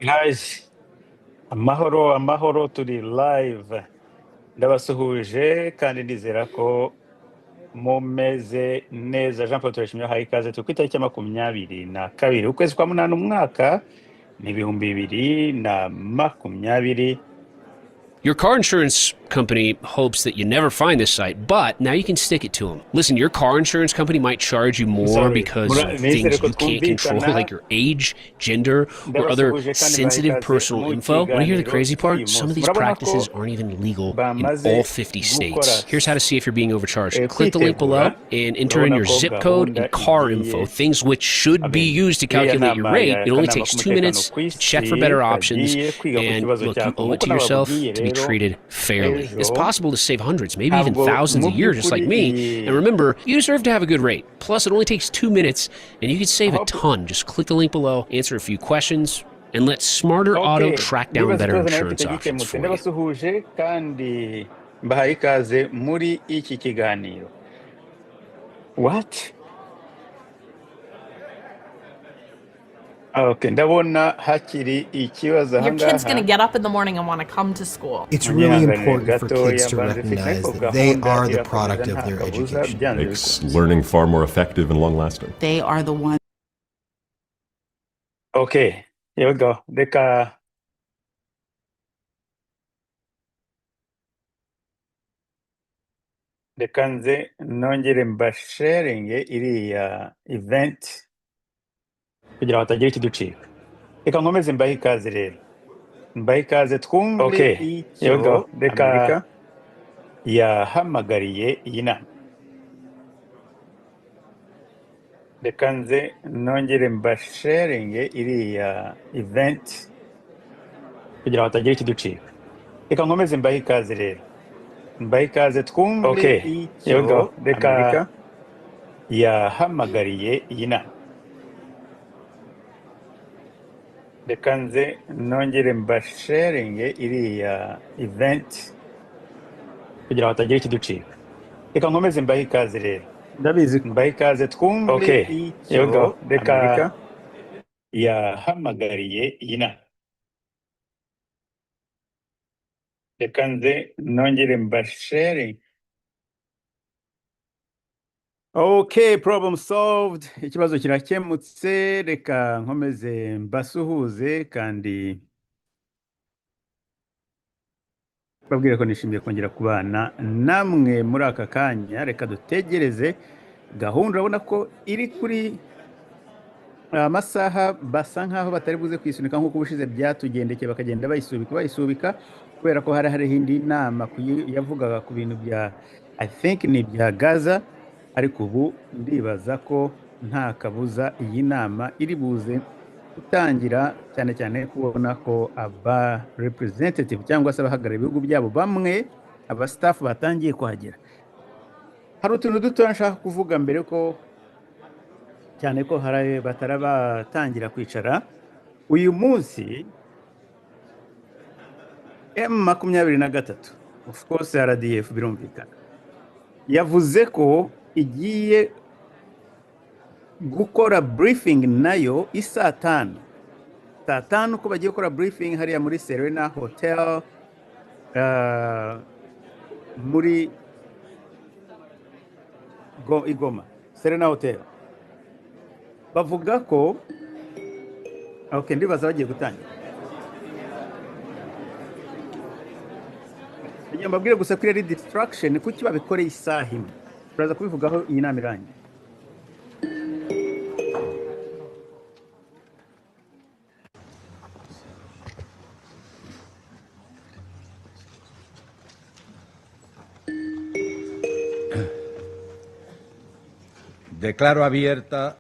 Guys, amahoro amahoro turi live ndabasuhuje kandi ndizera ko mumeze neza. Jean Paul turashimye haye ikaze turi ku itariki ya 22 ukwezi kwa munani umwaka ni 2020. Your car insurance company hopes that you never find this site, but now you can stick it to them. Listen, your car insurance company might charge you more because of things you can't control, like your age, gender, or other sensitive personal info. Want to hear the crazy part? Some of these practices aren't even legal in all 50 states. Here's how to see if you're being overcharged. Click the link below and enter in your zip code and car info, things which should be used to calculate your rate. It only takes 2 minutes to check for better options, and look, you owe it to yourself to be treated fairly. It's possible to save hundreds, maybe even thousands a year, just like me. And remember, you deserve to have a good rate. Plus, it only takes 2 minutes, and you can save a ton. Just click the link below, answer a few questions, and let Smarter Auto track down better insurance options for you. Ndabasuhuje kandi mbahaye ikaze muri iki kiganiro. What? Okay, ndabona hakiri ikibazo Your ahangaha. kid's going to get up in the morning and want to come to school. It's really important for kids to recognize that they are the product of their education. Makes learning far more effective and long-lasting. They are the ones. Okay, here we go. Reka nze nongere mbasharinge iriya event kugira ngo hatagira ikiducika. Reka nkomeze mbahe ikaze rero. Mbahe ikaze twumve icyo Amerika yahamagariye iyi nama. Reka nze nongere mbasharinge iriya event kugira ngo hatagira ikiducika. Reka nkomeze mbahe ikaze rero. Mbahe ikaze twumve icyo Amerika yahamagariye iyi nama. Reka nze nongere mbasharinge iriya event kugira ngo hatagira ikiducika. Reka nkomeze mbahe ikaze rero. Ndabizi mbahe ikaze twumve icyo Amerika yahamagariye iyi nama. Reka nze nongere mbasharinge. Okay, problem solved. Ikibazo kirakemutse. Reka nkomeze mbasuhuze kandi babwire ko nishimiye kongera kubana namwe muri aka kanya. Reka dutegereze gahunda. Urabona ko iri kuri amasaha basa nkaho batari buze kwisunika nk'uko ubushize byatugendekeye bakagenda bayisubika kubera ko hari hindi nama yavugaga ku bintu bya I think ni bya Gaza, ariko ubu ndibaza ko nta kabuza iyi nama iri buze gutangira, cyane cyane kubona ko aba representative cyangwa se abahagarariye ibihugu byabo bamwe aba staff batangiye kuhagera. Hari utuntu duto nshaka kuvuga mbere ko cyane ko hari batarabatangira kwicara. Uyu munsi M23 of course RDF birumvikana yavuze ko igiye gukora briefing nayo isaa 5 ko bagiye gukora briefing hariya muri Serena Hotel muri Igoma, Serena Hotel. Bavuga ko okay, ndibaza bagiye gutangira. Mbabwire gusa kuri ari distraction kuki babikoreye isaha imwe. Turaza kubivugaho iyi nama irangiye. Declaro abierta.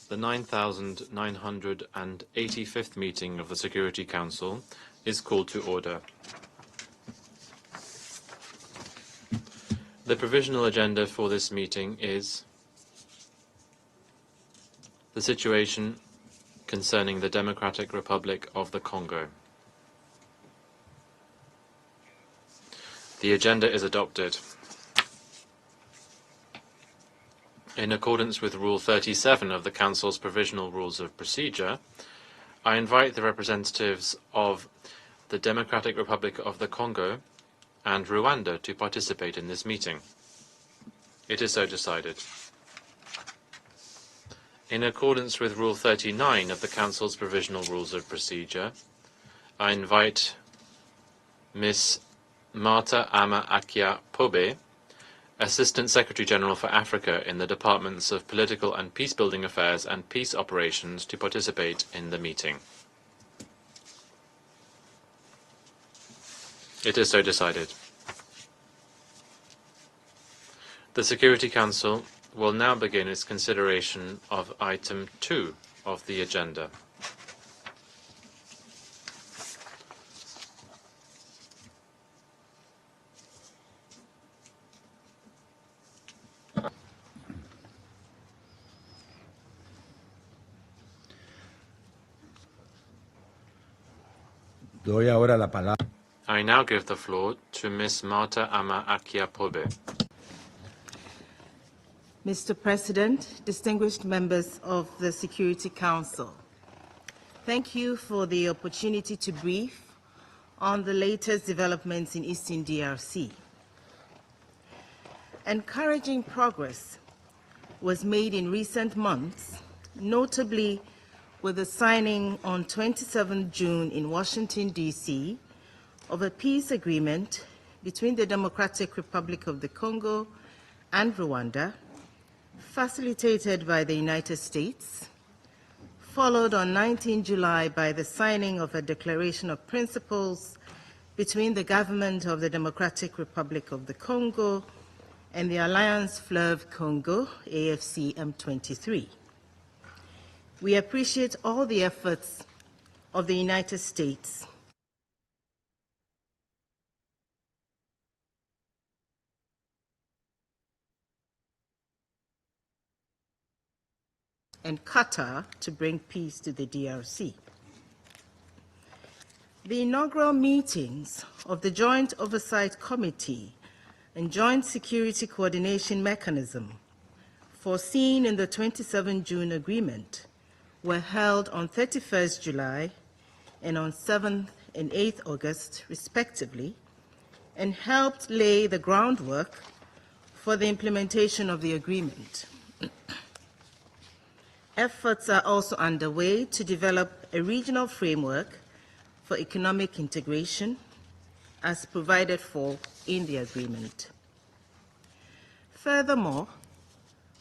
The 9,985th meeting of the Security Council is called to order. The provisional agenda for this meeting is the situation concerning the Democratic Republic of the Congo. The agenda is adopted. In accordance with Rule 37 of the Council's Provisional Rules of Procedure, I invite the representatives of the Democratic Republic of the Congo and Rwanda to participate in this meeting. It is so decided. In accordance with Rule 39 of the Council's Provisional Rules of Procedure, I invite Ms. Marta Ama Akia Pobe, Assistant Secretary General for Africa in the Departments of Political and Peacebuilding Affairs and Peace Operations, to participate in the meeting. It is so decided. The Security Council will now begin its consideration of item 2 of the agenda. Doy ahora la palabra. I now give the floor to Ms. Marta Ama Akia Pobe. Mr. President, distinguished members of the Security Council, thank you for the opportunity to brief on the latest developments in Eastern DRC. Encouraging progress was made in recent months, notably with the signing on 27 June in Washington, D.C., of a peace agreement between the Democratic Republic of the Congo and Rwanda, facilitated by the United States, followed on 19 July by the signing of a declaration of principles between the government of the Democratic Republic of the Congo and the Alliance Fleuve Congo, AFC M23. We appreciate all the efforts of the United States and Qatar to bring peace to the DRC. The inaugural meetings of the Joint Oversight Committee and Joint Security Coordination Mechanism, foreseen in the 27 June Agreement, were held on 31st July and on 7th and 8th August, respectively, and helped lay the groundwork for the implementation of the agreement. Efforts are also underway to develop a regional framework for economic integration, as provided for in the agreement. Furthermore,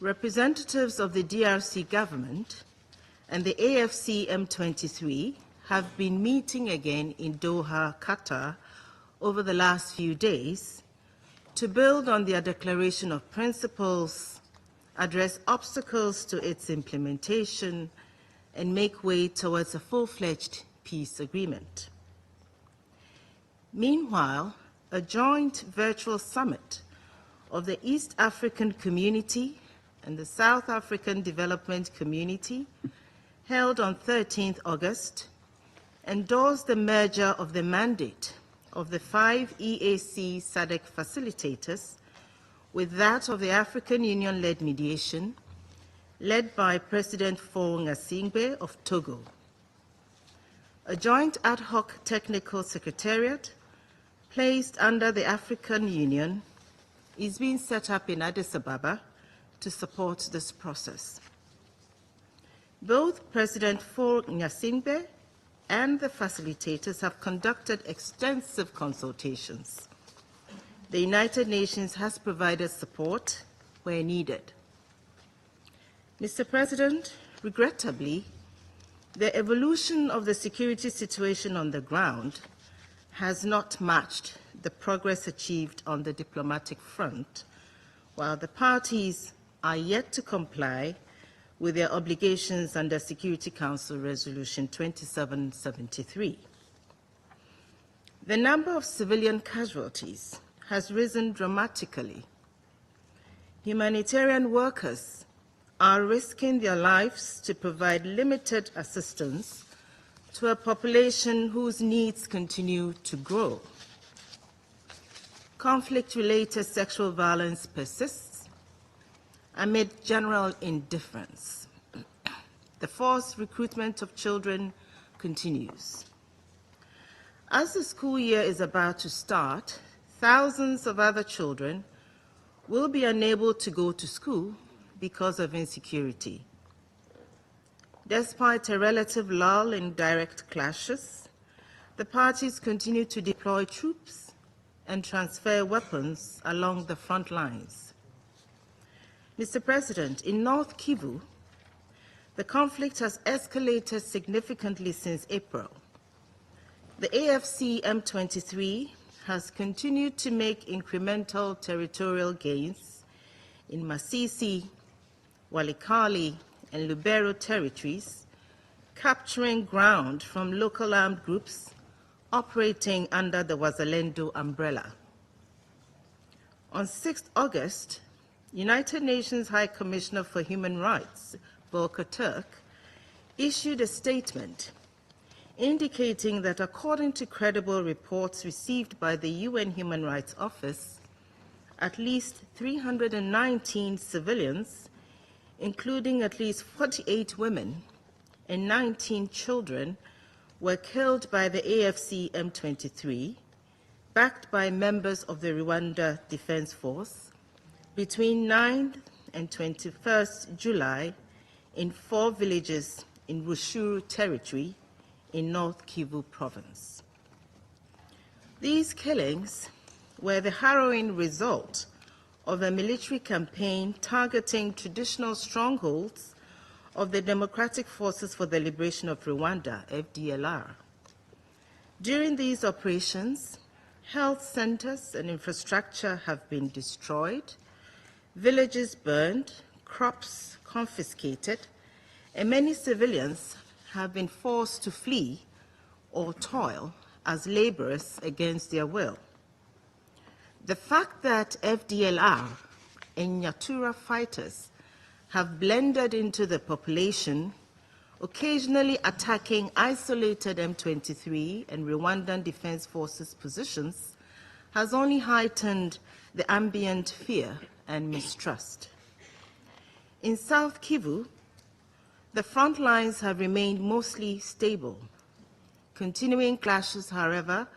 representatives of the DRC government and the AFC M23 have been meeting again in Doha, Qatar, over the last few days to build on their declaration of principles, address obstacles to its implementation, and make way towards a full-fledged peace agreement. Meanwhile, a joint virtual summit of the East African Community and the South African Development Community, held on 13th August, endorsed the merger of the mandate of the 5 EAC SADC facilitators with that of the African Union-led mediation, led by President Faure Gnassingbé of Togo. A joint ad hoc technical secretariat placed under the African Union is being set up in Addis Ababa to support this process. Both President Faure Gnassingbé and the facilitators have conducted extensive consultations. The United Nations has provided support where needed. Mr. President, regrettably, the evolution of the security situation on the ground has not matched the progress achieved on the diplomatic front, while the parties are yet to comply with their obligations under Security Council Resolution 2773. The number of civilian casualties has risen dramatically. Humanitarian workers are risking their lives to provide limited assistance to a population whose needs continue to grow. Conflict-related sexual violence persists amid general indifference. The forced recruitment of children continues. As the school year is about to start, thousands of other children will be unable to go to school because of insecurity. Despite a relative lull in direct clashes, the parties continue to deploy troops and transfer weapons along the front lines. Mr. President, in North Kivu, the conflict has escalated significantly since April. The AFC M23 has continued to make incremental territorial gains in Masisi, Walikale, and Lubero territories, capturing ground from local armed groups operating under the Wazalendo umbrella. On 6 August, United Nations High Commissioner for Human Rights, Volker Turk, issued a statement indicating that according to credible reports received by the UN Human Rights Office, at least 319 civilians, including at least 48 women and 19 children, were killed by the AFC M23, backed by members of the Rwanda Defense Force, between 9th and 21st July in 4 villages in Rushuru territory in North Kivu province. These killings were the harrowing result of a military campaign targeting traditional strongholds of the Democratic Forces for the Liberation of Rwanda, FDLR. During these operations, health centers and infrastructure have been destroyed, villages burned, crops confiscated, and many civilians have been forced to flee or toil as laborers against their will. The fact that FDLR and Nyatura fighters have blended into the population, occasionally attacking isolated M23 and Rwandan Defense Forces positions, has only heightened the ambient fear and mistrust. In South Kivu, the front lines have remained mostly stable. Continuing clashes, however,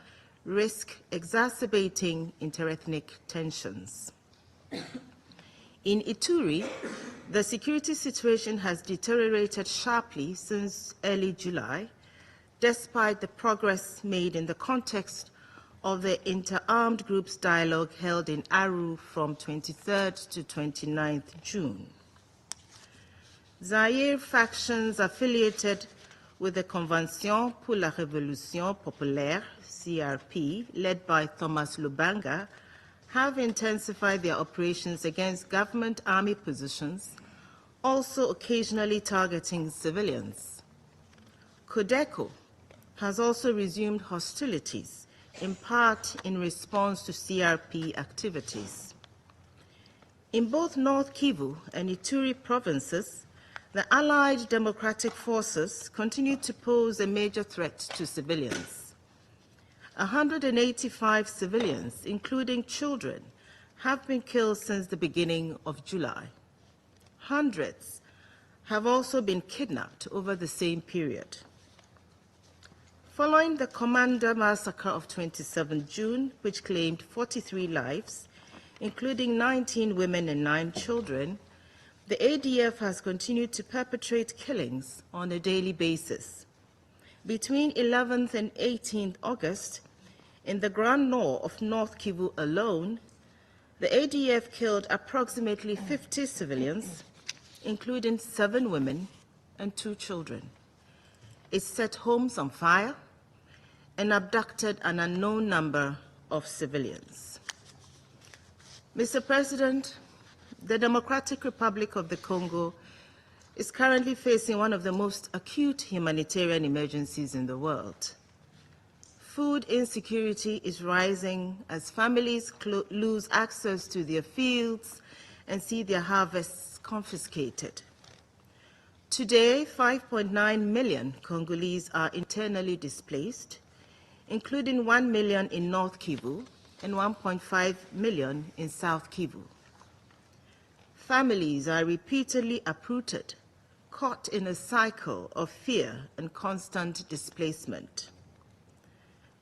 risk exacerbating interethnic tensions. In Ituri, the security situation has deteriorated sharply since early July, despite the progress made in the context of the inter-armed groups dialogue held in Aru from 23rd to 29th June. Zaire factions affiliated with the Convention pour la Révolution Populaire, CRP, led by Thomas Lubanga, have intensified their operations against government army positions, also occasionally targeting civilians. Codeco has also resumed hostilities, in part in response to CRP activities. In both North Kivu and Ituri provinces, the Allied Democratic Forces continue to pose a major threat to civilians. 185 civilians, including children, have been killed since the beginning of July. Hundreds have also been kidnapped over the same period. Following the Commander massacre of 27 June, which claimed 43 lives, including 19 women and 9 children, the ADF has continued to perpetrate killings on a daily basis. Between 11th and 18th August, in the Grand Nord of North Kivu alone, the ADF killed approximately 50 civilians, including 7 women and 2 children. It set homes on fire and abducted an unknown number of civilians. Mr. President, the Democratic Republic of the Congo is currently facing one of the most acute humanitarian emergencies in the world. Food insecurity is rising as families lose access to their fields and see their harvests confiscated. Today, 5.9 million Congolese are internally displaced, including 1 million in North Kivu and 1.5 million in South Kivu. Families are repeatedly uprooted, caught in a cycle of fear and constant displacement.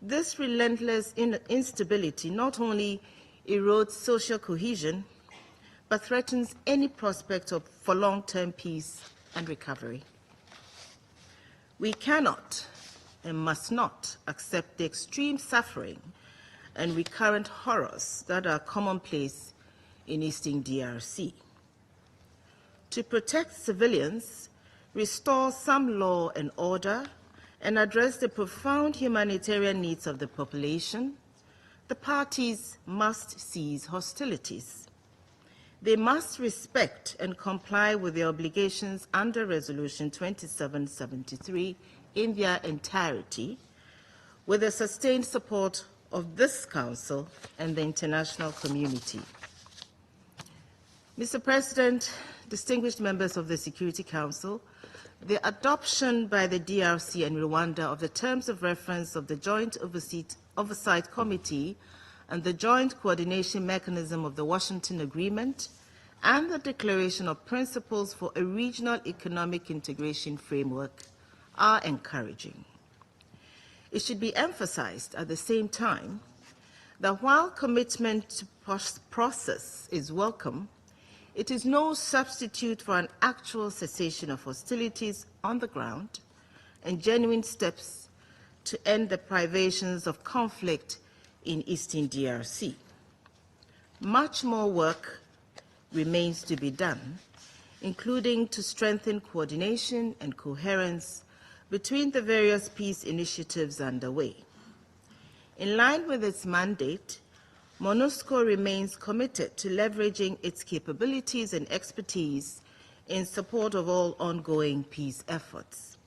This relentless instability not only erodes social cohesion, but threatens any prospect for long-term peace and recovery. We cannot and must not accept the extreme suffering and recurrent horrors that are commonplace in Eastern DRC. To protect civilians, restore some law and order, and address the profound humanitarian needs of the population, the parties must cease hostilities. They must respect and comply with their obligations under Resolution 2773 in their entirety, with the sustained support of this Council and the international community. Mr. President, distinguished members of the Security Council, the adoption by the DRC and Rwanda of the terms of reference of the Joint Oversight Committee and the Joint Coordination Mechanism of the Washington Agreement and the Declaration of Principles for a Regional Economic Integration Framework are encouraging. It should be emphasized at the same time that while commitment to process is welcome, it is no substitute for an actual cessation of hostilities on the ground and genuine steps to end the privations of conflict in Eastern DRC. Much more work remains to be done, including to strengthen coordination and coherence between the various peace initiatives underway. In line with its mandate, MONUSCO remains committed to leveraging its capabilities and expertise in support of all ongoing peace efforts.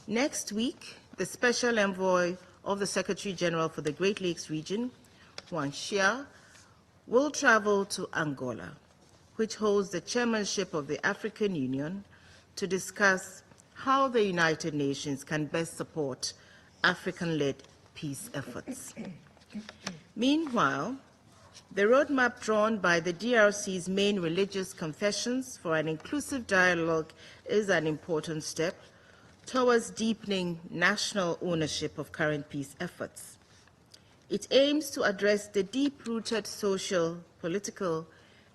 Next week, the Special Envoy of the Secretary General for the Great Lakes region, Juan Xia, will travel to Angola, which holds the chairmanship of the African Union, to discuss how the United Nations can best support African-led peace efforts. Meanwhile, the roadmap drawn by the DRC's main religious confessions for an inclusive dialogue is an important step towards deepening national ownership of current peace efforts. It aims to address the deep-rooted social, political,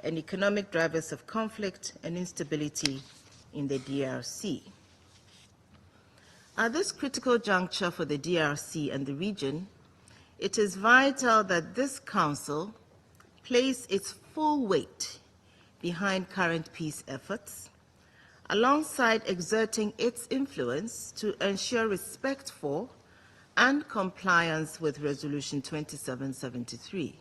and economic drivers of conflict and instability in the DRC. At this critical juncture for the DRC and the region, it is vital that this Council place its full weight behind current peace efforts, alongside exerting its influence to ensure respect for and compliance with Resolution 2773.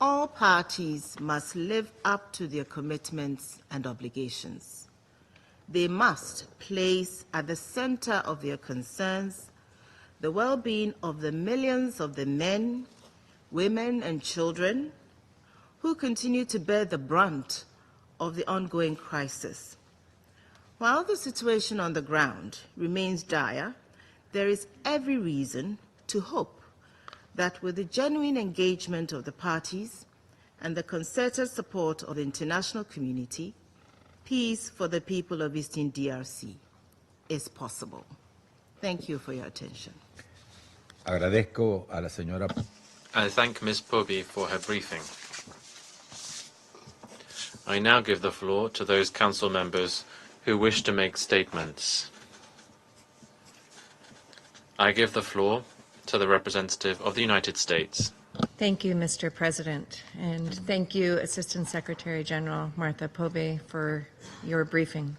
All parties must live up to their commitments and obligations. They must place at the center of their concerns the well-being of the millions of the men, women, and children who continue to bear the brunt of the ongoing crisis. While the situation on the ground remains dire, there is every reason to hope that with the genuine engagement of the parties and the concerted support of the international community, peace for the people of Eastern DRC is possible. Thank you for your attention. Agradezco a la señora. I thank Ms. Pobi for her briefing. I now give the floor to those council members who wish to make statements. I give the floor to the representative of the United States. Thank you, Mr. President, and thank you, Assistant Secretary General Martha Pobe, for your briefing.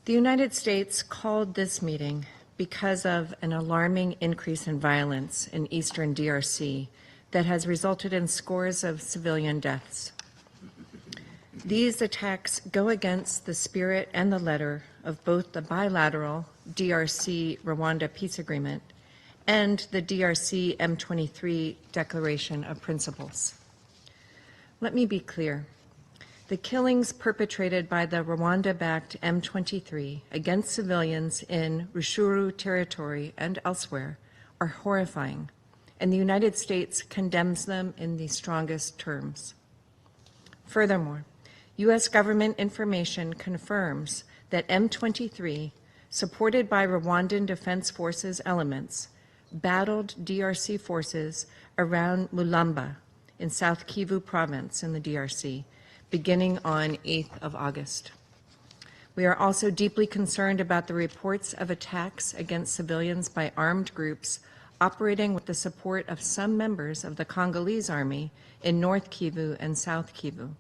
The United States called this meeting because of an alarming increase in violence in eastern DRC that has resulted in scores of civilian deaths. These attacks go against the spirit and the letter of both the bilateral DRC-Rwanda peace agreement and the DRC M23 Declaration of Principles. Let me be clear. The killings perpetrated by the Rwanda-backed M23 against civilians in Rushuru territory and elsewhere are horrifying, and the United States condemns them in the strongest terms. Furthermore, U.S. government information confirms that M23, supported by Rwandan Defense Forces elements, battled DRC forces around Mulamba in South Kivu province in the DRC, beginning on 8th of August. We are also deeply concerned about the reports of attacks against civilians by armed groups operating with the support of some members of the Congolese army in North Kivu and South Kivu.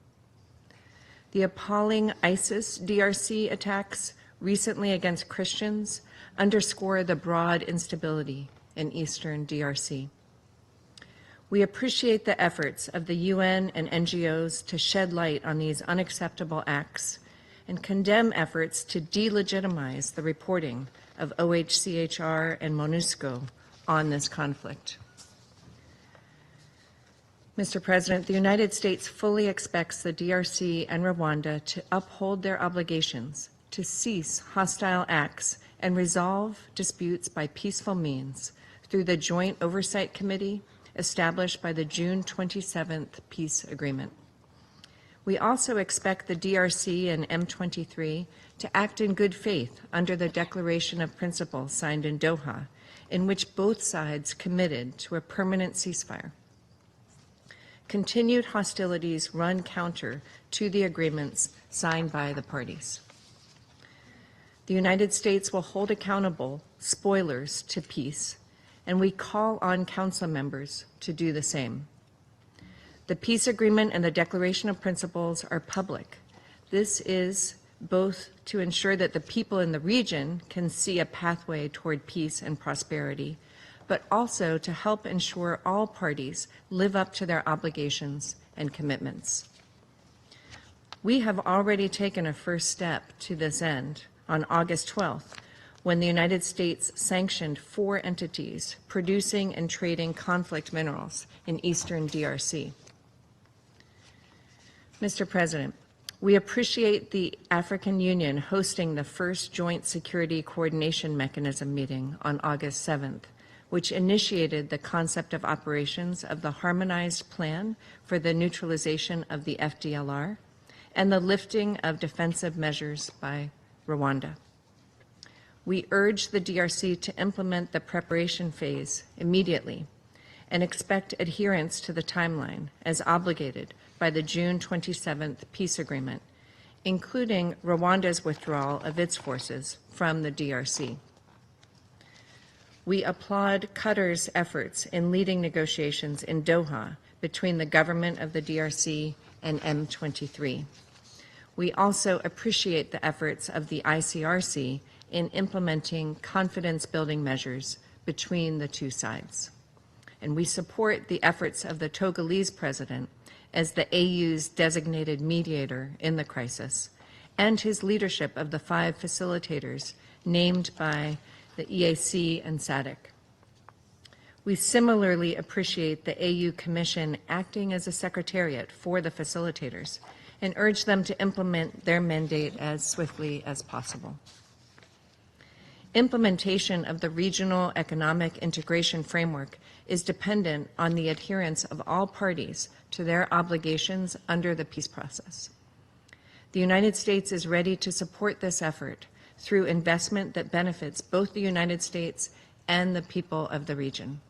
The appalling ISIS DRC attacks recently against Christians underscore the broad instability in eastern DRC. We appreciate the efforts of the UN and NGOs to shed light on these unacceptable acts and condemn efforts to delegitimize the reporting of OHCHR and MONUSCO on this conflict. Mr. President, the United States fully expects the DRC and Rwanda to uphold their obligations to cease hostile acts and resolve disputes by peaceful means through the Joint Oversight Committee established by the June 27th peace agreement. We also expect the DRC and M23 to act in good faith under the Declaration of Principles signed in Doha, in which both sides committed to a permanent ceasefire. Continued hostilities run counter to the agreements signed by the parties. The United States will hold accountable spoilers to peace, and we call on Council members to do the same. The peace agreement and the Declaration of Principles are public. This is both to ensure that the people in the region can see a pathway toward peace and prosperity, but also to help ensure all parties live up to their obligations and commitments. We have already taken a first step to this end on August 12th, when the United States sanctioned 4 entities producing and trading conflict minerals in eastern DRC. Mr. President, we appreciate the African Union hosting the first Joint Security Coordination Mechanism meeting on August 7th, which initiated the concept of operations of the Harmonized Plan for the Neutralization of the FDLR and the lifting of defensive measures by Rwanda. We urge the DRC to implement the preparation phase immediately and expect adherence to the timeline as obligated by the June 27th peace agreement, including Rwanda's withdrawal of its forces from the DRC. We applaud Qatar's efforts in leading negotiations in Doha between the government of the DRC and M23. We also appreciate the efforts of the ICRC in implementing confidence-building measures between the two sides. And we support the efforts of the Togolese president as the AU's designated mediator in the crisis, and his leadership of the 5 facilitators named by the EAC and SADC. We similarly appreciate the AU Commission acting as a secretariat for the facilitators and urge them to implement their mandate as swiftly as possible. Implementation of the Regional Economic Integration Framework is dependent on the adherence of all parties to their obligations under the peace process. The United States is ready to support this effort through investment that benefits both the United States and the people of the region.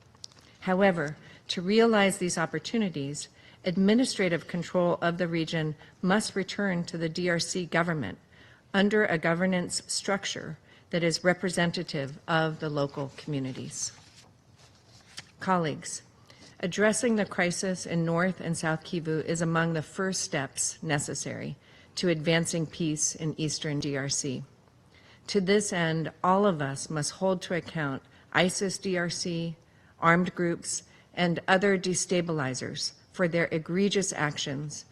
However, to realize these opportunities, administrative control of the region must return to the DRC government under a governance structure that is representative of the local communities. Colleagues, addressing the crisis in North and South Kivu is among the first steps necessary to advancing peace in eastern DRC. To this end, all of us must hold to account ISIS DRC, armed groups, and other destabilizers for their egregious actions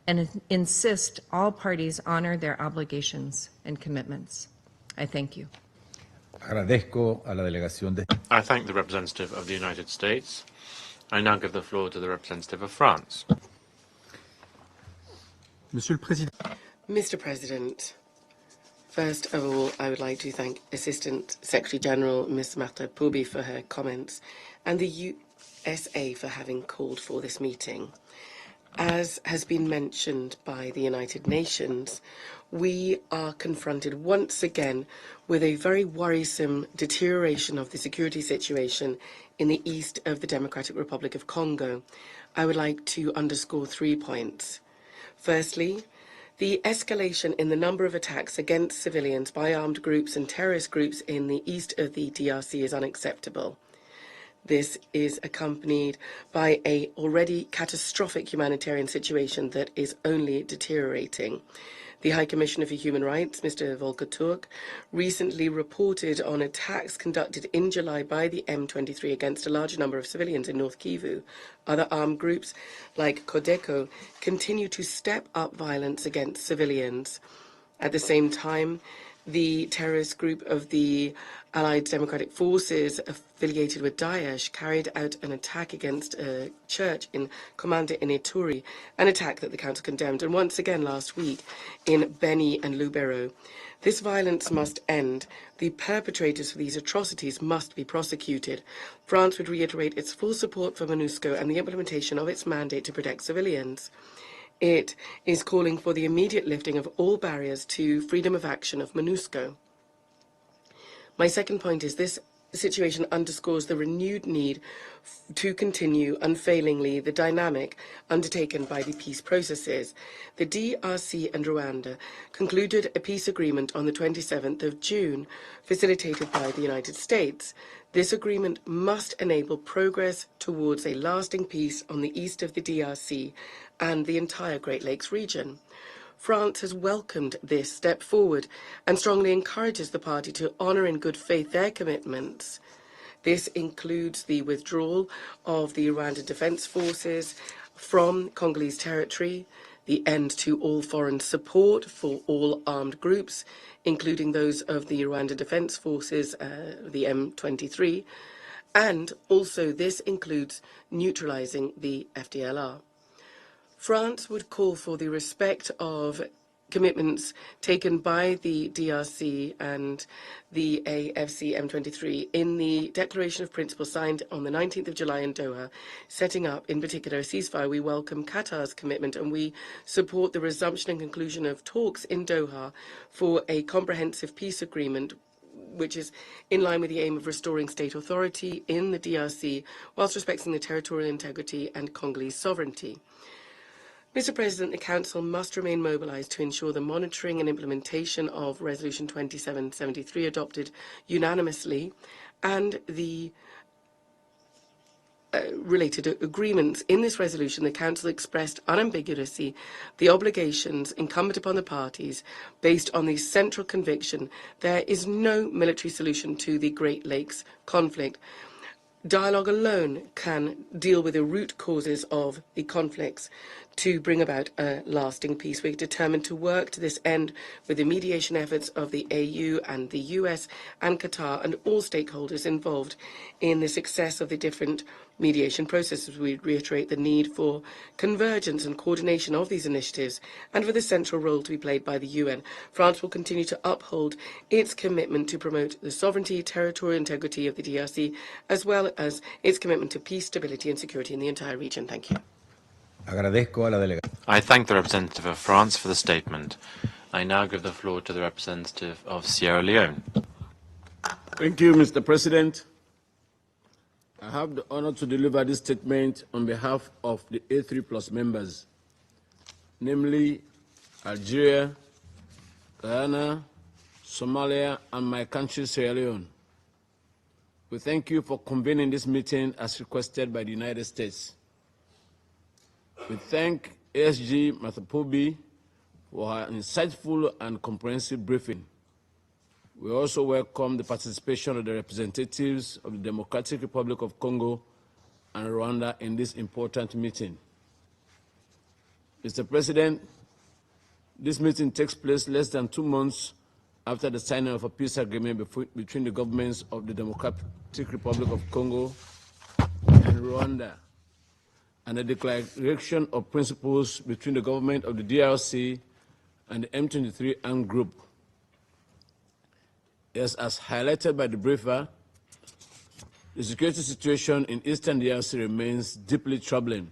and insist all parties honor their obligations and commitments. I thank you. I thank the representative of the United States. I now give the floor to the representative of France. Mr. President, first of all, I would like to thank Assistant Secretary General Ms. Martha Poby for her comments and the USA for having called for this meeting. As has been mentioned by the United Nations, we are confronted once again with a very worrisome deterioration of the security situation in the east of the Democratic Republic of Congo. I would like to underscore 3 points. Firstly, the escalation in the number of attacks against civilians by armed groups and terrorist groups in the east of the DRC is unacceptable. This is accompanied by an already catastrophic humanitarian situation that is only deteriorating. The High Commissioner for Human Rights, Mr. Volker Turk, recently reported on attacks conducted in July by the M23 against a large number of civilians in North Kivu. Other armed groups, like Codeco, continue to step up violence against civilians. At the same time, the terrorist group of the Allied Democratic Forces affiliated with Daesh carried out an attack against a church in Komanda in Ituri, an attack that the Council condemned, and once again last week in Beni and Lubero. This violence must end. The perpetrators for these atrocities must be prosecuted. France would reiterate its full support for MONUSCO and the implementation of its mandate to protect civilians. It is calling for the immediate lifting of all barriers to freedom of action of MONUSCO. My second point is this situation underscores the renewed need to continue unfailingly the dynamic undertaken by the peace processes. The DRC and Rwanda concluded a peace agreement on the 27th of June, facilitated by the United States. This agreement must enable progress towards a lasting peace on the east of the DRC and the entire Great Lakes region. France has welcomed this step forward and strongly encourages the party to honour in good faith their commitments. This includes the withdrawal of the Rwandan Defence Forces from Congolese territory, the end to all foreign support for all armed groups, including those of the Rwandan Defence Forces, the M23, and also this includes neutralising the FDLR. France would call for the respect of commitments taken by the DRC and the AFC M23 in the Declaration of Principles signed on the 19th of July in Doha, setting up, in particular, a ceasefire. We welcome Qatar's commitment and we support the resumption and conclusion of talks in Doha for a comprehensive peace agreement which is in line with the aim of restoring state authority in the DRC whilst respecting the territorial integrity and Congolese sovereignty. Mr. President, the Council must remain mobilised to ensure the monitoring and implementation of Resolution 2773 adopted unanimously and the related agreements. In this resolution, the Council expressed unambiguously the obligations incumbent upon the parties based on the central conviction there is no military solution to the Great Lakes conflict. Dialogue alone can deal with the root causes of the conflicts to bring about a lasting peace. We're determined to work to this end with the mediation efforts of the AU and the US and Qatar and all stakeholders involved in the success of the different mediation processes. We reiterate the need for convergence and coordination of these initiatives and for the central role to be played by the UN. France will continue to uphold its commitment to promote the sovereignty, territorial integrity of the DRC, as well as its commitment to peace, stability and security in the entire region. Thank you. I thank the representative of France for the statement. I now give the floor to the representative of Sierra Leone. Thank you, Mr. President. I have the honor to deliver this statement on behalf of the A3+ members, namely Algeria, Guyana, Somalia, and my country, Sierra Leone. We thank you for convening this meeting as requested by the United States. We thank ASG Martha Pobie for her insightful and comprehensive briefing. We also welcome the participation of the representatives of the Democratic Republic of Congo and Rwanda in this important meeting. Mr. President, this meeting takes place less than 2 months after the signing of a peace agreement between the governments of the Democratic Republic of Congo and Rwanda, and a declaration of principles between the government of the DRC and the M23 armed group. Yes, as highlighted by the briefer, the security situation in eastern DRC remains deeply troubling,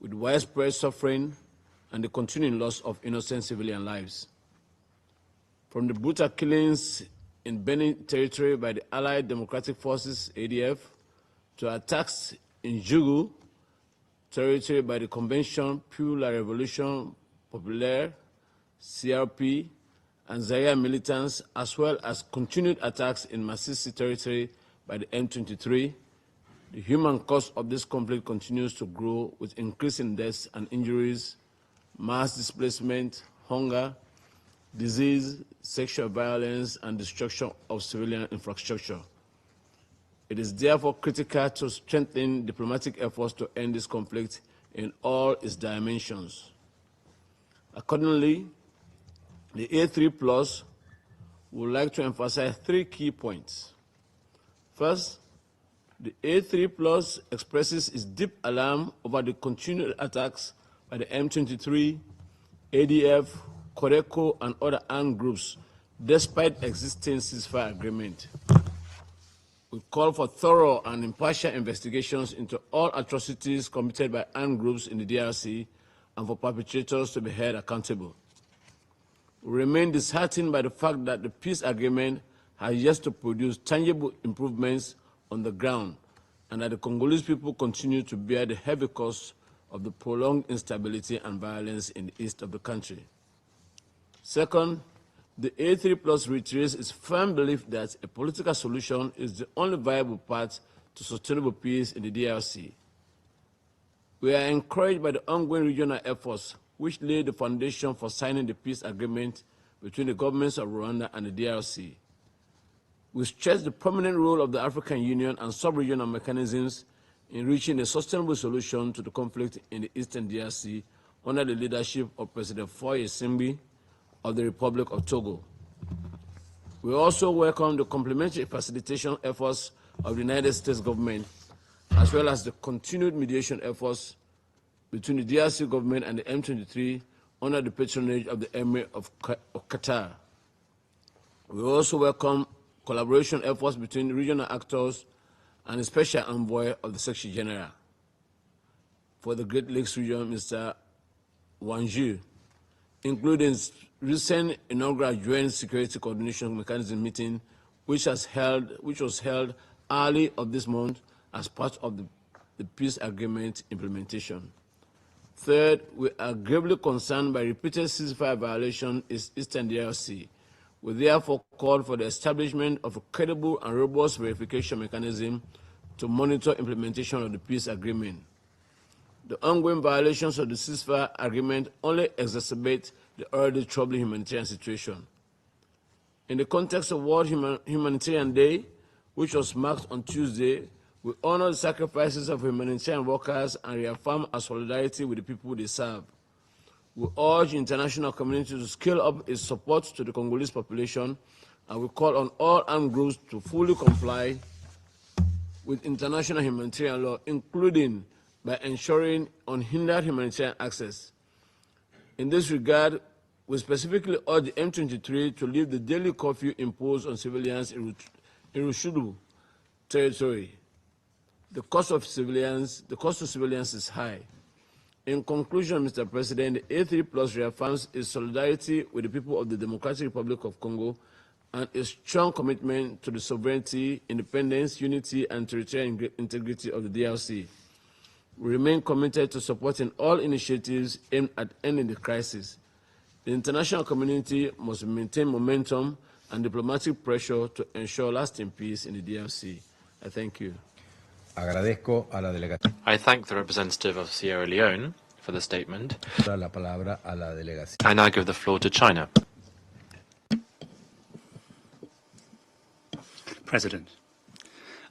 with widespread suffering and the continuing loss of innocent civilian lives. From the brutal killings in Benin territory by the Allied Democratic Forces, ADF, to attacks in Jugu territory by the Convention pour la Révolution Populaire, CRP, and Zaire militants, as well as continued attacks in Masisi territory by the M23, the human cost of this conflict continues to grow with increasing deaths and injuries, mass displacement, hunger, disease, sexual violence, and destruction of civilian infrastructure. It is therefore critical to strengthen diplomatic efforts to end this conflict in all its dimensions. Accordingly, the A3+ would like to emphasize 3 key points. First, the A3+ expresses its deep alarm over the continued attacks by the M23, ADF, Coreco, and other armed groups, despite existing ceasefire agreement. We call for thorough and impartial investigations into all atrocities committed by armed groups in the DRC and for perpetrators to be held accountable. We remain disheartened by the fact that the peace agreement has yet to produce tangible improvements on the ground and that the Congolese people continue to bear the heavy cost of the prolonged instability and violence in the east of the country. Second, the A3+ reiterates its firm belief that a political solution is the only viable path to sustainable peace in the DRC. We are encouraged by the ongoing regional efforts which laid the foundation for signing the peace agreement between the governments of Rwanda and the DRC. We stress the prominent role of the African Union and sub-regional mechanisms in reaching a sustainable solution to the conflict in the eastern DRC under the leadership of President Faure Gnassingbe of the Republic of Togo. We also welcome the complementary facilitation efforts of the United States government, as well as the continued mediation efforts between the DRC government and the M23 under the patronage of the Emir of Qatar. We also welcome collaboration efforts between regional actors and the Special Envoy of the Secretary General for the Great Lakes region, Mr. Wanju, including recent inaugural UN Security Coordination Mechanism meeting, which was held early of this month as part of the peace agreement implementation. Third, we are gravely concerned by repeated ceasefire violations in Eastern DRC. We therefore call for the establishment of a credible and robust verification mechanism to monitor implementation of the peace agreement. The ongoing violations of the ceasefire agreement only exacerbate the already troubling humanitarian situation. In the context of World Humanitarian Day, which was marked on Tuesday, we honor the sacrifices of humanitarian workers and reaffirm our solidarity with the people they serve. We urge the international community to scale up its support to the Congolese population, and we call on all armed groups to fully comply with international humanitarian law, including by ensuring unhindered humanitarian access. In this regard, we specifically urge the M23 to leave the daily curfew imposed on civilians in Rushudu territory. The cost to civilians is high. In conclusion, Mr. President, the A3+ reaffirms its solidarity with the people of the Democratic Republic of Congo and its strong commitment to the sovereignty, independence, unity, and territorial integrity of the DRC. We remain committed to supporting all initiatives aimed at ending the crisis. The international community must maintain momentum and diplomatic pressure to ensure lasting peace in the DRC. I thank you. I thank the representative of Sierra Leone for the statement. I now give the floor to China. President,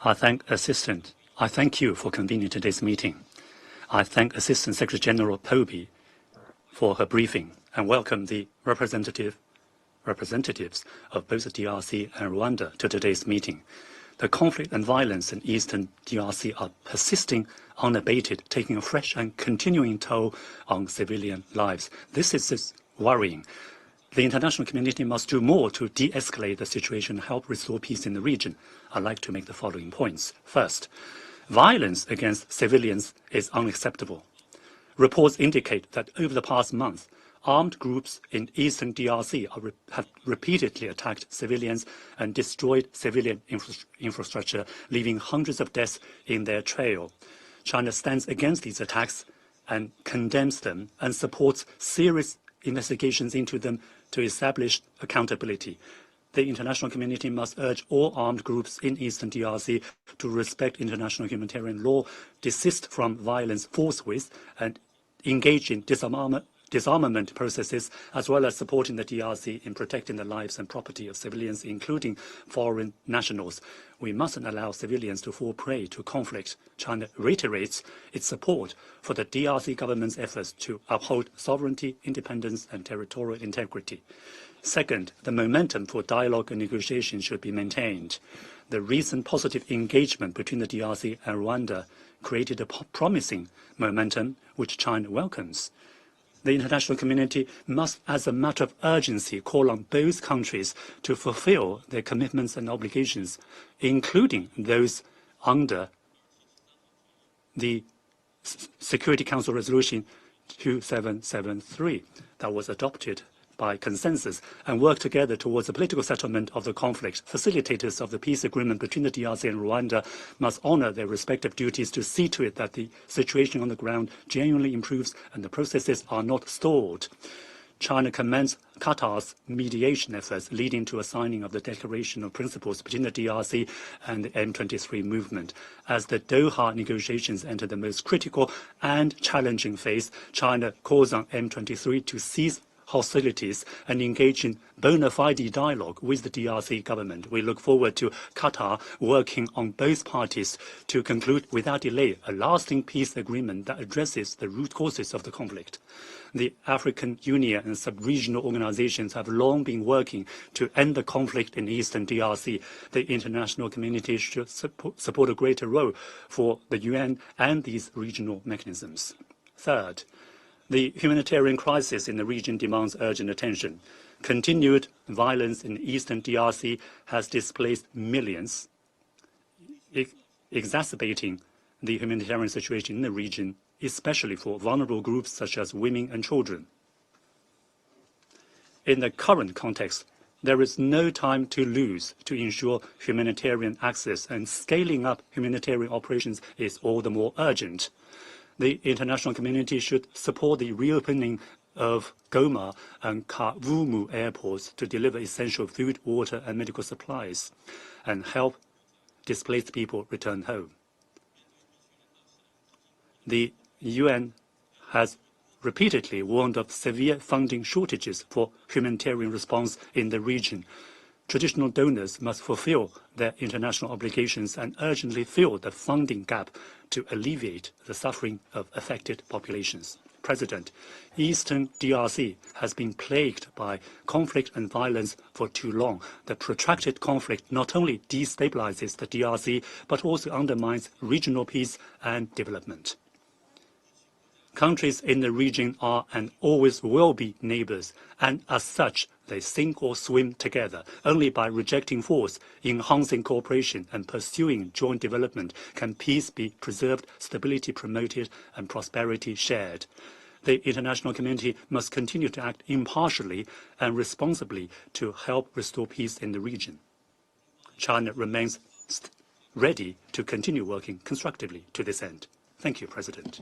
I thank you for convening today's meeting. I thank Assistant Secretary General Pobe for her briefing and welcome the representatives of both the DRC and Rwanda to today's meeting. The conflict and violence in eastern DRC are persisting unabated, taking a fresh and continuing toll on civilian lives. This is worrying. The international community must do more to de-escalate the situation and help restore peace in the region. I'd like to make the following points. First, violence against civilians is unacceptable. Reports indicate that over the past month, armed groups in eastern DRC have repeatedly attacked civilians and destroyed civilian infrastructure, leaving hundreds of deaths in their trail. China stands against these attacks and condemns them and supports serious investigations into them to establish accountability. The international community must urge all armed groups in eastern DRC to respect international humanitarian law, desist from violence forthwith, and engage in disarmament processes, as well as supporting the DRC in protecting the lives and property of civilians, including foreign nationals. We mustn't allow civilians to fall prey to conflict. China reiterates its support for the DRC government's efforts to uphold sovereignty, independence, and territorial integrity. Second, the momentum for dialogue and negotiation should be maintained. The recent positive engagement between the DRC and Rwanda created a promising momentum which China welcomes. The international community must, as a matter of urgency, call on both countries to fulfill their commitments and obligations, including those under the Security Council Resolution 2773 that was adopted by consensus, and work together towards a political settlement of the conflict. Facilitators of the peace agreement between the DRC and Rwanda must honor their respective duties to see to it that the situation on the ground genuinely improves and the processes are not stalled. China commends Qatar's mediation efforts leading to a signing of the Declaration of Principles between the DRC and the M23 movement. As the Doha negotiations enter the most critical and challenging phase, China calls on M23 to cease hostilities and engage in bona fide dialogue with the DRC government. We look forward to Qatar working on both parties to conclude without delay a lasting peace agreement that addresses the root causes of the conflict. The African Union and sub-regional organizations have long been working to end the conflict in eastern DRC. The international community should support a greater role for the UN and these regional mechanisms. Third, the humanitarian crisis in the region demands urgent attention. Continued violence in eastern DRC has displaced millions, exacerbating the humanitarian situation in the region, especially for vulnerable groups such as women and children. In the current context, there is no time to lose to ensure humanitarian access, and scaling up humanitarian operations is all the more urgent. The international community should support the reopening of Goma and Kavumu airports to deliver essential food, water, and medical supplies, and help displaced people return home. The UN has repeatedly warned of severe funding shortages for humanitarian response in the region. Traditional donors must fulfill their international obligations and urgently fill the funding gap to alleviate the suffering of affected populations. President, Eastern DRC has been plagued by conflict and violence for too long. The protracted conflict not only destabilizes the DRC, but also undermines regional peace and development. Countries in the region are and always will be neighbors, and as such, they sink or swim together. Only by rejecting force, enhancing cooperation, and pursuing joint development can peace be preserved, stability promoted, and prosperity shared. The international community must continue to act impartially and responsibly to help restore peace in the region. China remains ready to continue working constructively to this end. Thank you, President.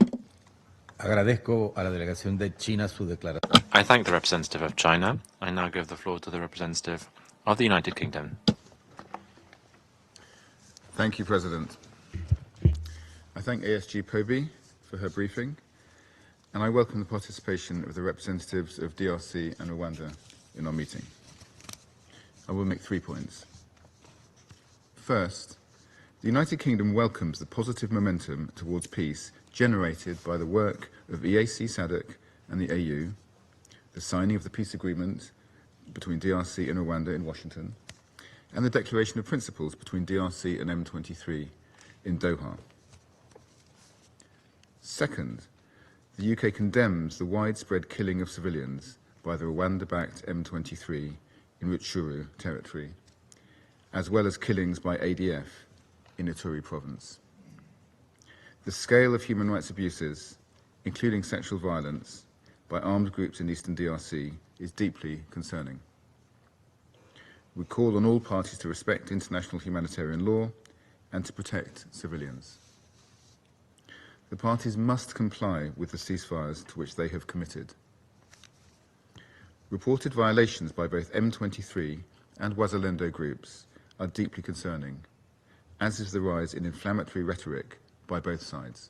Agradezco a la delegación de China su declaración. I thank the representative of China. I now give the floor to the representative of the United Kingdom. Thank you, President. I thank ASG Poby for her briefing, and I welcome the participation of the representatives of DRC and Rwanda in our meeting. I will make 3 points. First, the United Kingdom welcomes the positive momentum towards peace generated by the work of EAC SADC and the AU, the signing of the peace agreement between DRC and Rwanda in Washington, and the Declaration of Principles between DRC and M23 in Doha. Second, the UK condemns the widespread killing of civilians by the Rwanda-backed M23 in Rutshuru territory, as well as killings by ADF in Ituri province. The scale of human rights abuses including sexual violence, by armed groups in Eastern DRC is deeply concerning. We call on all parties to respect international humanitarian law and to protect civilians. The parties must comply with the ceasefires to which they have committed. Reported violations by both M23 and Wazalendo groups are deeply concerning, as is the rise in inflammatory rhetoric by both sides.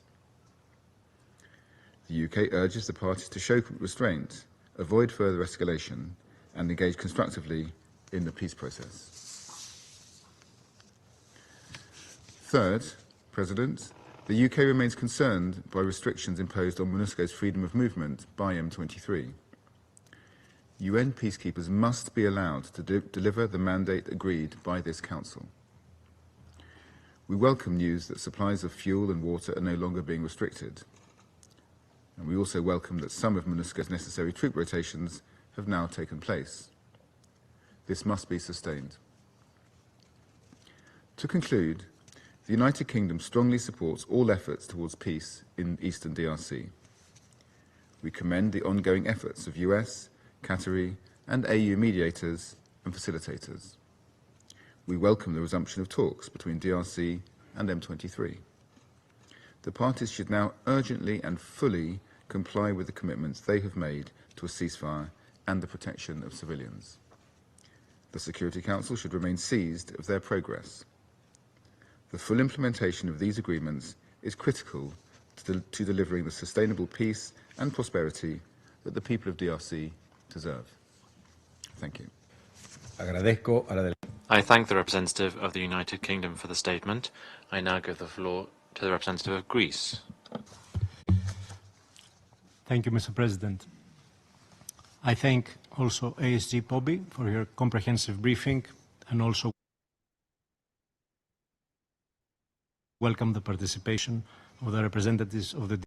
The UK urges the parties to show restraint, avoid further escalation, and engage constructively in the peace process. Third, President, the UK remains concerned by restrictions imposed on MONUSCO's freedom of movement by M23. UN peacekeepers must be allowed to deliver the mandate agreed by this Council. We welcome news that supplies of fuel and water are no longer being restricted. And we also welcome that some of MONUSCO's necessary troop rotations have now taken place. This must be sustained. To conclude, the United Kingdom strongly supports all efforts towards peace in Eastern DRC. We commend the ongoing efforts of US, Qatari and AU mediators and facilitators. We welcome the resumption of talks between DRC and M23. The parties should now urgently and fully comply with the commitments they have made to a ceasefire and the protection of civilians. The Security Council should remain seized of their progress. The full implementation of these agreements is critical to delivering the sustainable peace and prosperity that the people of DRC deserve. Thank you. I thank the representative of the United Kingdom for the statement. I now give the floor to the representative of Greece. Thank you, Mr. President. I thank also ASG POBI for your comprehensive briefing and also welcome the participation of the representatives of the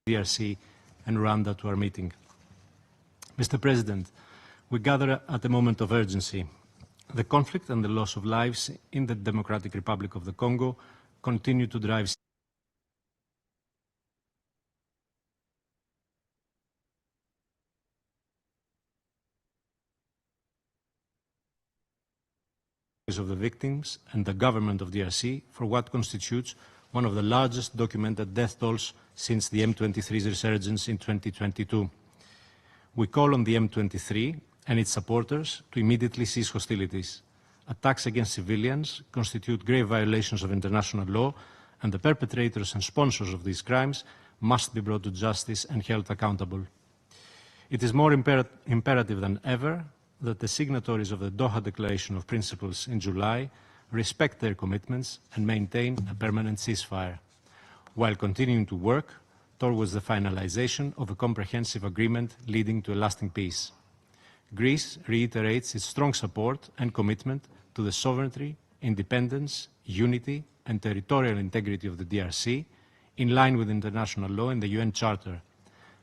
DRC and Rwanda to our meeting. Mr. President, we gather at a moment of urgency. The conflict and the loss of lives in the Democratic Republic of the Congo continue to drive of the victims and the government of DRC for what constitutes one of the largest documented death tolls since the M23's resurgence in 2022. We call on the M23 and its supporters to immediately cease hostilities. Attacks against civilians constitute grave violations of international law, and the perpetrators and sponsors of these crimes must be brought to justice and held accountable. It is more imperative than ever that the signatories of the Doha Declaration of Principles in July respect their commitments and maintain a permanent ceasefire, while continuing to work towards the finalization of a comprehensive agreement leading to a lasting peace. Greece reiterates its strong support and commitment to the sovereignty, independence, unity and territorial integrity of the DRC, in line with international law and the UN Charter.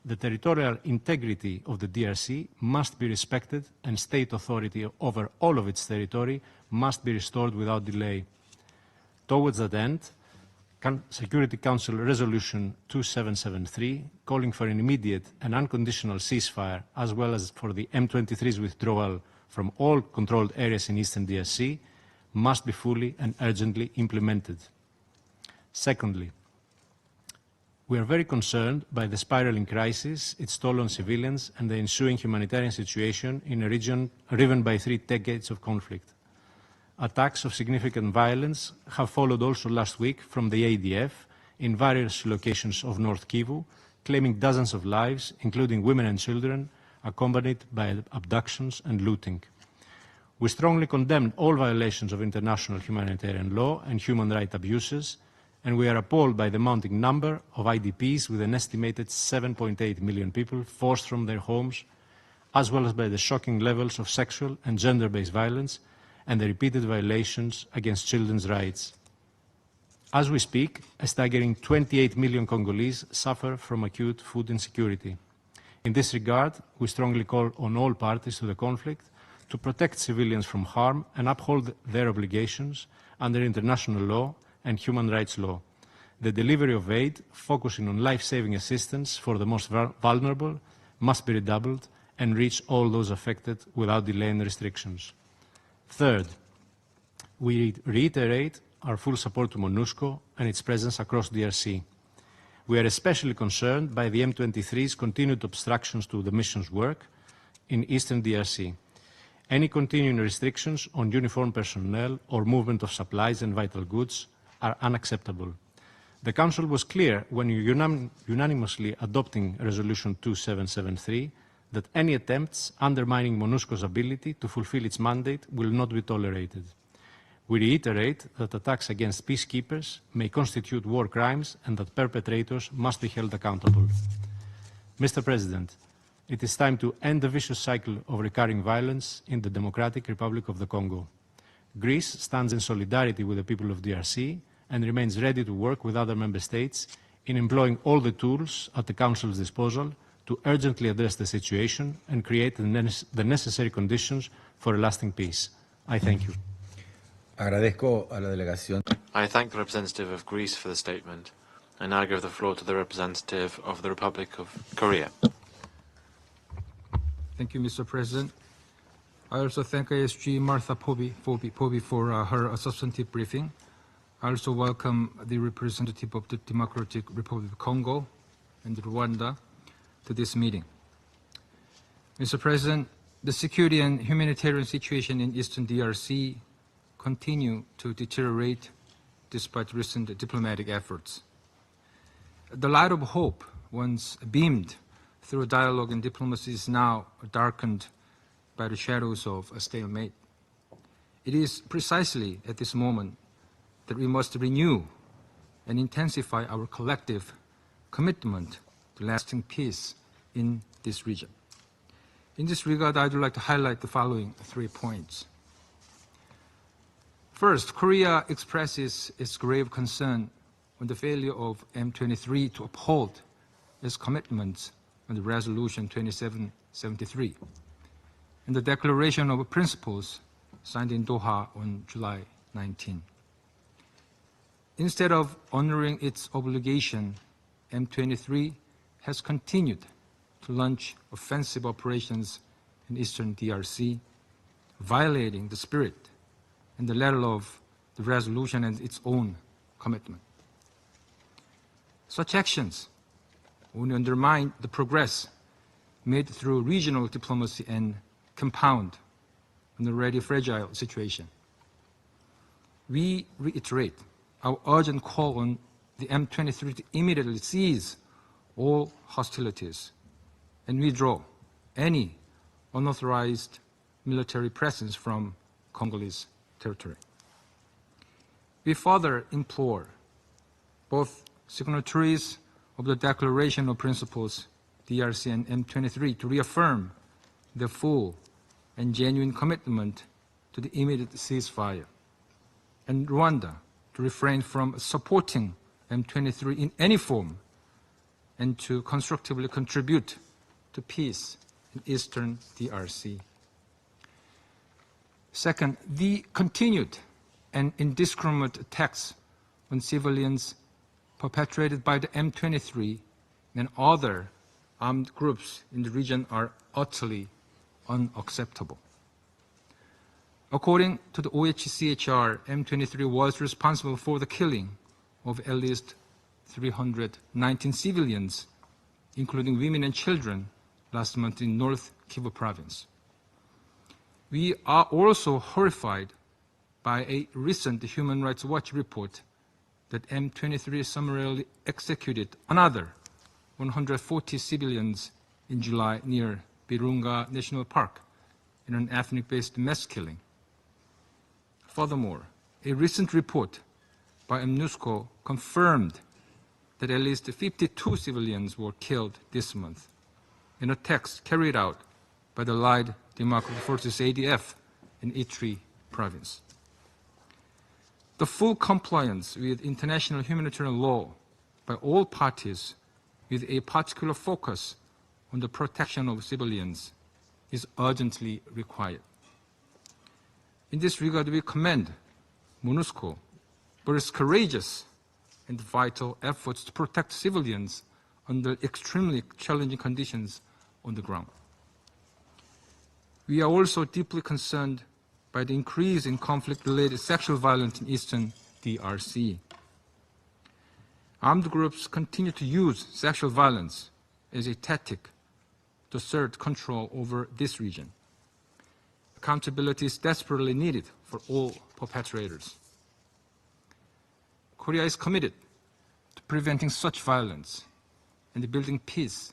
The territorial integrity of the DRC must be respected, and state authority over all of its territory must be restored without delay. Towards that end, Security Council Resolution 2773, calling for an immediate and unconditional ceasefire, as well as for the M23's withdrawal from all controlled areas in Eastern DRC, must be fully and urgently implemented. Secondly, we are very concerned by the spiraling crisis, its toll on civilians, and the ensuing humanitarian situation in a region riven by 3 decades of conflict. Attacks of significant violence have followed also last week from the ADF in various locations of North Kivu, claiming dozens of lives, including women and children, accompanied by abductions and looting. We strongly condemn all violations of international humanitarian law and human rights abuses, and we are appalled by the mounting number of IDPs, with an estimated 7.8 million people forced from their homes, as well as by the shocking levels of sexual and gender-based violence and the repeated violations against children's rights. As we speak, a staggering 28 million Congolese suffer from acute food insecurity. In this regard, we strongly call on all parties to the conflict to protect civilians from harm and uphold their obligations under international law and human rights law. The delivery of aid, focusing on life-saving assistance for the most vulnerable, must be redoubled and reach all those affected without delay and restrictions. Third, we reiterate our full support to MONUSCO and its presence across DRC. We are especially concerned by the M23's continued obstructions to the mission's work in eastern DRC. Any continuing restrictions on uniformed personnel or movement of supplies and vital goods are unacceptable. The Council was clear when unanimously adopting Resolution 2773 that any attempts undermining MONUSCO's ability to fulfill its mandate will not be tolerated. We reiterate that attacks against peacekeepers may constitute war crimes and that perpetrators must be held accountable. Mr. President, it is time to end the vicious cycle of recurring violence in the Democratic Republic of the Congo. Greece stands in solidarity with the people of DRC and remains ready to work with other member states in employing all the tools at the Council's disposal to urgently address the situation and create the necessary conditions for a lasting peace. I thank you. Agradezco a la delegación. I thank the representative of Greece for the statement. I now give the floor to the representative of the Republic of Korea. Thank you, Mr. President. I also thank ASG Martha Poby for her substantive briefing. I also welcome the representative of the Democratic Republic of Congo and Rwanda to this meeting. Mr. President, the security and humanitarian situation in eastern DRC continue to deteriorate despite recent diplomatic efforts. The light of hope, once beamed through dialogue and diplomacy, is now darkened by the shadows of a stalemate. It is precisely at this moment that we must renew and intensify our collective commitment to lasting peace in this region. In this regard, I would like to highlight the following 3 points. First, Korea expresses its grave concern on the failure of M23 to uphold its commitments under Resolution 2773 and the Declaration of Principles signed in Doha on July 19. Instead of honoring its obligation, M23 has continued to launch offensive operations in eastern DRC, violating the spirit and the letter of the resolution and its own commitment. Such actions only undermine the progress made through regional diplomacy and compound an already fragile situation. We reiterate our urgent call on the M23 to immediately cease all hostilities and withdraw any unauthorized military presence from Congolese territory. We further implore both signatories of the Declaration of Principles, DRC and M23, to reaffirm their full and genuine commitment to the immediate ceasefire, and Rwanda to refrain from supporting M23 in any form and to constructively contribute to peace in eastern DRC. Second, the continued and indiscriminate attacks on civilians perpetrated by the M23 and other armed groups in the region are utterly unacceptable. According to the OHCHR, M23 was responsible for the killing of at least 319 civilians, including women and children, last month in North Kivu province. We are also horrified by a recent Human Rights Watch report that M23 summarily executed another 140 civilians in July near Virunga National Park in an ethnic-based mass killing. Furthermore, a recent report by MONUSCO confirmed that at least 52 civilians were killed this month in attacks carried out by the Allied Democratic Forces ADF in Ituri province. The full compliance with international humanitarian law by all parties, with a particular focus on the protection of civilians, is urgently required. In this regard, we commend MONUSCO for its courageous and vital efforts to protect civilians under extremely challenging conditions on the ground. We are also deeply concerned by the increase in conflict-related sexual violence in eastern DRC. Armed groups continue to use sexual violence as a tactic to assert control over this region. Accountability is desperately needed for all perpetrators. Korea is committed to preventing such violence and building peace,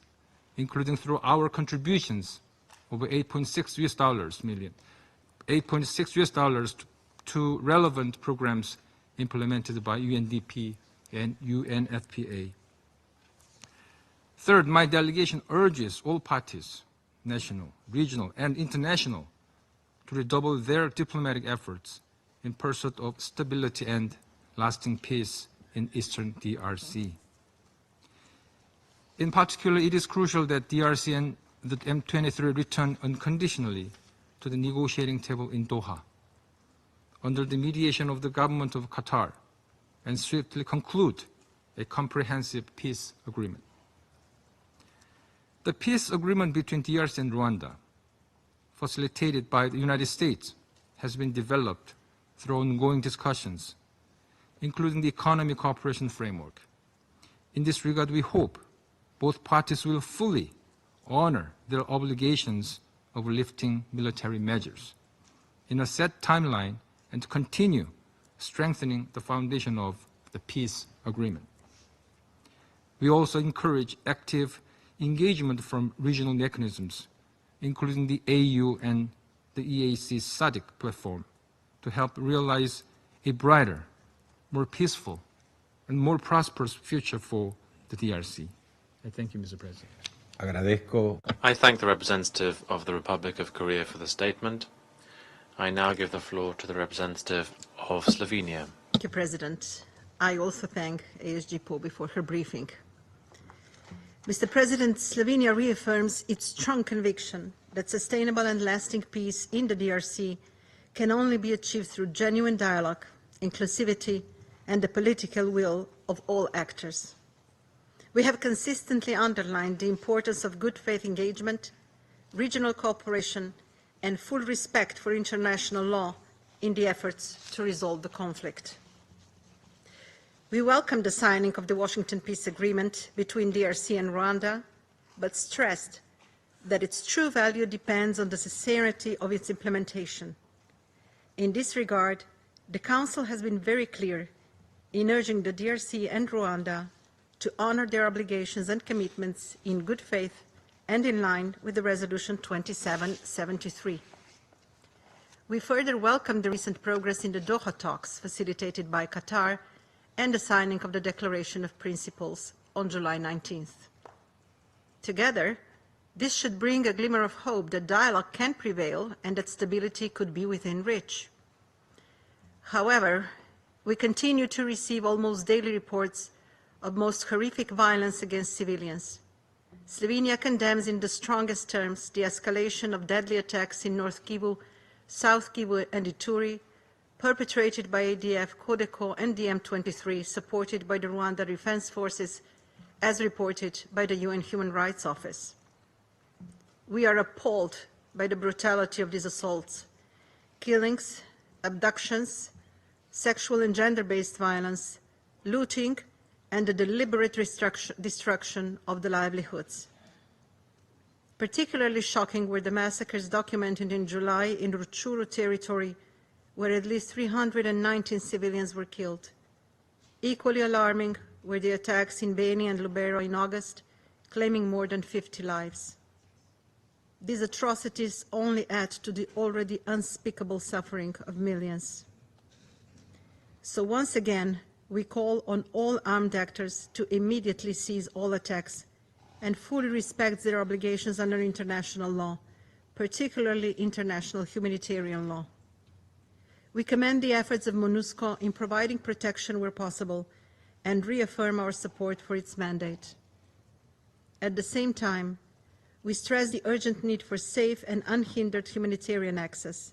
including through our contributions over $8.6 million to relevant programs implemented by UNDP and UNFPA. Third, my delegation urges all parties, national, regional, and international, to redouble their diplomatic efforts in pursuit of stability and lasting peace in eastern DRC. In particular, it is crucial that DRC and the M23 return unconditionally to the negotiating table in Doha, under the mediation of the government of Qatar, and swiftly conclude a comprehensive peace agreement. The peace agreement between DRC and Rwanda, facilitated by the United States, has been developed through ongoing discussions, including the Economic Cooperation Framework. In this regard, we hope both parties will fully honor their obligations of lifting military measures in a set timeline and continue strengthening the foundation of the peace agreement. We also encourage active engagement from regional mechanisms, including the AU and the EAC SADC platform, to help realize a brighter, more peaceful, and more prosperous future for the DRC. I thank you, Mr. President. I thank the representative of the Republic of Korea for the statement. I now give the floor to the representative of Slovenia. Thank you, President. I also thank ASG Pobi for her briefing. Mr. President, Slovenia reaffirms its strong conviction that sustainable and lasting peace in the DRC can only be achieved through genuine dialogue, inclusivity, and the political will of all actors. We have consistently underlined the importance of good faith engagement, regional cooperation, and full respect for international law in the efforts to resolve the conflict. We welcome the signing of the Washington Peace Agreement between DRC and Rwanda, but stressed that its true value depends on the sincerity of its implementation. In this regard, the Council has been very clear in urging the DRC and Rwanda to honor their obligations and commitments in good faith and in line with the Resolution 2773. We further welcome the recent progress in the Doha talks facilitated by Qatar and the signing of the Declaration of Principles on July 19th. Together, this should bring a glimmer of hope that dialogue can prevail and that stability could be within reach. However, we continue to receive almost daily reports of most horrific violence against civilians. Slovenia condemns in the strongest terms the escalation of deadly attacks in North Kivu, South Kivu, and Ituri, perpetrated by ADF, Codeco, and the M23, supported by the Rwanda Defense Forces, as reported by the UN Human Rights Office. We are appalled by the brutality of these assaults, killings, abductions, sexual and gender-based violence, looting, and the deliberate destruction of the livelihoods. Particularly shocking were the massacres documented in July in Rutshuru territory, where at least 319 civilians were killed. Equally alarming were the attacks in Beni and Lubero in August, claiming more than 50 lives. These atrocities only add to the already unspeakable suffering of millions. So once again, we call on all armed actors to immediately cease all attacks and fully respect their obligations under international law, particularly international humanitarian law. We commend the efforts of MONUSCO in providing protection where possible and reaffirm our support for its mandate. At the same time, we stress the urgent need for safe and unhindered humanitarian access.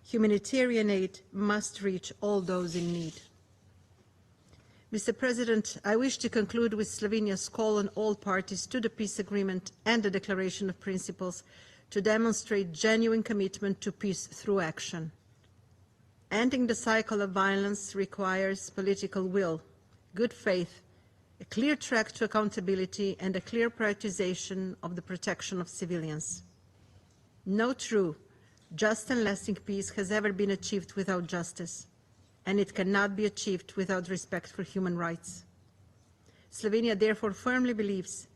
Humanitarian aid must reach all those in need. Mr. President, I wish to conclude with Slovenia's call on all parties to the peace agreement and the Declaration of Principles to demonstrate genuine commitment to peace through action. Ending the cycle of violence requires political will, good faith, a clear track to accountability, and a clear prioritization of the protection of civilians. No true, just and lasting peace has ever been achieved without justice, and it cannot be achieved without respect for human rights. Slovenia therefore firmly believes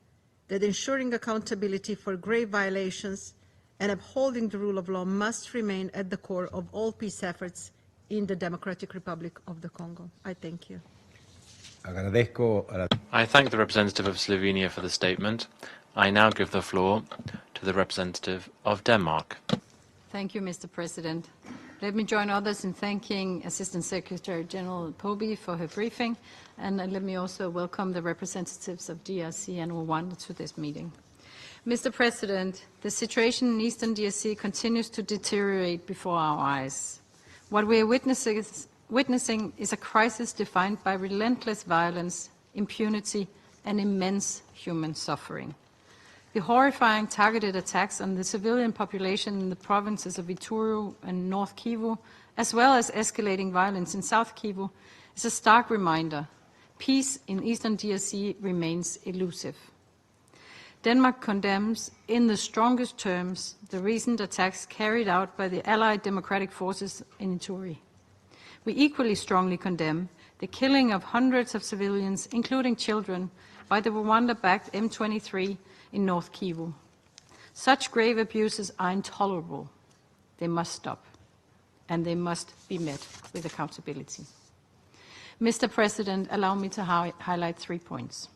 that ensuring accountability for grave violations and upholding the rule of law must remain at the core of all peace efforts in the Democratic Republic of the Congo. I thank you. I thank the representative of Slovenia for the statement. I now give the floor to the representative of Denmark. Thank you, Mr. President. Let me join others in thanking Assistant Secretary General Pobi for her briefing, and let me also welcome the representatives of DRC and Rwanda to this meeting. Mr. President, the situation in Eastern DRC continues to deteriorate before our eyes. What we are witnessing is a crisis defined by relentless violence, impunity, and immense human suffering. The horrifying targeted attacks on the civilian population in the provinces of Ituri and North Kivu, as well as escalating violence in South Kivu, is a stark reminder. Peace in Eastern DRC remains elusive. Denmark condemns, in the strongest terms, the recent attacks carried out by the Allied Democratic Forces in Ituri. We equally strongly condemn the killing of hundreds of civilians, including children, by the Rwanda-backed M23 in North Kivu. Such grave abuses are intolerable. They must stop, and they must be met with accountability. Mr. President, allow me to highlight 3 points.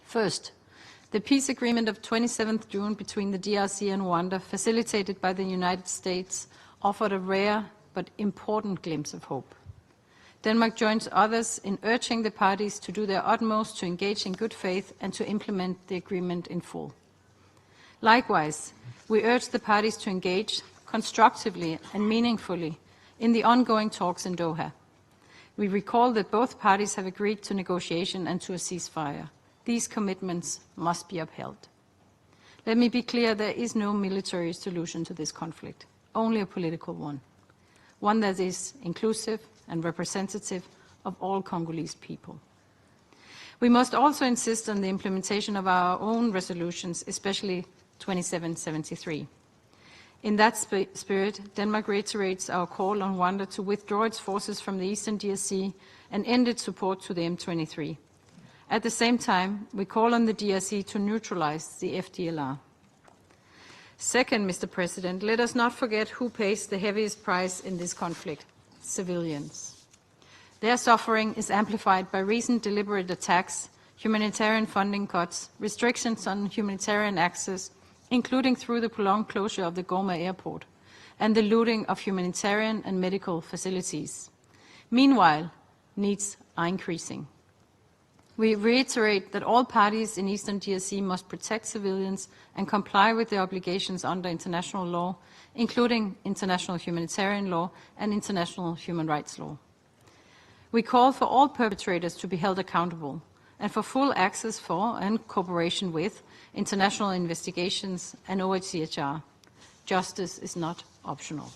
First, the peace agreement of 27th June between the DRC and Rwanda, facilitated by the United States, offered a rare but important glimpse of hope. Denmark joins others in urging the parties to do their utmost to engage in good faith and to implement the agreement in full. Likewise, we urge the parties to engage constructively and meaningfully in the ongoing talks in Doha. We recall that both parties have agreed to negotiation and to a ceasefire. These commitments must be upheld. Let me be clear, there is no military solution to this conflict, only a political one that is inclusive and representative of all Congolese people. We must also insist on the implementation of our own resolutions, especially 2773. In that spirit, Denmark reiterates our call on Rwanda to withdraw its forces from the Eastern DRC and end its support to the M23. At the same time, we call on the DRC to neutralize the FDLR. Second, Mr. President, let us not forget who pays the heaviest price in this conflict: civilians. Their suffering is amplified by recent deliberate attacks, humanitarian funding cuts, restrictions on humanitarian access, including through the prolonged closure of the Goma airport, and the looting of humanitarian and medical facilities. Meanwhile, needs are increasing. We reiterate that all parties in Eastern DRC must protect civilians and comply with their obligations under international law, including international humanitarian law and international human rights law. We call for all perpetrators to be held accountable and for full access for and cooperation with international investigations and OHCHR. Justice is not optional.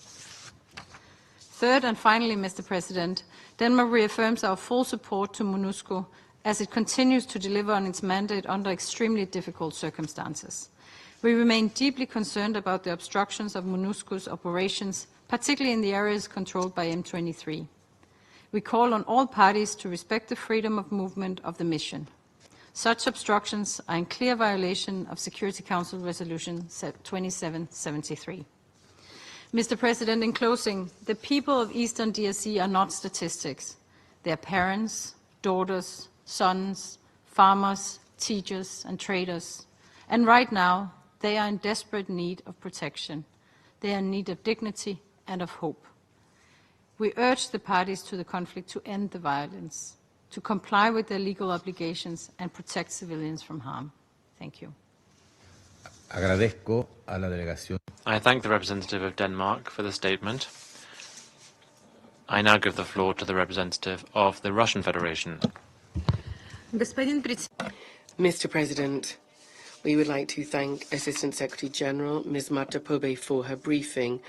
Third and finally, Mr. President, Denmark reaffirms our full support to MONUSCO as it continues to deliver on its mandate under extremely difficult circumstances. We remain deeply concerned about the obstructions of MONUSCO's operations, particularly in the areas controlled by M23. We call on all parties to respect the freedom of movement of the mission. Such obstructions are in clear violation of Security Council Resolution 2773. Mr. President, in closing, the people of Eastern DRC are not statistics. They are parents, daughters, sons, farmers, teachers, and traders. And right now, they are in desperate need of protection. They are in need of dignity and of hope. We urge the parties to the conflict to end the violence, to comply with their legal obligations, and protect civilians from harm. Thank you. I thank the representative of Denmark for the statement. I now give the floor to the representative of the Russian Federation. Mr. President, we would like to thank Assistant Secretary General Ms. Marta Pobe for her briefing.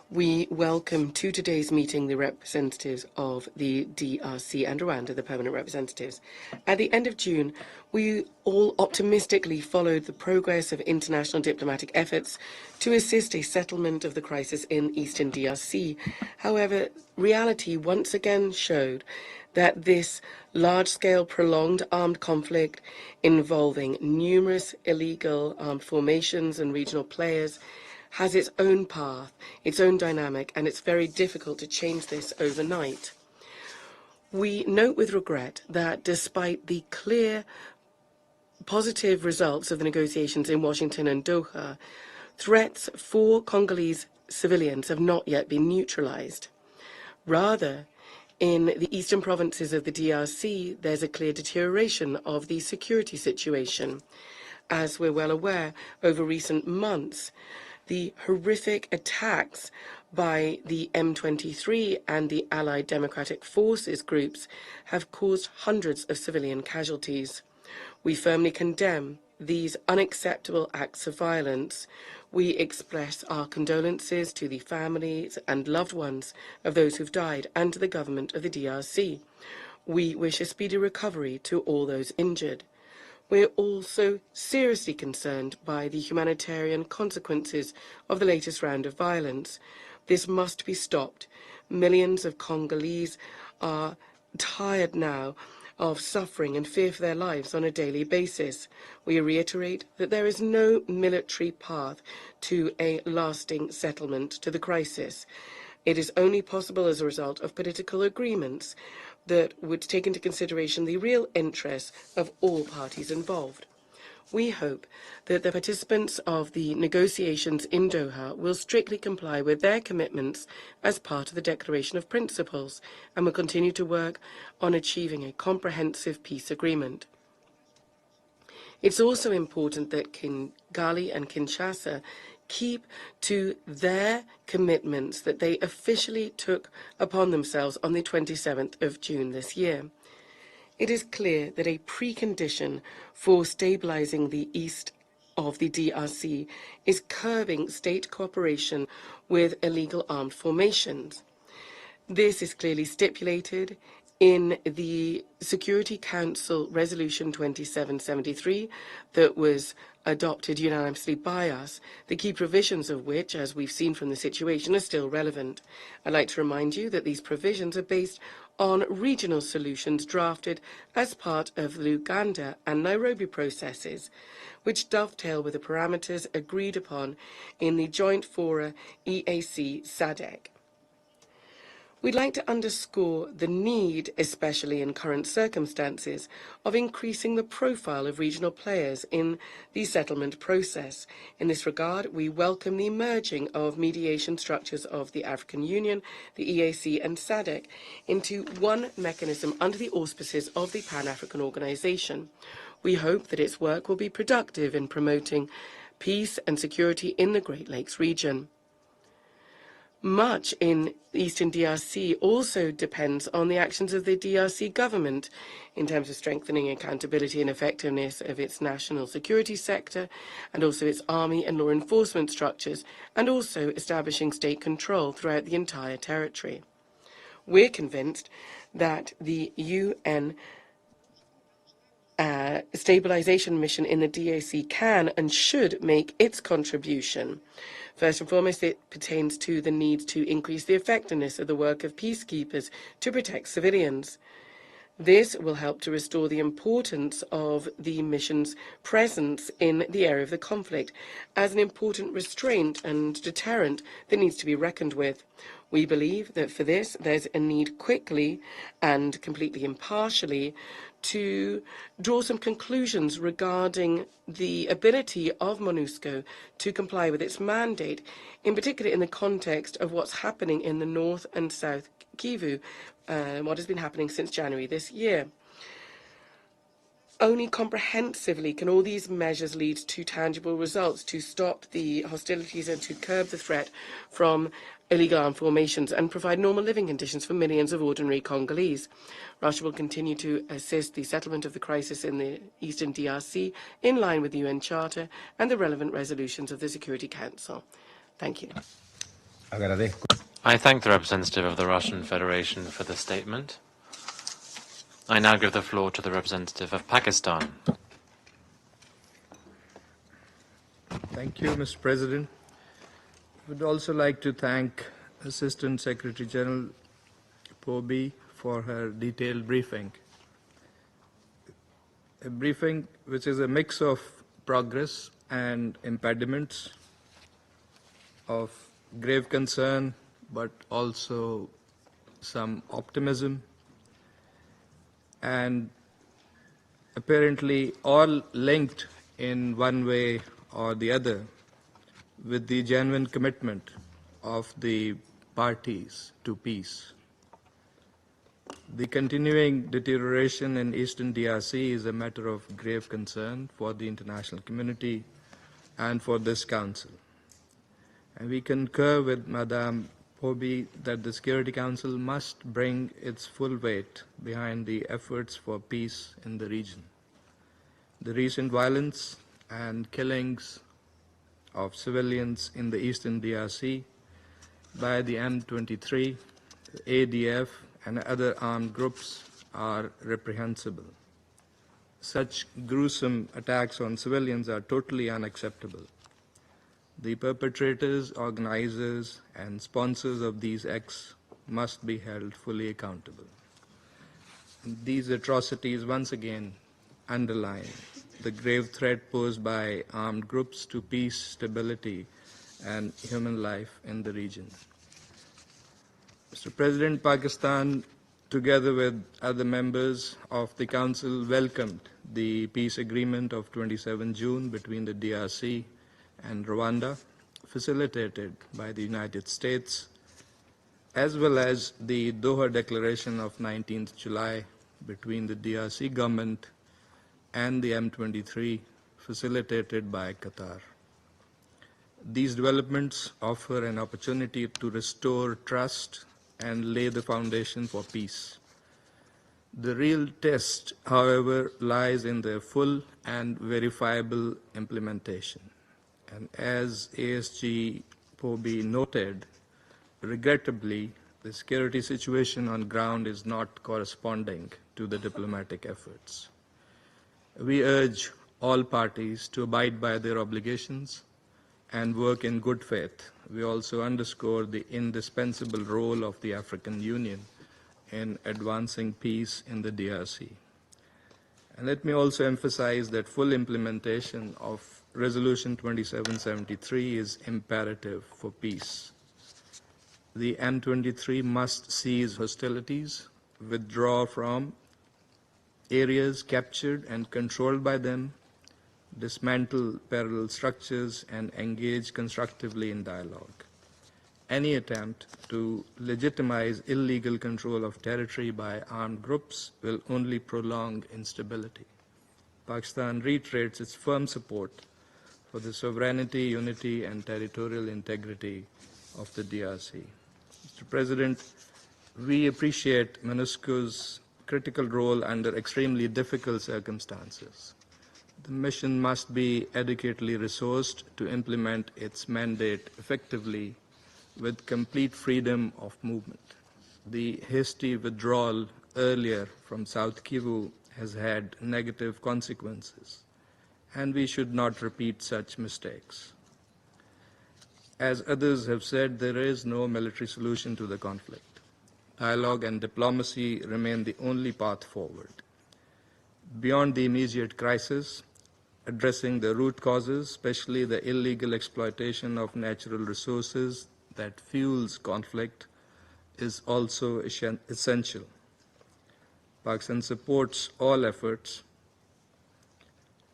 We welcome to today's meeting the representatives of the DRC and Rwanda, the permanent representatives. At the end of June, we all optimistically followed the progress of international diplomatic efforts to assist a settlement of the crisis in eastern DRC. However, reality once again showed that this large-scale prolonged armed conflict involving numerous illegal armed formations and regional players has its own path, its own dynamic, and it's very difficult to change this overnight. We note with regret that despite the clear positive results of the negotiations in Washington and Doha, threats for Congolese civilians have not yet been neutralized. Rather, in the eastern provinces of the DRC, there's a clear deterioration of the security situation. As we're well aware, over recent months, the horrific attacks by the M23 and the Allied Democratic Forces groups have caused hundreds of civilian casualties. We firmly condemn these unacceptable acts of violence. We express our condolences to the families and loved ones of those who've died and to the government of the DRC. We wish a speedy recovery to all those injured. We're also seriously concerned by the humanitarian consequences of the latest round of violence. This must be stopped. Millions of Congolese are tired now of suffering and fear for their lives on a daily basis. We reiterate that there is no military path to a lasting settlement to the crisis. It is only possible as a result of political agreements that would take into consideration the real interests of all parties involved. We hope that the participants of the negotiations in Doha will strictly comply with their commitments as part of the Declaration of Principles and will continue to work on achieving a comprehensive peace agreement. It's also important that Kigali and Kinshasa keep to their commitments that they officially took upon themselves on the 27th of June this year. It is clear that a precondition for stabilizing the east of the DRC is curbing state cooperation with illegal armed formations. This is clearly stipulated in the Security Council Resolution 2773 that was adopted unanimously by us, the key provisions of which, as we've seen from the situation, are still relevant. I'd like to remind you that these provisions are based on regional solutions drafted as part of the Uganda and Nairobi processes, which dovetail with the parameters agreed upon in the joint fora EAC-SADC. We'd like to underscore the need, especially in current circumstances, of increasing the profile of regional players in the settlement process. In this regard, we welcome the merging of mediation structures of the African Union, the EAC and SADC into one mechanism under the auspices of the Pan-African Organization. We hope that its work will be productive in promoting peace and security in the Great Lakes region. Much in eastern DRC also depends on the actions of the DRC government in terms of strengthening accountability and effectiveness of its national security sector and also its army and law enforcement structures, and also establishing state control throughout the entire territory. We're convinced that the UN stabilization mission in the DRC can and should make its contribution. First and foremost, it pertains to the need to increase the effectiveness of the work of peacekeepers to protect civilians. This will help to restore the importance of the mission's presence in the area of the conflict as an important restraint and deterrent that needs to be reckoned with. We believe that for this, there's a need quickly and completely impartially to draw some conclusions regarding the ability of MONUSCO to comply with its mandate, in particular in the context of what's happening in the North and South Kivu, what has been happening since January this year. only comprehensively can all these measures lead to tangible results to stop the hostilities and to curb the threat from illegal armed formations and provide normal living conditions for millions of ordinary Congolese. Russia will continue to assist the settlement of the crisis in the Eastern DRC in line with the UN Charter and the relevant resolutions of the Security Council. Thank you. I thank the representative of the Russian Federation for the statement. I now give the floor to the representative of Pakistan. Thank you, Mr. President. I would also like to thank Assistant Secretary General Pobi for her detailed briefing. A briefing which is a mix of progress and impediments, of grave concern, but also some optimism, and apparently all linked in one way or the other with the genuine commitment of the parties to peace. The continuing deterioration in Eastern DRC is a matter of grave concern for the international community and for this Council. And we concur with Madame Pobi that the Security Council must bring its full weight behind the efforts for peace in the region. The recent violence and killings of civilians in the Eastern DRC by the M23, ADF, and other armed groups are reprehensible. Such gruesome attacks on civilians are totally unacceptable. The perpetrators, organizers, and sponsors of these acts must be held fully accountable. These atrocities once again underline the grave threat posed by armed groups to peace, stability, and human life in the region. Mr. President, Pakistan, together with other members of the Council, welcomed the peace agreement of 27 June between the DRC and Rwanda, facilitated by the United States, as well as the Doha Declaration of 19th July between the DRC government and the M23, facilitated by Qatar. These developments offer an opportunity to restore trust and lay the foundation for peace. The real test, however, lies in their full and verifiable implementation. And as ASG Pobi noted, regrettably, the security situation on ground is not corresponding to the diplomatic efforts. We urge all parties to abide by their obligations and work in good faith. We also underscore the indispensable role of the African Union in advancing peace in the DRC. And let me also emphasize that full implementation of Resolution 2773 is imperative for peace. The M23 must cease hostilities, withdraw from areas captured and controlled by them, dismantle parallel structures, and engage constructively in dialogue. Any attempt to legitimize illegal control of territory by armed groups will only prolong instability. Pakistan reiterates its firm support for the sovereignty, unity, and territorial integrity of the DRC. Mr. President, we appreciate MONUSCO's critical role under extremely difficult circumstances. The mission must be adequately resourced to implement its mandate effectively with complete freedom of movement. The hasty withdrawal earlier from South Kivu has had negative consequences, and we should not repeat such mistakes. As others have said, there is no military solution to the conflict. Dialogue and diplomacy remain the only path forward. Beyond the immediate crisis, addressing the root causes, especially the illegal exploitation of natural resources that fuels conflict, is also essential. Pakistan supports all efforts,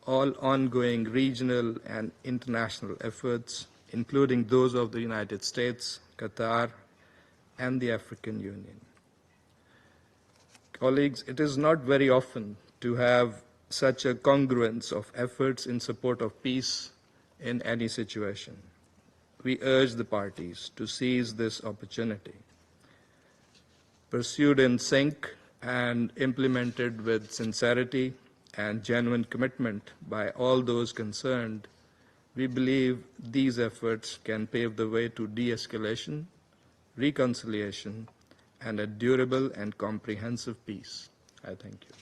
all ongoing regional and international efforts, including those of the United States, Qatar, and the African Union. Colleagues, it is not very often to have such a congruence of efforts in support of peace in any situation. We urge the parties to seize this opportunity. Pursued in sync and implemented with sincerity and genuine commitment by all those concerned, we believe these efforts can pave the way to de-escalation, reconciliation, and a durable and comprehensive peace. I thank you.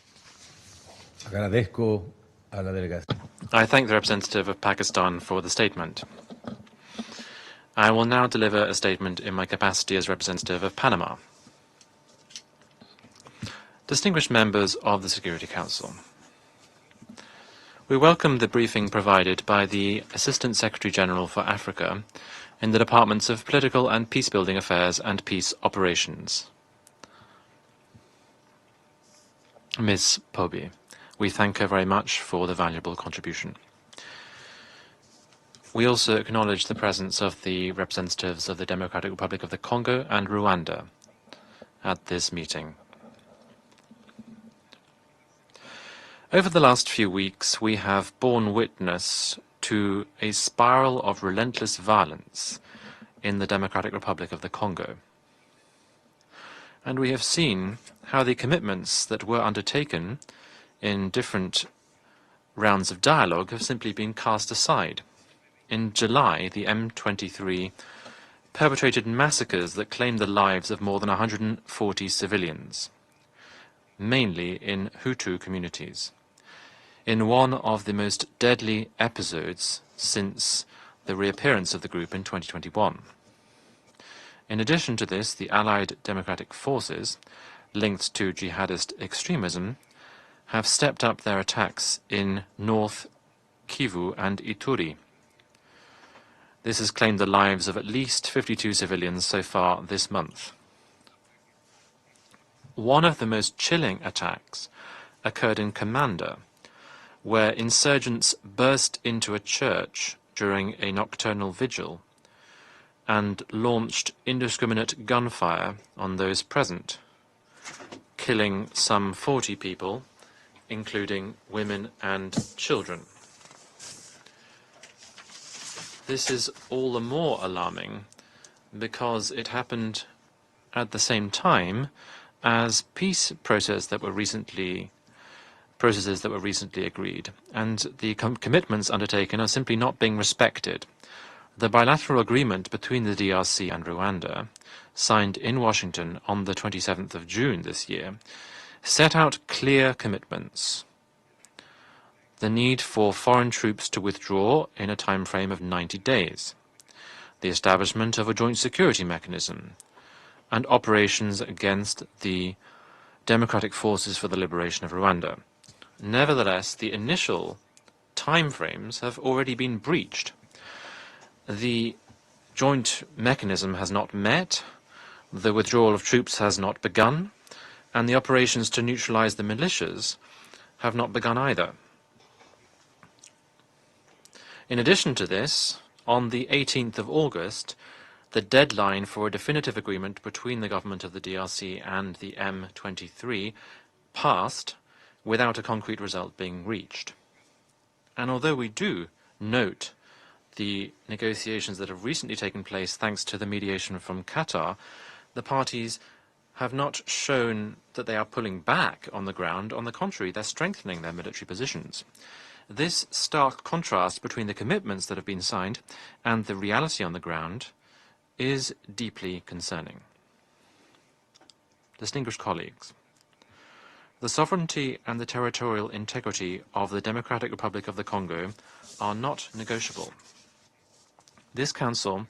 I thank the representative of Pakistan for the statement. I will now deliver a statement in my capacity as representative of Panama. Distinguished members of the Security Council, we welcome the briefing provided by the Assistant Secretary General for Africa in the Departments of Political and Peacebuilding Affairs and Peace Operations, Ms. Pobi. We thank her very much for the valuable contribution. We also acknowledge the presence of the representatives of the Democratic Republic of the Congo and Rwanda at this meeting. Over the last few weeks, we have borne witness to a spiral of relentless violence in the Democratic Republic of the Congo. And we have seen how the commitments that were undertaken in different rounds of dialogue have simply been cast aside. In July, the M23 perpetrated massacres that claimed the lives of more than 140 civilians, mainly in Hutu communities, in one of the most deadly episodes since the reappearance of the group in 2021. In addition to this, the Allied Democratic Forces, linked to jihadist extremism, have stepped up their attacks in North Kivu and Ituri. This has claimed the lives of at least 52 civilians so far this month. One of the most chilling attacks occurred in Commander, where insurgents burst into a church during a nocturnal vigil and launched indiscriminate gunfire on those present, killing some 40 people, including women and children. This is all the more alarming because it happened at the same time as peace processes that were recently agreed, and the commitments undertaken are simply not being respected. The bilateral agreement between the DRC and Rwanda, signed in Washington on the 27th of June this year, set out clear commitments. The need for foreign troops to withdraw in a time frame of 90 days, the establishment of a joint security mechanism, and operations against the Democratic Forces for the Liberation of Rwanda. Nevertheless, the initial timeframes have already been breached. The joint mechanism has not met, the withdrawal of troops has not begun, and the operations to neutralize the militias have not begun either. In addition to this, on the 18th of August, the deadline for a definitive agreement between the government of the DRC and the M23 passed without a concrete result being reached. And although we do note the negotiations that have recently taken place thanks to the mediation from Qatar, the parties have not shown that they are pulling back on the ground. On the contrary, they're strengthening their military positions. This stark contrast between the commitments that have been signed and the reality on the ground is deeply concerning. Distinguished colleagues, the sovereignty and the territorial integrity of the Democratic Republic of the Congo are not negotiable. This Council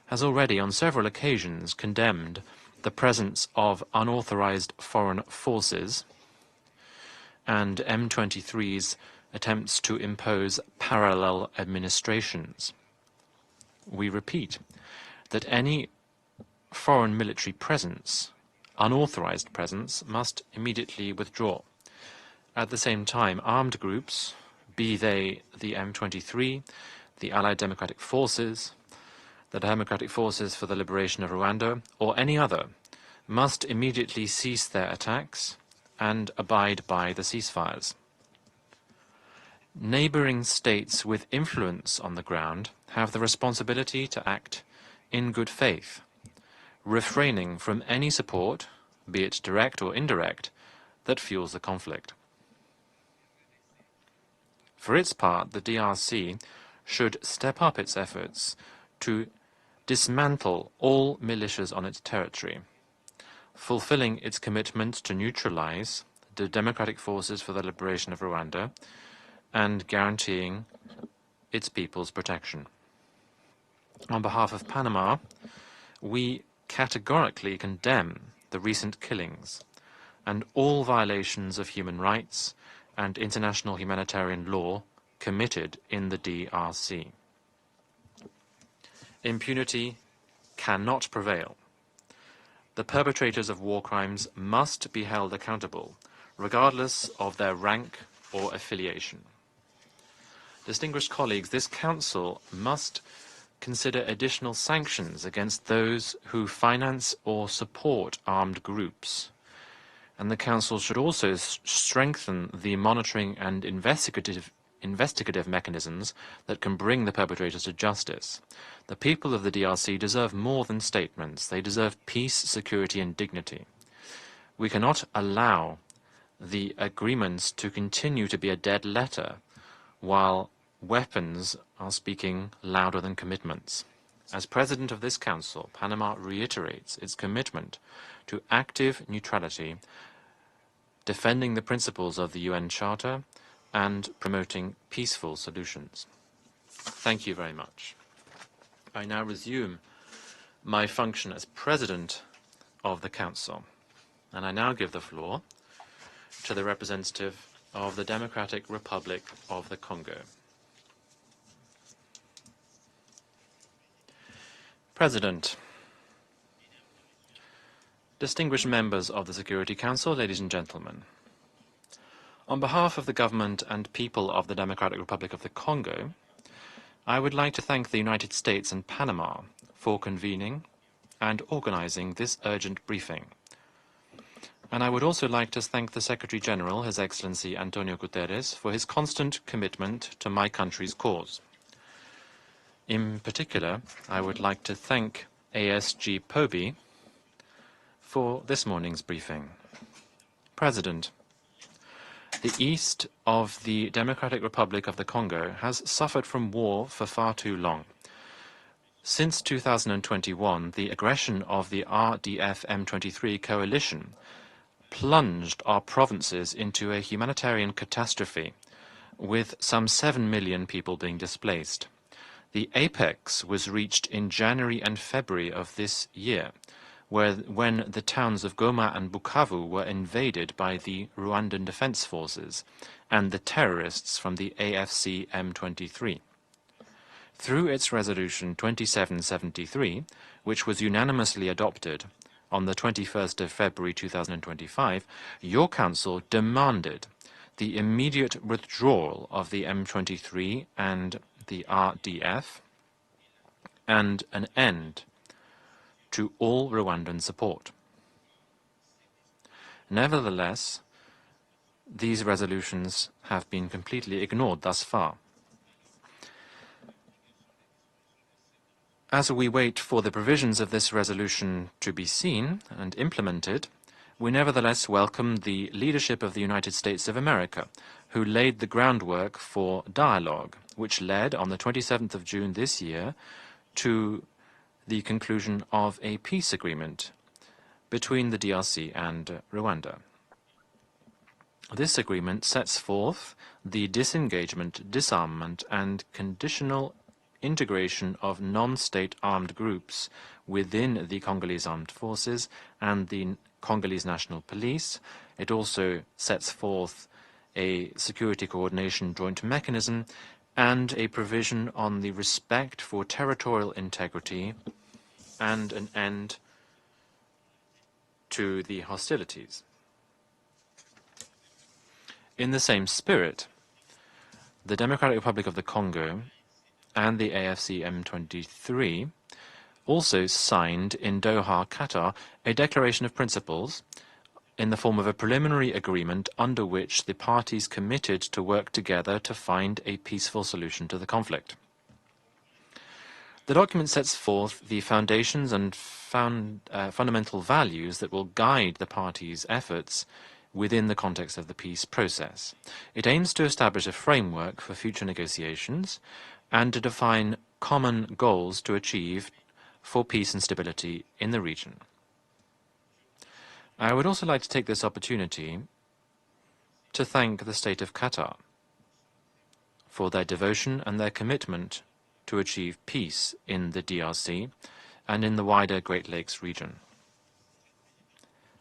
has already on several occasions condemned the presence of unauthorized foreign forces and M23's attempts to impose parallel administrations. We repeat that any foreign military presence, unauthorized presence, must immediately withdraw. At the same time, armed groups, be they the M23, the Allied Democratic Forces, the Democratic Forces for the Liberation of Rwanda, or any other, must immediately cease their attacks and abide by the ceasefires. Neighboring states with influence on the ground have the responsibility to act in good faith, refraining from any support, be it direct or indirect, that fuels the conflict. For its part, the DRC should step up its efforts to dismantle all militias on its territory, fulfilling its commitment to neutralize the Democratic Forces for the Liberation of Rwanda and guaranteeing its people's protection. On behalf of Panama, we categorically condemn the recent killings and all violations of human rights and international humanitarian law committed in the DRC. Impunity cannot prevail. The perpetrators of war crimes must be held accountable, regardless of their rank or affiliation. Distinguished colleagues, this Council must consider additional sanctions against those who finance or support armed groups. And the Council should also strengthen the monitoring and investigative mechanisms that can bring the perpetrators to justice. The people of the DRC deserve more than statements. They deserve peace, security, and dignity. We cannot allow the agreements to continue to be a dead letter while weapons are speaking louder than commitments. As President of this Council, Panama reiterates its commitment to active neutrality, defending the principles of the UN Charter, and promoting peaceful solutions. Thank you very much. I now resume my function as President of the Council, and I now give the floor to the representative of the Democratic Republic of the Congo. President, distinguished members of the Security Council, ladies and gentlemen, on behalf of the government and people of the Democratic Republic of the Congo, I would like to thank the United States and Panama for convening and organizing this urgent briefing. And I would also like to thank the Secretary General, His Excellency Antonio Guterres, for his constant commitment to my country's cause. In particular, I would like to thank ASG Pobi for this morning's briefing. President, the east of the Democratic Republic of the Congo has suffered from war for far too long. Since 2021, the aggression of the RDF M23 coalition plunged our provinces into a humanitarian catastrophe, with some 7 million people being displaced. The apex was reached in January and February of this year, when the towns of Goma and Bukavu were invaded by the Rwandan Defense Forces and the terrorists from the AFC M23. Through its resolution 2773, which was unanimously adopted on the 21st of February 2025, your Council demanded the immediate withdrawal of the M23 and the RDF and an end to all Rwandan support. Nevertheless, these resolutions have been completely ignored thus far. As we wait for the provisions of this resolution to be seen and implemented, we nevertheless welcome the leadership of the United States of America, who laid the groundwork for dialogue, which led on the 27th of June this year to the conclusion of a peace agreement between the DRC and Rwanda. This agreement sets forth the disengagement, disarmament, and conditional integration of non-state armed groups within the Congolese Armed Forces and the Congolese National Police. It also sets forth a security coordination joint mechanism and a provision on the respect for territorial integrity and an end to the hostilities. In the same spirit, the Democratic Republic of the Congo and the AFC M23 also signed in Doha, Qatar, a declaration of principles in the form of a preliminary agreement under which the parties committed to work together to find a peaceful solution to the conflict. The document sets forth the foundations and fundamental values that will guide the parties' efforts within the context of the peace process. It aims to establish a framework for future negotiations and to define common goals to achieve for peace and stability in the region. I would also like to take this opportunity to thank the State of Qatar for their devotion and their commitment to achieve peace in the DRC and in the wider Great Lakes region.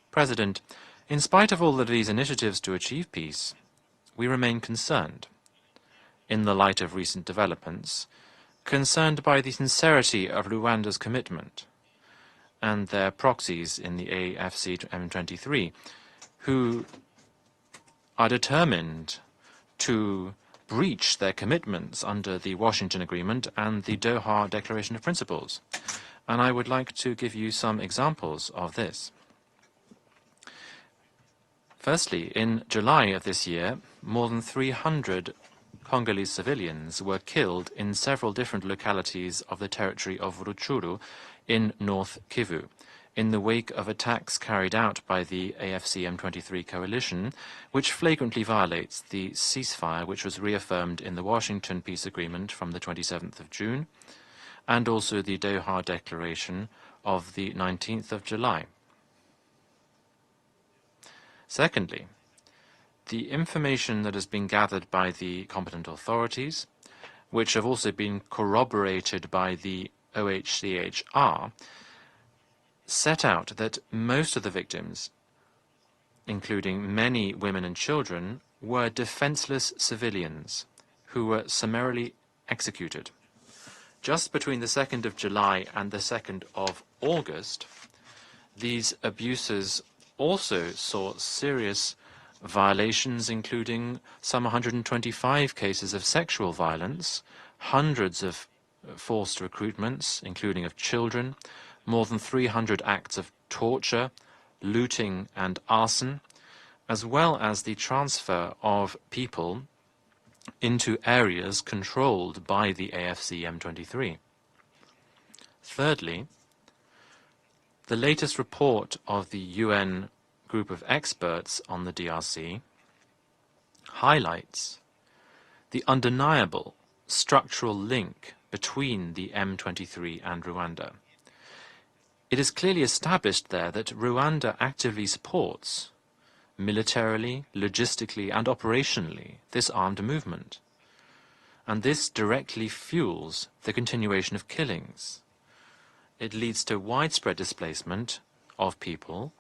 President, in spite of all of these initiatives to achieve peace, we remain concerned, in the light of recent developments, concerned by the sincerity of Rwanda's commitment and their proxies in the AFC M23, who are determined to breach their commitments under the Washington Agreement and the Doha Declaration of Principles. And I would like to give you some examples of this. Firstly, in July of this year, more than 300 Congolese civilians were killed in several different localities of the territory of Rutshuru in North Kivu, in the wake of attacks carried out by the AFC M23 coalition, which flagrantly violates the ceasefire which was reaffirmed in the Washington Peace Agreement from the 27th of June, and also the Doha Declaration of the 19th of July. Secondly, the information that has been gathered by the competent authorities, which have also been corroborated by the OHCHR, set out that most of the victims, including many women and children, were defenseless civilians who were summarily executed. Just between the 2nd of July and the 2nd of August, these abuses also saw serious violations, including some 125 cases of sexual violence, hundreds of forced recruitments, including of children, more than 300 acts of torture, looting and arson, as well as the transfer of people into areas controlled by the AFC M23. Thirdly, the latest report of the UN group of experts on the DRC highlights the undeniable structural link between the M23 and Rwanda. It is clearly established there that Rwanda actively supports, militarily, logistically, and operationally, this armed movement. And this directly fuels the continuation of killings. It leads to widespread displacement of people,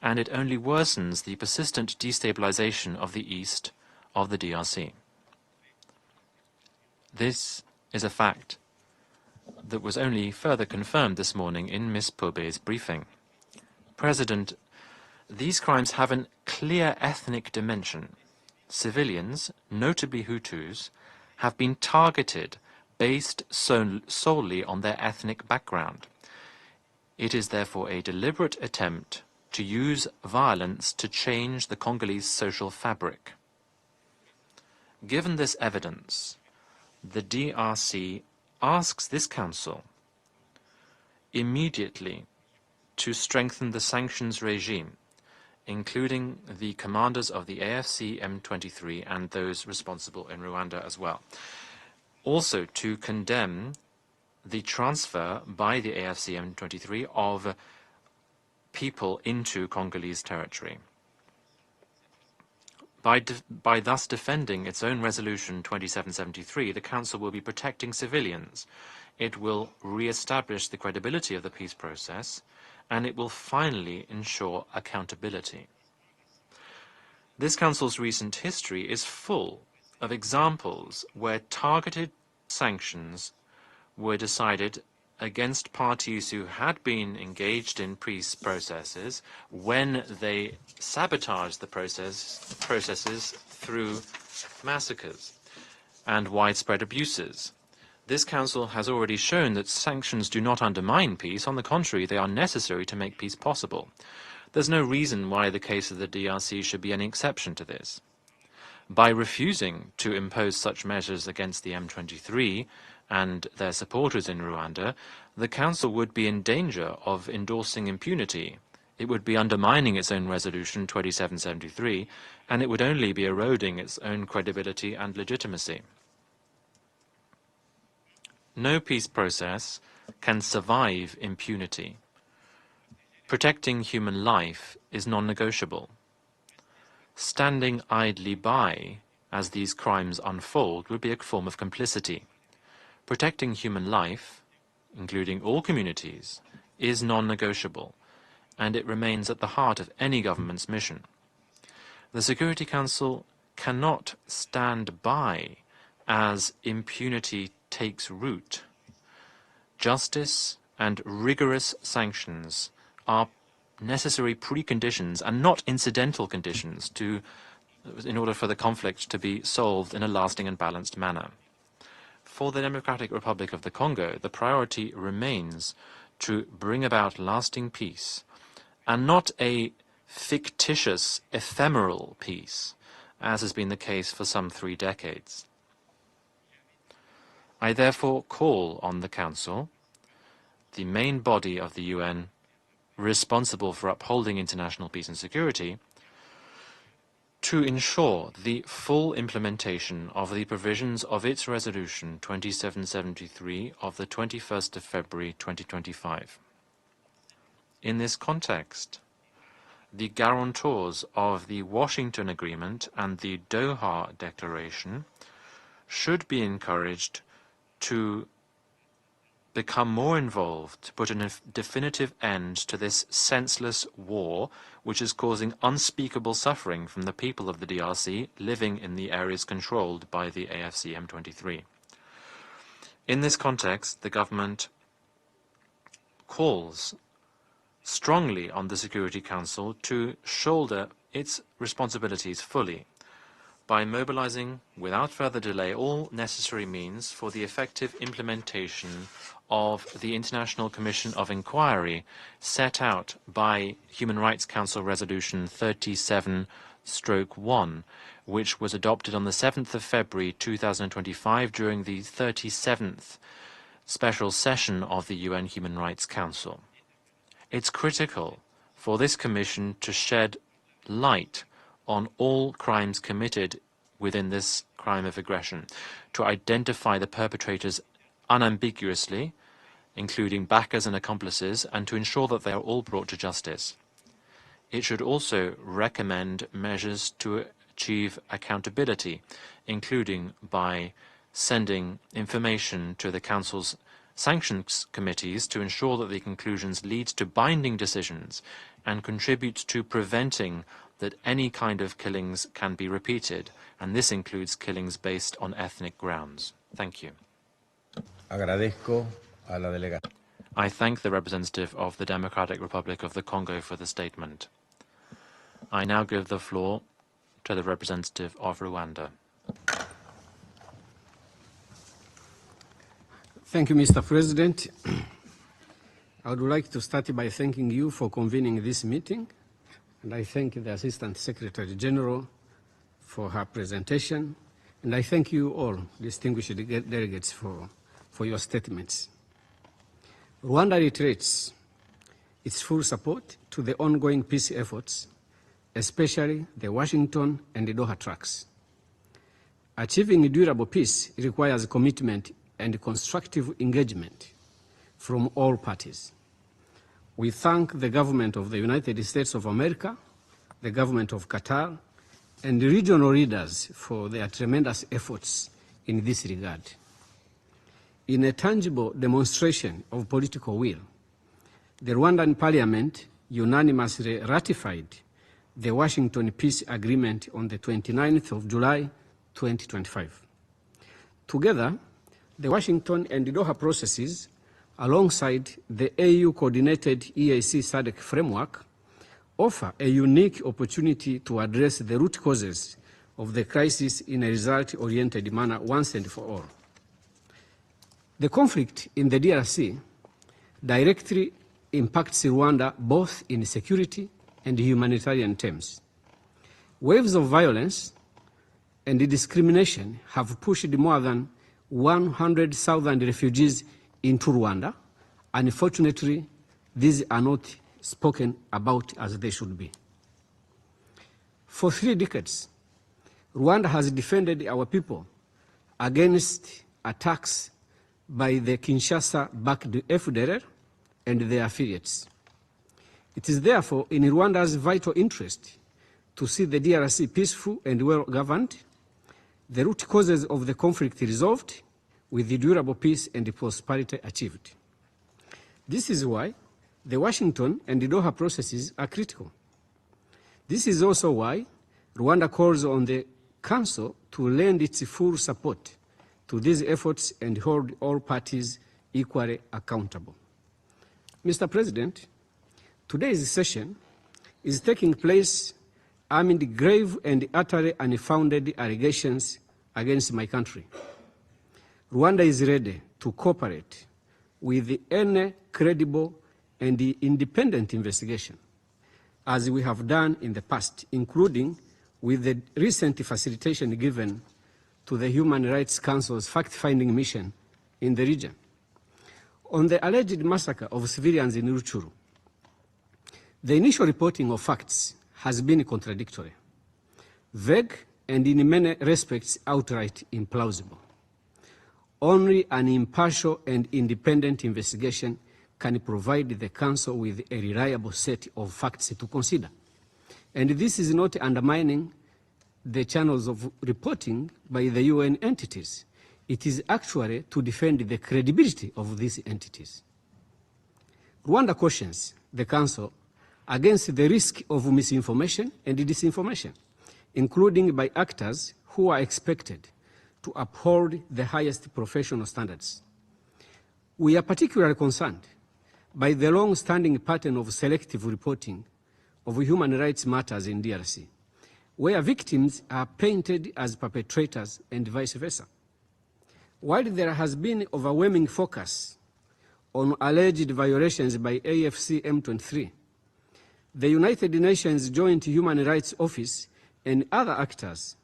and it only worsens the persistent destabilization of the east of the DRC. This is a fact that was only further confirmed this morning in Ms. Pobe's briefing. President, these crimes have a clear ethnic dimension. Civilians, notably Hutus, have been targeted based solely on their ethnic background. It is therefore a deliberate attempt to use violence to change the Congolese social fabric. Given this evidence, the DRC asks this Council immediately to strengthen the sanctions regime, including the commanders of the AFC M23 and those responsible in Rwanda as well. Also to condemn the transfer by the AFC M23 of people into Congolese territory. By thus defending its own Resolution 2773, the Council will be protecting civilians. It will re-establish the credibility of the peace process, and it will finally ensure accountability. This Council's recent history is full of examples where targeted sanctions were decided against parties who had been engaged in peace processes when they sabotaged the processes through massacres and widespread abuses. This Council has already shown that sanctions do not undermine peace. On the contrary, they are necessary to make peace possible. There's no reason why the case of the DRC should be any exception to this. By refusing to impose such measures against the M23 and their supporters in Rwanda, the Council would be in danger of endorsing impunity. It would be undermining its own resolution 2773, and it would only be eroding its own credibility and legitimacy. No peace process can survive impunity. Protecting human life is non-negotiable. Standing idly by as these crimes unfold would be a form of complicity. Protecting human life, including all communities, is non-negotiable, and it remains at the heart of any government's mission. The Security Council cannot stand by as impunity takes root. Justice and rigorous sanctions are necessary preconditions and not incidental conditions in order for the conflict to be solved in a lasting and balanced manner. For the Democratic Republic of the Congo, the priority remains to bring about lasting peace, and not a fictitious, ephemeral peace, as has been the case for some 3 decades. I therefore call on the Council, the main body of the UN responsible for upholding international peace and security, to ensure the full implementation of the provisions of its resolution 2773 of the 21st of February 2025. In this context, the guarantors of the Washington Agreement and the Doha Declaration should be encouraged to become more involved to put a definitive end to this senseless war, which is causing unspeakable suffering from the people of the DRC living in the areas controlled by the AFC M23. In this context, the government calls strongly on the Security Council to shoulder its responsibilities fully by mobilizing without further delay all necessary means for the effective implementation of the International Commission of Inquiry set out by Human Rights Council Resolution 37/1, which was adopted on the 7th of February 2025 during the 37th special session of the UN Human Rights Council. It's critical for this commission to shed light on all crimes committed within this crime of aggression, to identify the perpetrators unambiguously, including backers and accomplices, and to ensure that they are all brought to justice. It should also recommend measures to achieve accountability, including by sending information to the Council's sanctions committees to ensure that the conclusions lead to binding decisions and contribute to preventing that any kind of killings can be repeated, and this includes killings based on ethnic grounds. Thank you. I thank the representative of the Democratic Republic of the Congo for the statement. I now give the floor to the representative of Rwanda. Thank you, Mr. President. I would like to start by thanking you for convening this meeting, and I thank the Assistant Secretary General for her presentation, and I thank you all, distinguished delegates, for your statements. Rwanda reiterates its full support to the ongoing peace efforts, especially the Washington and the Doha tracks. Achieving durable peace requires commitment and constructive engagement from all parties. We thank the government of the United States of America, the government of Qatar, and the regional leaders for their tremendous efforts in this regard. In a tangible demonstration of political will, the Rwandan Parliament unanimously ratified the Washington Peace Agreement on the 29th of July, 2025. Together, the Washington and Doha processes, alongside the AU-coordinated EAC SADC framework, offer a unique opportunity to address the root causes of the crisis in a result-oriented manner once and for all. The conflict in the DRC directly impacts Rwanda both in security and humanitarian terms. Waves of violence and discrimination have pushed more than 100,000 refugees into Rwanda. Unfortunately, these are not spoken about as they should be. For 3 decades, Rwanda has defended our people against attacks by the Kinshasa-backed FDLR and their affiliates. It is therefore in Rwanda's vital interest to see the DRC peaceful and well-governed, the root causes of the conflict resolved, with the durable peace and prosperity achieved. This is why the Washington and the Doha processes are critical. This is also why Rwanda calls on the Council to lend its full support to these efforts and hold all parties equally accountable. Mr. President, today's session is taking place amid grave and utterly unfounded allegations against my country. Rwanda is ready to cooperate with any credible and independent investigation, as we have done in the past, including with the recent facilitation given to the Human Rights Council's fact-finding mission in the region. On the alleged massacre of civilians in Rutshuru, the initial reporting of facts has been contradictory, vague, and in many respects outright implausible. Only an impartial and independent investigation can provide the Council with a reliable set of facts to consider. And this is not undermining the channels of reporting by the UN entities. It is actually to defend the credibility of these entities. Rwanda cautions the Council against the risk of misinformation and disinformation, including by actors who are expected to uphold the highest professional standards. We are particularly concerned by the long-standing pattern of selective reporting of human rights matters in DRC, where victims are painted as perpetrators and vice versa. While there has been overwhelming focus on alleged violations by AFC M23, the United Nations Joint Human Rights Office and other actors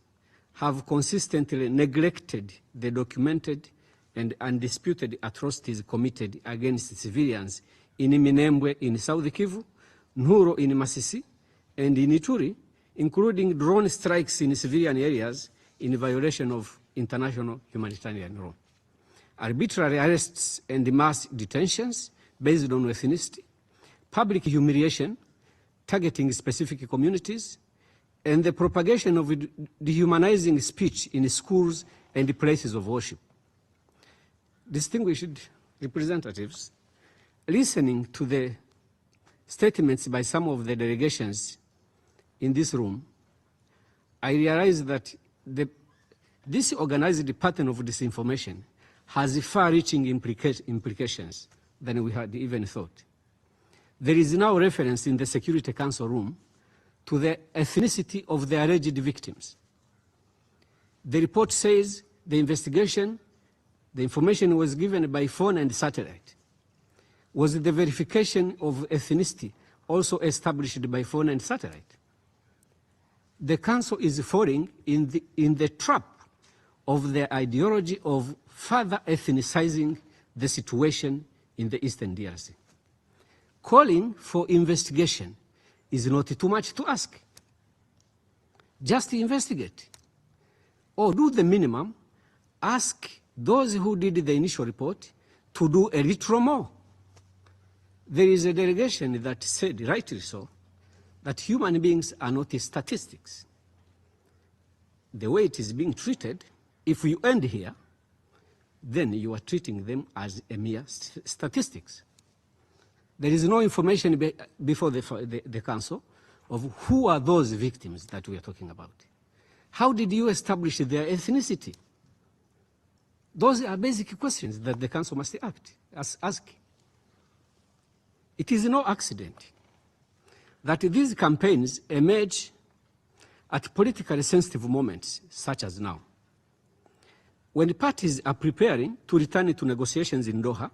have consistently neglected the documented and undisputed atrocities committed against civilians in Minembwe in South Kivu, Nhuro in Masisi, and in Ituri, including drone strikes in civilian areas in violation of international humanitarian law. Arbitrary arrests and mass detentions based on ethnicity, public humiliation targeting specific communities, and the propagation of dehumanizing speech in schools and places of worship. Distinguished representatives, listening to the statements by some of the delegations in this room, I realized that this organized pattern of disinformation has far-reaching implications than we had even thought. There is now reference in the Security Council room to the ethnicity of the alleged victims. The report says the information was given by phone and satellite. Was the verification of ethnicity also established by phone and satellite? The Council is falling in the trap of the ideology of further ethnicizing the situation in the Eastern DRC. Calling for investigation is not too much to ask. Just investigate. Or do the minimum, ask those who did the initial report to do a little more. There is a delegation that said, rightly so, that human beings are not statistics. The way it is being treated, if you end here, then you are treating them as a mere statistics. There is no information before the Council of who are those victims that we are talking about. How did you establish their ethnicity? Those are basic questions that the Council must ask. It is no accident that these campaigns emerge at politically sensitive moments such as now, when the parties are preparing to return to negotiations in Doha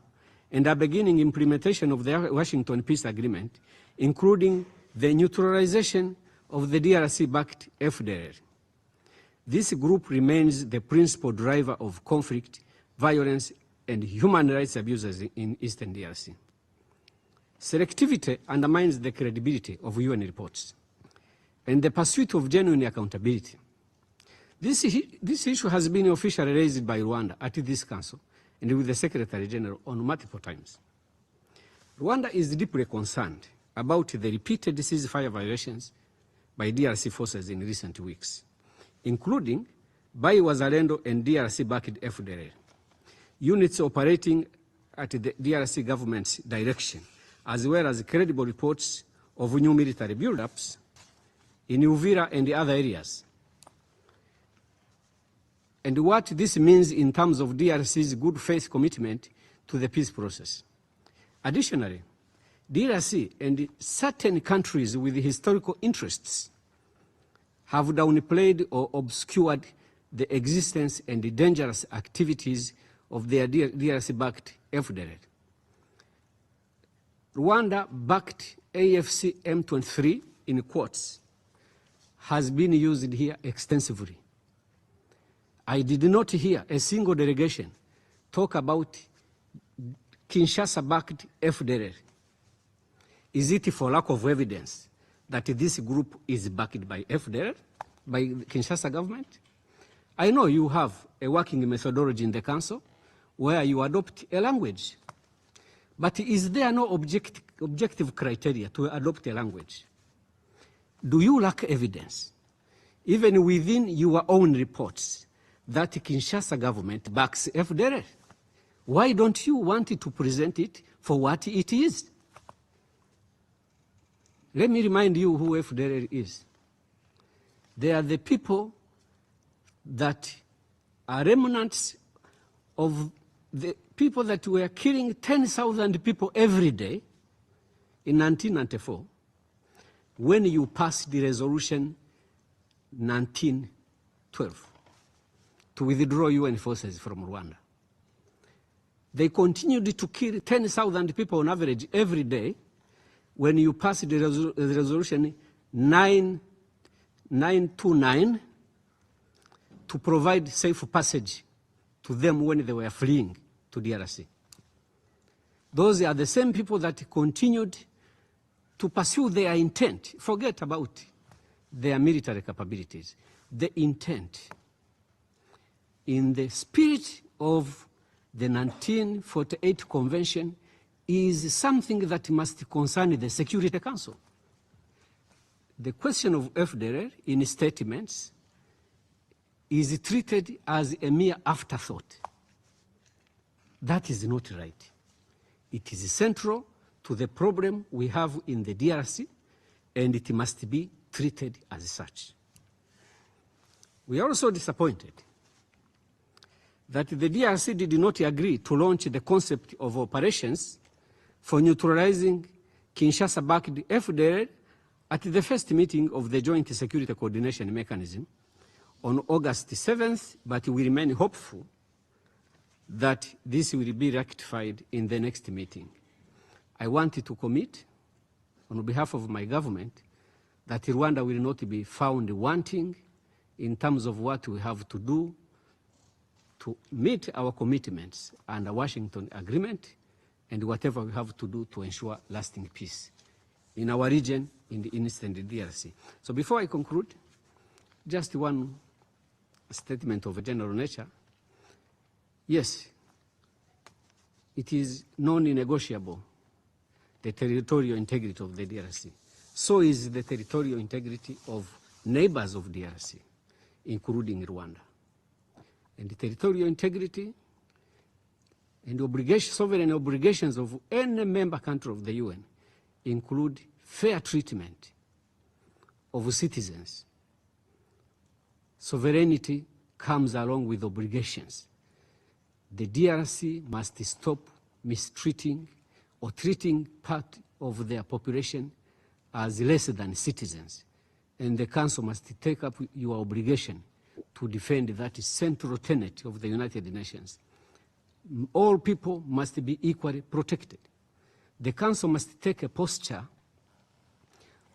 and are beginning implementation of the Washington Peace Agreement, including the neutralization of the DRC-backed FDLR. This group remains the principal driver of conflict, violence, and human rights abuses in Eastern DRC. Selectivity undermines the credibility of UN reports and the pursuit of genuine accountability. This issue has been officially raised by Rwanda at this Council and with the Secretary General on multiple times. Rwanda is deeply concerned about the repeated ceasefire violations by DRC forces in recent weeks, including by Wazalendo and DRC-backed FDLR, units operating at the DRC government's direction, as well as credible reports of new military buildups in Uvira and other areas. And what this means in terms of DRC's good faith commitment to the peace process. Additionally, DRC and certain countries with historical interests have downplayed or obscured the existence and the dangerous activities of their DRC-backed FDLR. Rwanda-backed AFC M23, in quotes, has been used here extensively. I did not hear a single delegation talk about Kinshasa-backed FDLR. Is it for lack of evidence that this group is backed by FDLR, by the Kinshasa government? I know you have a working methodology in the Council where you adopt a language. But is there no objective criteria to adopt a language? Do you lack evidence, even within your own reports, that Kinshasa government backs FDLR? Why don't you want to present it for what it is? Let me remind you who FDLR is. They are the people that are remnants of the people that were killing 10,000 people every day in 1994 when you passed the resolution 1912 to withdraw UN forces from Rwanda. They continued to kill 10,000 people on average every day when you passed the resolution 929 to provide safe passage to them when they were fleeing to DRC. Those are the same people that continued to pursue their intent. Forget about their military capabilities. The intent, in the spirit of the 1948 Convention, is something that must concern the Security Council. The question of FDLR in statements is treated as a mere afterthought. That is not right. It is central to the problem we have in the DRC, and it must be treated as such. We are also disappointed that the DRC did not agree to launch the concept of operations for neutralizing Kinshasa-backed FDLR at the first meeting of the Joint Security Coordination Mechanism on August 7th, but we remain hopeful that this will be rectified in the next meeting. I wanted to commit, on behalf of my government, that Rwanda will not be found wanting in terms of what we have to do to meet our commitments under Washington Agreement and whatever we have to do to ensure lasting peace in our region, in the Eastern DRC. So before I conclude, just one statement of a general nature. Yes, it is non-negotiable, the territorial integrity of the DRC. So is the territorial integrity of neighbors of DRC, including Rwanda. And the territorial integrity and sovereign obligations of any member country of the UN include fair treatment of citizens. Sovereignty comes along with obligations. The DRC must stop mistreating or treating part of their population as less than citizens. And the Council must take up your obligation to defend that central tenet of the United Nations. All people must be equally protected. The Council must take a posture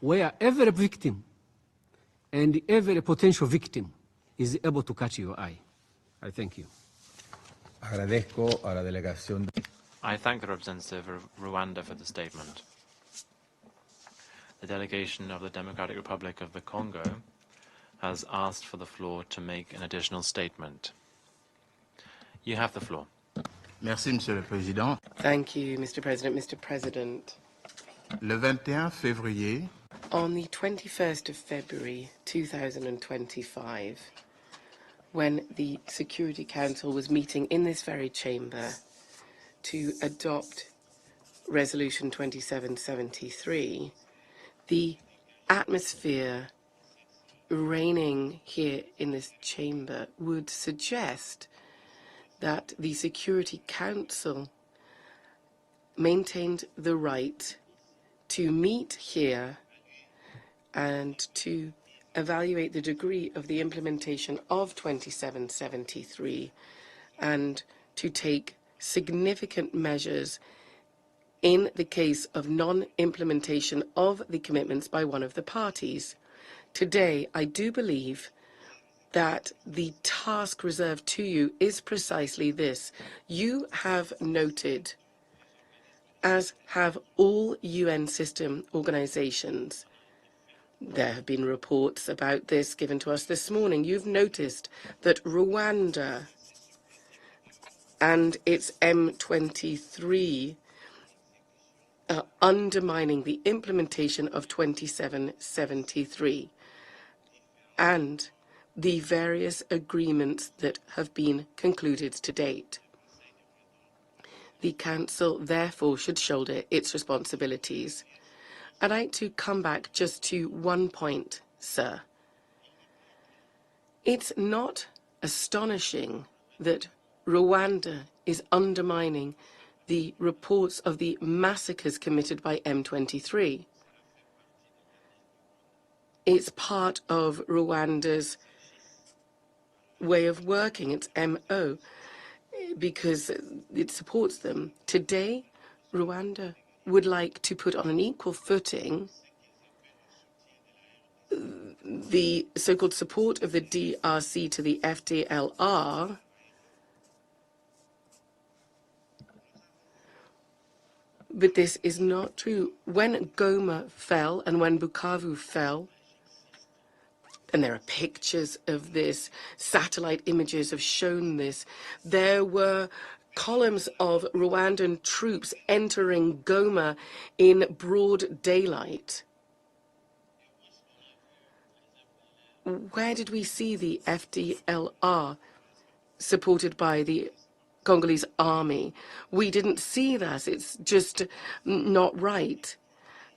where every victim and every potential victim is able to catch your eye. I thank you. Agradezco a la delegación. I thank the representative of Rwanda for the statement. The delegation of the Democratic Republic of the Congo has asked for the floor to make an additional statement. You have the floor. Merci, Monsieur le Président. Thank you, Mr. President. Mr. President, Le 21 février, on the 21st of February 2025, when the Security Council was meeting in this very chamber to adopt Resolution 2773, the atmosphere reigning here in this chamber would suggest that the Security Council maintained the right to meet here and to evaluate the degree of the implementation of 2773 and to take significant measures in the case of non-implementation of the commitments by one of the parties. Today, I do believe that the task reserved to you is precisely this. You have noted, as have all UN system organizations, there have been reports about this given to us this morning. You've noticed that Rwanda and its M23 are undermining the implementation of 2773 and the various agreements that have been concluded to date. The Council, therefore, should shoulder its responsibilities. I'd like to come back just to one point, sir. It's not astonishing that Rwanda is undermining the reports of the massacres committed by M23. It's part of Rwanda's way of working, its MO, because it supports them. Today, Rwanda would like to put on an equal footing the so-called support of the DRC to the FDLR, but this is not true. When Goma fell and when Bukavu fell, and there are pictures of this, satellite images have shown this, there were columns of Rwandan troops entering Goma in broad daylight. Where did we see the FDLR supported by the Congolese army? We didn't see that. It's just not right.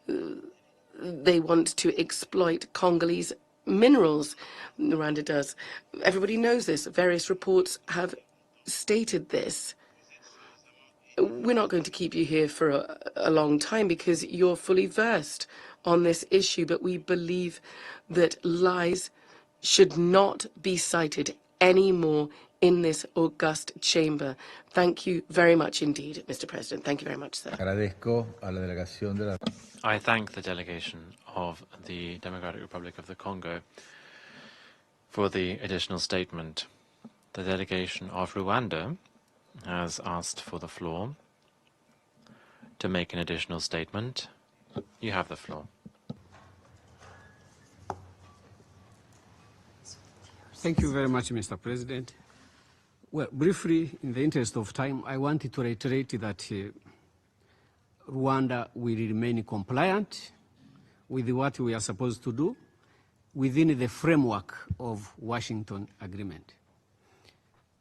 They want to exploit Congolese minerals. Rwanda does. Everybody knows this. Various reports have stated this. We're not going to keep you here for a long time because you're fully versed on this issue, but we believe that lies should not be cited anymore in this august chamber. Thank you very much indeed, Mr. President. Thank you very much, sir. I thank the delegation of the Democratic Republic of the Congo for the additional statement. The delegation of Rwanda has asked for the floor to make an additional statement. You have the floor. Thank you very much, Mr. President. Well, briefly, in the interest of time, I wanted to reiterate that Rwanda will remain compliant with what we are supposed to do within the framework of Washington Agreement.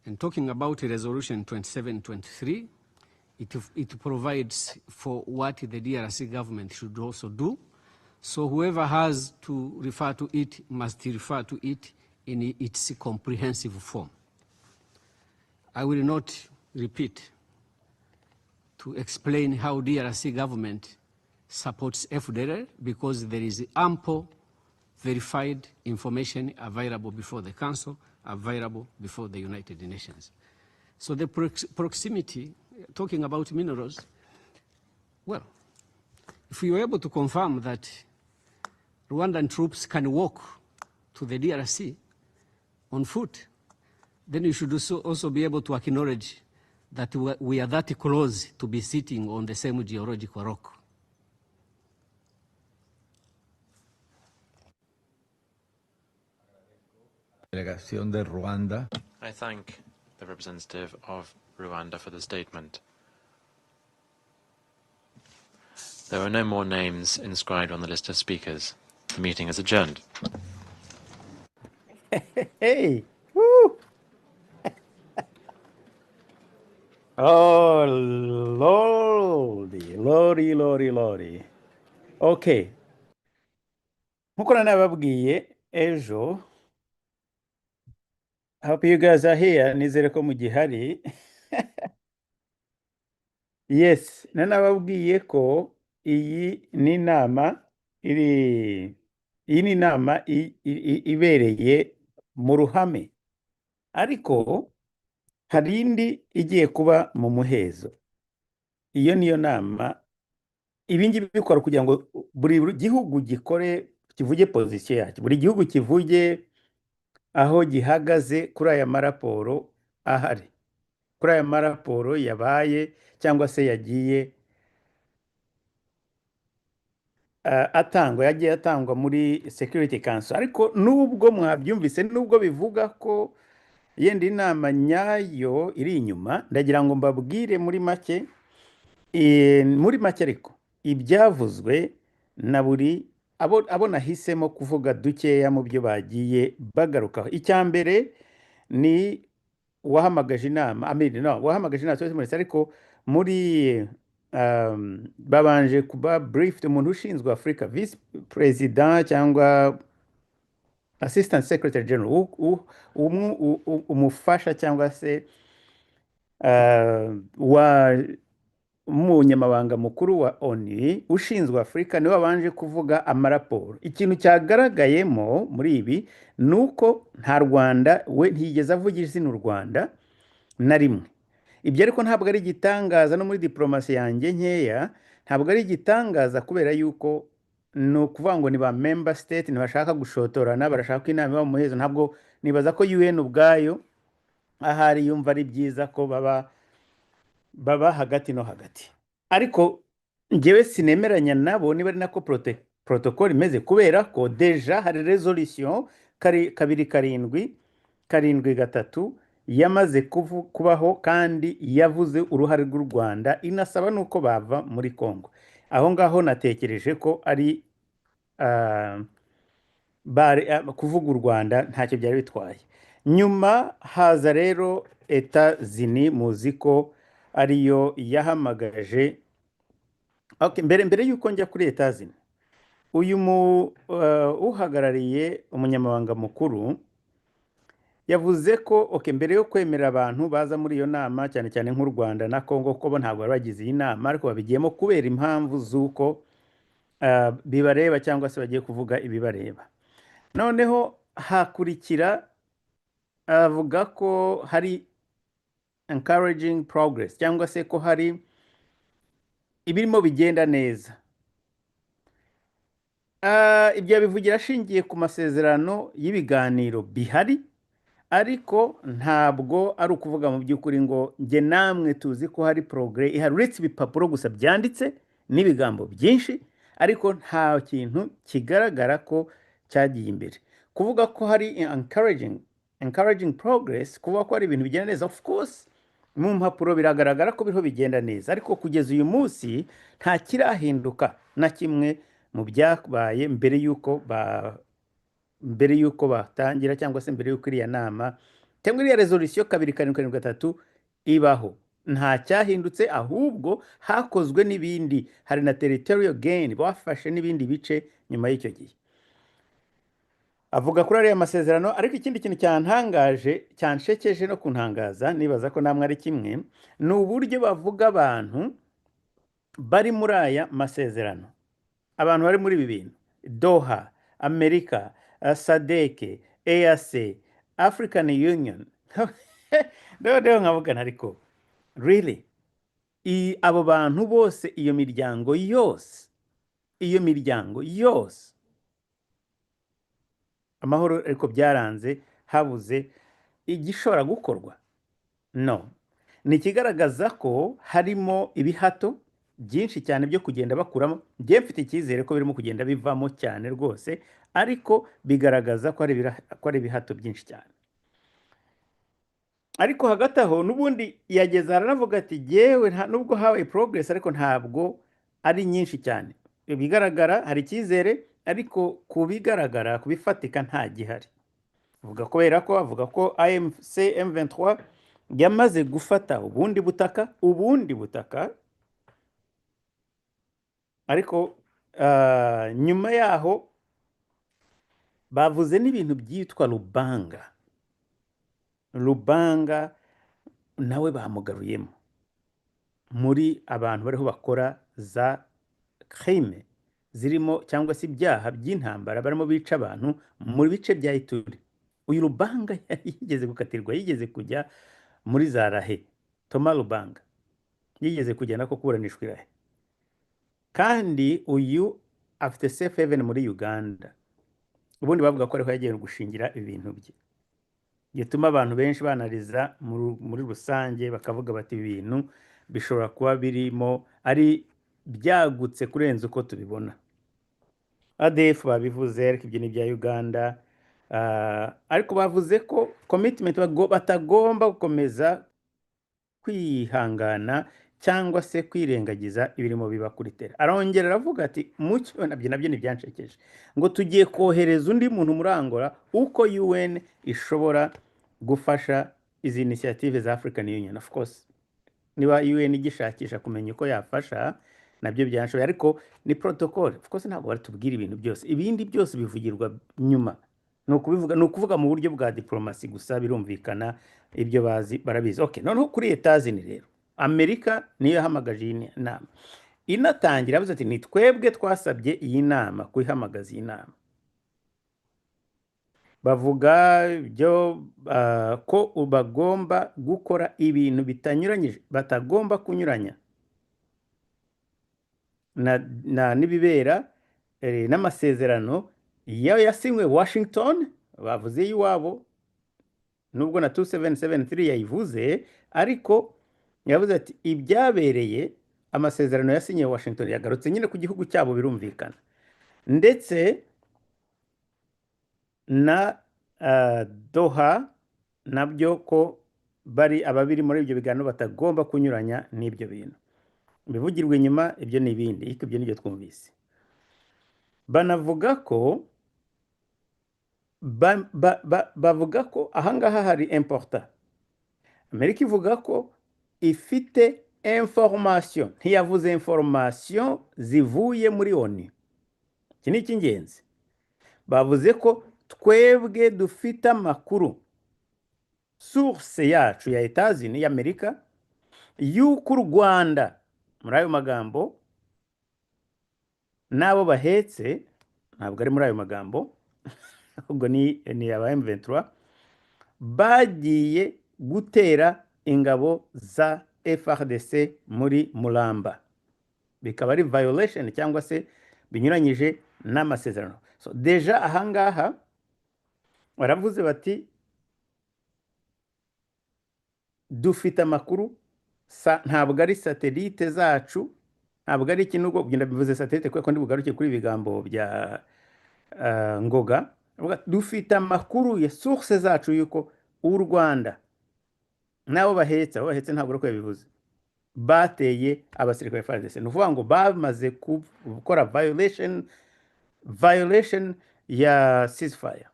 And talking about Resolution 2723, it provides for what the DRC government should also do. So whoever has to refer to it must refer to it in its comprehensive form. I will not repeat to explain how DRC government supports FDLR because there is ample verified information available before the Council, available before the United Nations. So the proximity, talking about minerals, well, if we were able to confirm that Rwandan troops can walk to the DRC on foot, then you should also be able to acknowledge that we are that close to be sitting on the same geological rock. Delegación de Rwanda. I thank the representative of Rwanda for the statement. There are no more names inscribed on the list of speakers. The meeting is adjourned. Hey! Woo! Oh, lordy, lordy, lordy, lordy. Okay. Nkuko nababwiye ejo, I hope you guys are here. Nizere ko mugihari. Yes, nanababwiye ko iyi ni inama ibereye mu ruhame. Ariko hari indi igiye kuba mu muhezo. Iyo niyo nama ibingibi bikora kugira ngo buri gihugu kivuge position yacyo. Buri gihugu kivuge aho gihagaze kuri aya maraporo ahari. Kuri aya maraporo yabaye cyangwa se yagiye yagiye atangwa muri Security Council. Ariko nubwo mwabyumvise, nubwo bivuga ko yenda inama nyayo iri inyuma, ndagira ngo mbabwire muri make ariko ibyavuzwe na buri abo nahisemo kuvuga dukeya mu byo bagiye bagarukaho. Icyambere ni wahamagaje inama, wahamagaje inama ariko muri babanje kuba briefed umuntu ushinzwe Africa, Vice President cyangwa Assistant Secretary General, umufasha cyangwa se umunyamabanga mukuru wa ONU ushinzwe Afrika niwe wabanje kuvuga amaraporo. Ikintu cyagaragayemo muri ibi nuko nta Rwanda we ntiyigeze avugira izina Rwanda na rimwe. Ibyo ariko ntabwo ari igitangaza, no muri diplomasi yanjye nkeya ntabwo ari igitangaza, kubera yuko ni ukuvuga ngo ni ba member state ntibashaka gushotorana, barashaka ko inama iba mu muhezo. Ntabwo nibaza ko UN ubwayo ahari yumva ari byiza ko baba hagati no hagati. Ariko njyewe sinemeranya nabo niba ari nako protocol imeze, kubera ko deja hari resolution 273 yamaze kubaho kandi yavuze uruhare rw'u Rwanda, inasaba nuko bava muri Congo. Aho ngaho natekereje ko ari kuvuga u Rwanda ntacyo byari bitwaye. Nyuma haza rero Etats-Unis, muzi ko ariyo yahamagaje. Mbere yuko njya kuri Etats-Unis, uyu uhagarariye umunyamabanga mukuru yavuze ko mbere yo kwemera abantu baza muri iyo nama, cyane cyane nk'u Rwanda na Congo, ko bo ntabwo bari bagize iyi nama, ariko babigiyemo kubera impamvu z'uko bibareba cyangwa se bagiye kuvuga ibibareba. Noneho hakurikira avuga ko hari encouraging progress, cyangwa se ko hari ibirimo bigenda neza. Ibyo bivugira ashingiye ku masezerano y'ibiganiro bihari, ariko ntabwo ari ukuvuga mu by'ukuri ngo njye namwe tuzi ko hari progress ihari, uretse ibipapuro gusa byanditse n'ibigambo byinshi, ariko nta kintu kigaragara ko cyagiye imbere. Kuvuga ko hari encouraging progress, kuvuga ko hari ibintu bigenda neza, of course mu mpapuro biragaragara ko biriho bigenda neza, ariko kugeza uyu munsi nta kirahinduka na kimwe mu byabaye mbere yuko batangira, cyangwa se mbere yuko iriya nama cyangwa iriya resolution 2773 ibaho. Nta cyahindutse, ahubwo hakozwe n'ibindi. Hari na territorial gain, bafashe n'ibindi bice nyuma y'icyo gihe. Avuga kuri ariya masezerano, ariko ikindi kintu cyantangaje, cyanshekeje no kuntangaza, nibaza ko namwe ari kimwe, ni uburyo bavuga abantu bari muri aya masezerano. Abantu bari muri ibi bintu: Doha, Amerika, SADC, EAC, African Union. Ndeho nkavugana, ariko really abo bantu bose, iyo miryango yose amahoro ariko byaranze habuze igishobora gukorwa. No, ni ikigaragaza ko harimo ibihato byinshi cyane byo kugenda bakuramo. Njye mfite icyizere ko birimo kugenda bivamo cyane rwose, ariko bigaragaza ko ari ibihato byinshi cyane. Ariko hagati aho n'ubundi yageze aranavuga ati yewe nubwo habaye progress ariko ntabwo ari nyinshi cyane. Bigaragara hari icyizere, ariko kubigaragara kubifatika nta gihari. Kubera ko avuga ko AFC M23 yamaze gufata ubundi butaka, ariko nyuma yaho bavuze n'ibintu byitwa Lubanga nawe bamugaruyemo muri abantu bariho bakora za crime zirimo cyangwa se ibyaha by'intambara barimo bica abantu mu bice bya Ituri. Uyu Lubanga yigeze gukatirwa, yigeze kujya muri za Rahe. Thomas Lubanga yigeze kujya nako kuburanishwa i Rahe, kandi uyu afite safe haven muri Uganda. Ubundi bavuga ko ariho yagiye gushingira ibintu bye, gituma abantu benshi banariza muri rusange bakavuga bati ibintu bishobora kuba birimo ari byagutse kurenza uko tubibona. ADF babivuze, ariko ibyo ni bya Uganda. Ariko bavuze ko commitment batagomba gukomeza kwihangana cyangwa se kwirengagiza ibirimo biba kuri tere. Arongera aravuga ati mucyo nabyo ntibyanshekeje ngo tugiye kohereza undi muntu muri Angola uko UN ishobora gufasha izi initiative za African Union. Of course niba UN igishakisha kumenya uko yafasha nabyo byanshoboye, ariko ni protocol. Of course ntabwo bari tubwira ibintu byose, ibindi byose bivugirwa nyuma. Ni ukuvuga mu buryo bwa diplomasi gusa, birumvikana ibyo barabizi. Okay, noneho kuri Etazini rero Amerika niyo yahamagaje iyi nama, inatangira avuze ati ni twebwe twasabye iyi nama, kuyihamagaza iyi nama. Bavuga byo ko bagomba gukora ibintu bitanyuranyije, batagomba kunyuranya n'ibibera n'amasezerano yasinywe Washington. Bavuze iwabo, nubwo na 2773 yayivuze, ariko yavuze ati ibyabereye amasezerano yasinye Washington yagarutse nyine ku gihugu cyabo, birumvikana. Ndetse na Doha nabyo ko ababiri muri ibyo biganiro batagomba kunyuranya n'ibyo bintu bivugirwa inyuma. Ibyo ni ibindi, ibyo nibyo twumvise. Banavuga ko bavuga ko ahangaha hari importa. Amerika ivuga ko ifite information, ntiyavuze information zivuye muri ONU. Iki ni icy'ingenzi. Bavuze ko twebwe dufite amakuru, source yacu ya Etazini y'Amerika, y'uko u Rwanda muri ayo magambo n'abo bahetse, ntabwo ari muri ayo magambo ahubwo ni aba M23, bagiye gutera ingabo za FARDC muri Mulamba, bikaba ari violation cyangwa se binyuranyije n'amasezerano. So deja ahangaha baravuze bati dufite amakuru, ntabwo ari satellite zacu, ntabwo ari ikintu ubwo bugenda bivuze satellite kuko ndi bugaruke kuri ibigambo bya Ngoga. Dufite amakuru ya source zacu yuko u Rwanda nabo bahetse ntabwo uko yabivuze, bateye abasirikare FARDC. Ni ukuvuga ngo bamaze gukora violation ya ceasefire.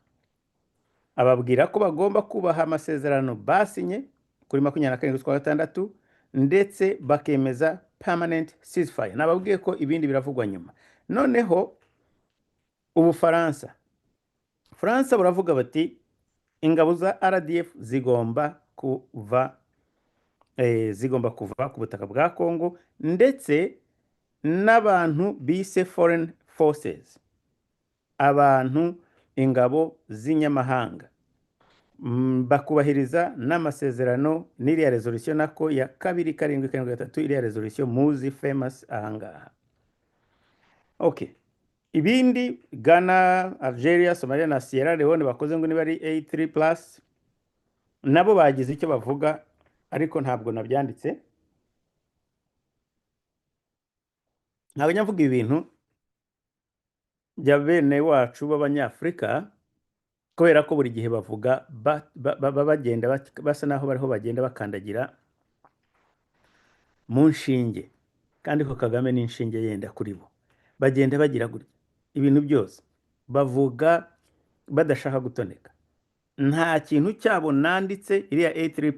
Ababwira ko bagomba kubaha amasezerano basinye kuri 27/6, ndetse bakemeza permanent ceasefire. Nababwiye ko ibindi biravugwa nyuma. Noneho Ubufaransa buravuga bati ingabo za RDF zigomba kuva ku butaka bwa Kongo, ndetse n'abantu bise foreign forces, abantu ingabo z'inyamahanga, bakubahiriza n'amasezerano n'iriya resolution nako ya 2773, iriya resolution muzi famous ahangaha. Okay, ibindi Ghana, Algeria, Somalia na Sierra Leone bakoze ngo niba ari A3+ nabo bagize icyo bavuga ariko ntabwo nabyanditse. Ntabwo nyavuga ibintu bya bene wacu b'Abanyafurika kubera ko buri gihe bavuga bagenda basa naho bariho bagenda bakandagira mu nshinge kandi ko Kagame n'inshinge yenda kuri bo bagenda bagira gutya ibintu byose bavuga badashaka gutoneka. Nta kintu cyabo nanditse iriya A3+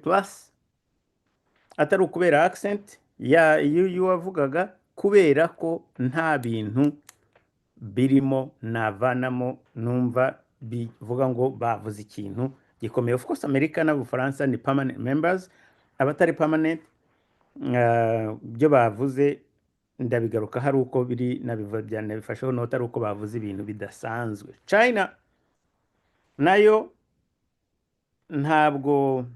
atari ukubera accent ya wavugaga kubera ko nta bintu birimo navanamo numva bivuga ngo bavuze ikintu gikomeye. Of course Amerika n'Ubufaransa ni permanent members, abatari permanent byo bavuze ndabigaruka hari uko biri nabifasheho nota ari uko bavuze ibintu bidasanzwe. China nayo ntabwo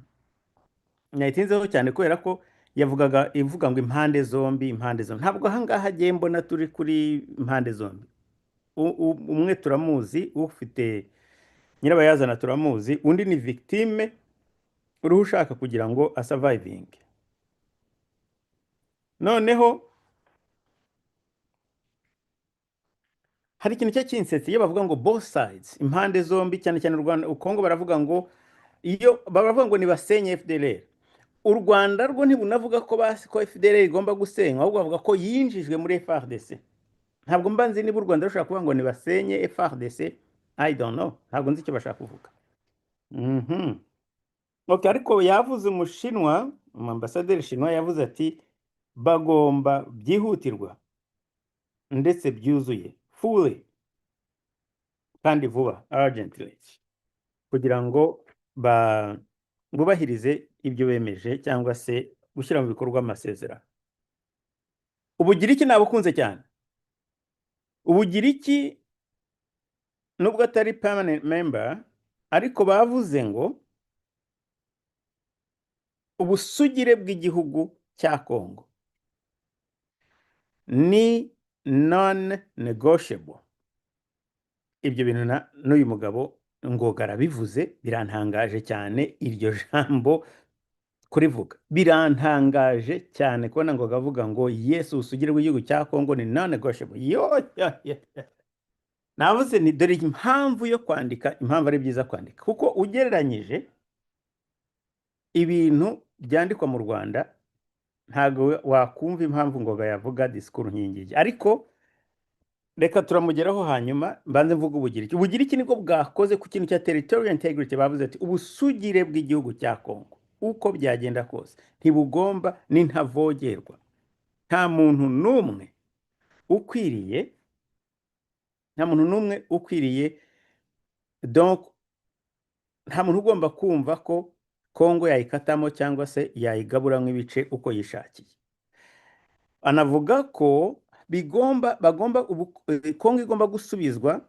nayitinzeho cyane kubera ko ivuga ngo impande zombi ntabwo ahangaha agiye mbona turi kuri impande zombi. Umwe turamuzi ufite nyirabayazana turamuzi, undi ni victime uruhu ushaka kugira ngo surviving. Noneho hari ikintu cy'insetsi iyo bavuga ngo both sides, impande zombi, cyane cyane u Rwanda Kongo baravuga ngo iyo baravuga ngo nibasenye FDLR. U Rwanda rwo ntibunavuga ko FDLR igomba gusenywa, ahubwo bavuga ko yinjijwe muri FARDC. Ntabwo mbanzi niba u Rwanda rushaka kuvuga ngo nibasenye FARDC, I don't know, ntabwo nzi icyo bashaka kuvuga. Okay, ariko yavuze umushinwa, ambasaderi Shinwa yavuze ati bagomba byihutirwa ndetse byuzuye fully kandi vuba urgently kugira ngo bubahirize ibyo bemeje cyangwa se gushyira mu bikorwa amasezerano. Ubugiriki nabukunze cyane. Ubugiriki nubwo atari permanent member ariko bavuze ngo ubusugire bw'igihugu cya Kongo ni non-negotiable. Ibyo bintu n'uyu mugabo Ngoga arabivuze, birantangaje cyane iryo jambo kurivuga. Birantangaje cyane kubona Ngoga avuga ngo yes ubusugire bw'igihugu cya Kongo ni non-negotiable. Navuze ni dore impamvu yo kwandika, impamvu ari byiza kwandika kuko ugereranyije ibintu byandikwa mu Rwanda ntago wakumva impamvu Ngoga yavuga disikuru nk'ingiyi. Ariko reka turamugeraho hanyuma mbanze mvuga Ubugiriki. Ubugiriki niko bwakoze ku kintu cya territorial integrity. Bavuze ati ubusugire bw'igihugu cya Kongo uko byagenda kose ntibugomba n'intavogerwa. Nta muntu n'umwe ukwiriye donc nta muntu ugomba kumva ko Kongo yayikatamo cyangwa se yayigaburamo ibice uko yishakiye. Anavuga ko Kongo igomba gusubizwa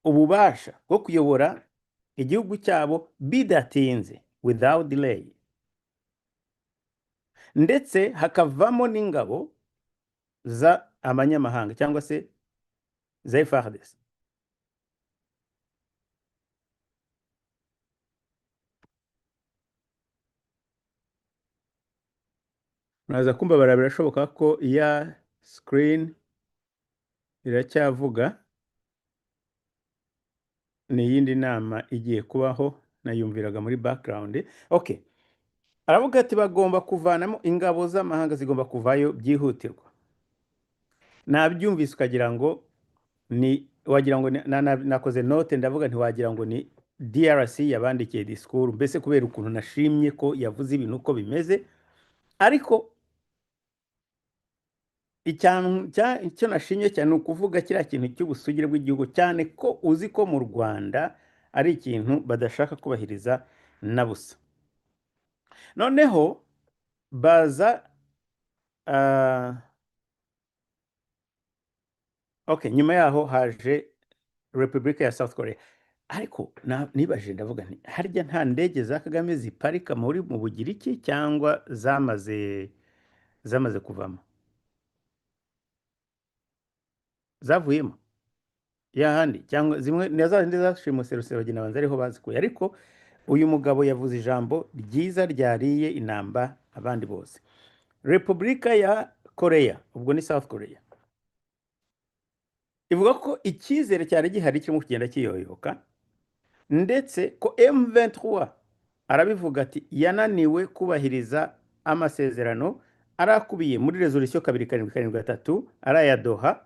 ububasha bwo kuyobora igihugu cyabo bidatinze without delay, ndetse hakavamo n'ingabo za abanyamahanga cyangwa se za FARDC. Muraza kumbabara, birashoboka ko iya screen iracyavuga. Ni iyindi nama igiye kubaho nayumviraga muri background. Okay, aravuga ati bagomba kuvanamo ingabo z'amahanga, zigomba kuvayo byihutirwa. Nabyumvise ukagira ngo ni wagira ngo nakoze note ndavuga nti wagira ngo ni DRC yabandikiye disikuru, mbese kubera ukuntu nashimye ko yavuze ibintu uko bimeze. Ariko icyo nashimye cyane ukuvuga kiriya kintu cy'ubusugire bw'igihugu, cyane ko uzi ko mu Rwanda ari ikintu badashaka kubahiriza na busa. Noneho baza okay, nyuma yaho haje Repubulika ya South Korea. Ariko nibaje ndavuga nti harya nta ndege za Kagame ziparika mu Bugiriki cyangwa zamaze kuvamo? zavuyemo yahandi cyangwa zimwe nazandi zashimuse Rusesabagina banza ariho bazikuye, ariko uyu mugabo yavuze ijambo ryiza ryariye inamba abandi bose. Repubulika ya Korea, ubwo ni South Korea, ivuga ko icyizere cyari gihari kirimo kugenda kiyoyoka, ndetse ko M23 arabivuga ati yananiwe kubahiriza amasezerano arakubiye muri resolution 2773 araya Doha,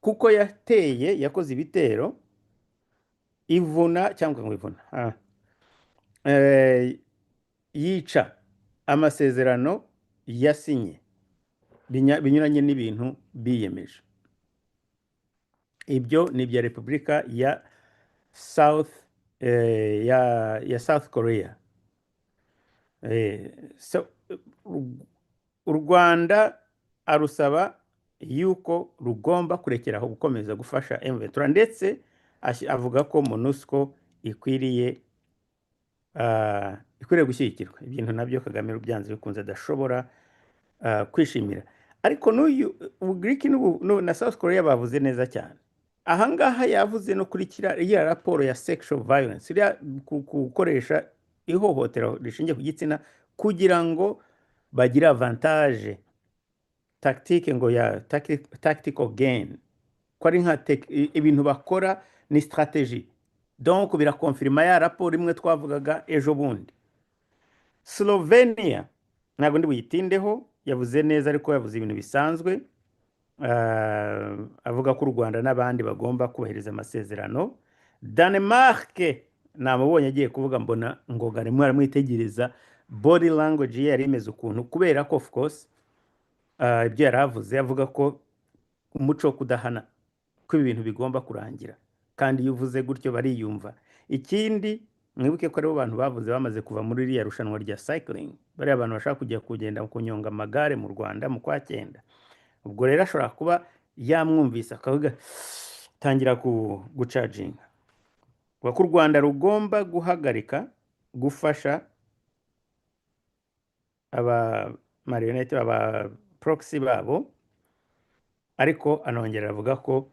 kuko yateye yakoze ibitero ivuna cyangwa ngo ivuna yica amasezerano yasinye binyuranye n'ibintu biyemeje. Ibyo ni bya Repubulika ya South South Korea. So u Rwanda arusaba yuko rugomba kurekeraho gukomeza gufasha M23, ndetse avuga ko MONUSCO ikwiriye gushyigikirwa. Ibintu nabyo Kagame byanze bikunze adashobora kwishimira. Ariko n'uyu Ugiriki na South Korea bavuze neza cyane. Ahangaha yavuze no kurikira iya raporo ya sexual violence, iriya gukoresha ihohotera rishingiye ku gitsina kugira ngo bagire avantage tactique ngo ya tactical gain, ko ari nka ibintu bakora ni strategie. Donc birakonfirma ya raporo imwe twavugaga ejo bundi. Slovenia ntabwo ndi buyitindeho, yavuze neza ariko yavuze ibintu bisanzwe, avuga ko u Rwanda n'abandi bagomba kubahiriza amasezerano. Denmark namubonye agiye kuvuga mbona ngo garimo aramwitegereza body language yari imeze ukuntu, kubera ko of course ibyo yaravuze avuga ko umuco kudahana ko ibintu bigomba kurangira, kandi iyo uvuze gutyo bariyumva. Ikindi mwibuke ko aribo bantu bavuze bamaze kuva muri iriya rushanwa rya cycling, bari abantu bashaka kujya kugenda mu kunyonga amagare mu Rwanda mu kwa 9. Ubwo rero ashobora kuba yamwumvise akavuga tangira gucharginga. Ko u Rwanda rugomba guhagarika gufasha aba marionette aba proxy babo, ariko anongera avuga ko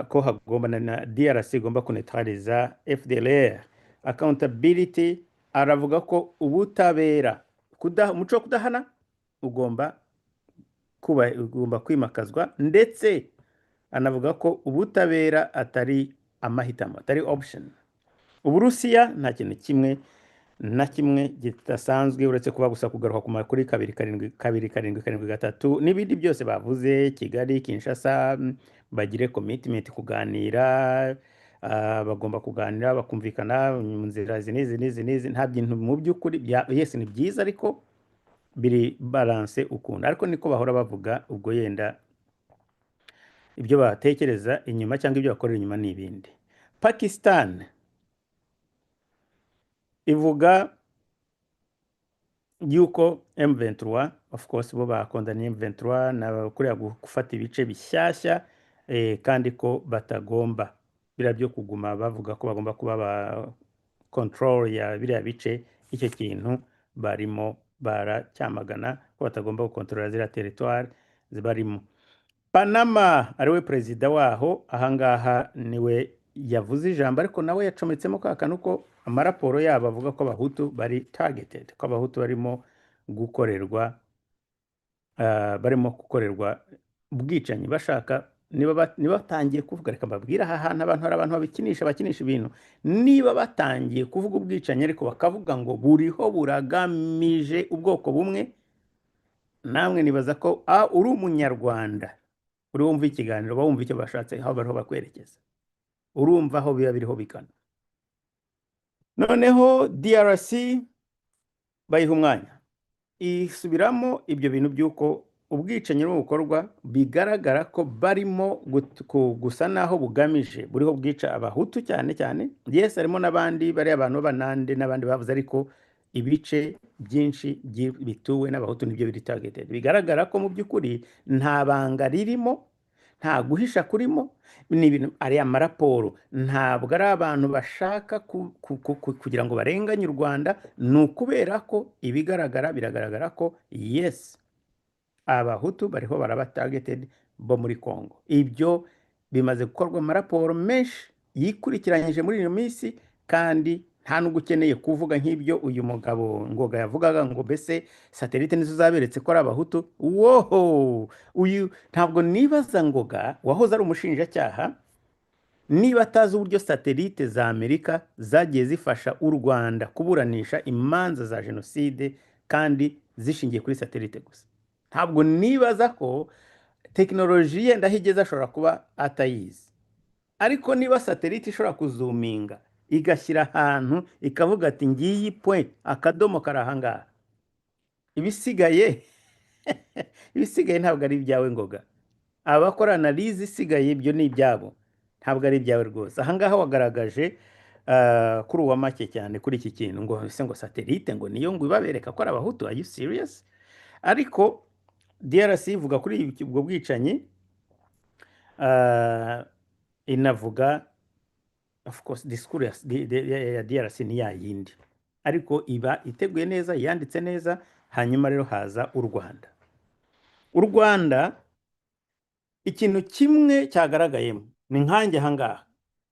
ko hagomba na DRC igomba kuneutraliza FDLR. Accountability, aravuga ko ubutabera umuco kudahana ugomba kwimakazwa, ndetse anavuga ko ubutabera atari amahitamo, atari option. Uburusiya nta kintu kimwe na kimwe gidasanzwe uretse kuba gusa kugaruka ku makuru 277 n'ibindi byose bavuze. Kigali, Kinshasa bagire commitment kuganira, bagomba kuganira bakumvikana mu nzira n'izi. Nta bintu mu by'ukuri yes ni byiza, ariko biri balance ukunda, ariko niko bahora bavuga. Ubwo yenda ibyo batekereza inyuma cyangwa ibyo bakorera inyuma n'ibindi. Pakistan ivuga yuko M23 of course bo bakondaniye M23 na kuriya gufata ibice bishyashya, kandi ko batagomba bira byo kuguma bavuga ko bagomba kuba ba control ya biriya bice. Icyo kintu barimo baracyamagana ko batagomba gukontorora ziriya territoire zibarimo. Panama ariwe perezida waho ahangaha niwe yavuze ijambo, ariko nawe yacometsemo kakanu ko amaraporo yabo avuga ko abahutu bari targeted, ko abahutu barimo gukorerwa ubwicanyi. Bashaka niba batangiye kuvuga, reka mbabwira aha hantu abantu hari abantu bakinisha ibintu, niba batangiye kuvuga ubwicanyi ariko bakavuga ngo buriho buragamije ubwoko bumwe, namwe nibaza ko uri umunyarwanda uri wumva ikiganiro bawumva icyo bashatse aho bariho bakwerekeza, urumva aho biba biriho bikana. Noneho DRC bayiha umwanya isubiramo ibyo bintu by'uko ubwicanyi n'ubukorwa bigaragara ko barimo gusa naho bugamije buriho bwica abahutu cyane cyane. Yes, harimo n'abandi bari abantu b'Abanande n'abandi bavuze, ariko ibice byinshi bituwe n'abahutu nibyo biri targeted. Bigaragara ko mu by'ukuri nta banga ririmo, nta guhisha kurimo, ni ibintu ari amaraporo. Ntabwo ari abantu bashaka kugira ngo barenganye u Rwanda, ni ukubera ko biragaragara ko yes abahutu bariho baraba targeted bo muri Congo. Ibyo bimaze gukorwa mu raporo menshi yikurikiranyije muri iyo minsi, kandi nta nubwo ukeneye kuvuga nk'ibyo uyu mugabo Ngoga yavugaga ngo mbese satelite nizo zaberetse ko ari abahutu. Woho, uyu ntabwo nibaza Ngoga wahoze ari umushinjacyaha niba atazi uburyo satelite za Amerika zagiye zifasha u Rwanda kuburanisha imanza za jenoside kandi zishingiye kuri satelite gusa. Ntabwo nibaza ko tekinoloji yenda higeze ashobora kuba atayizi, ariko niba satelite ishobora kuzuminga igashyira ahantu ikavuga ati ngiyi point akadomo karahangaha, ibisigaye ibisigaye ntabwo ari ibyawe Ngoga. Abakora analize isigaye ibyo ni ibyabo, ntabwo ari ibyawe rwose. Ahangaha wagaragaje kuri uwa make cyane kuri iki kintu ngo ese ngo satelite ngo niyo ngo ibabereka ko ari abahutu. Are you serious? Ariko DRC ivuga kuri ubwo bwicanyi, inavuga of course discourse ya DRC ni ya yindi, ariko iba iteguye neza, yanditse neza. Hanyuma rero haza u Rwanda. U Rwanda ikintu kimwe cyagaragayemo ni nkanjye ahangaha,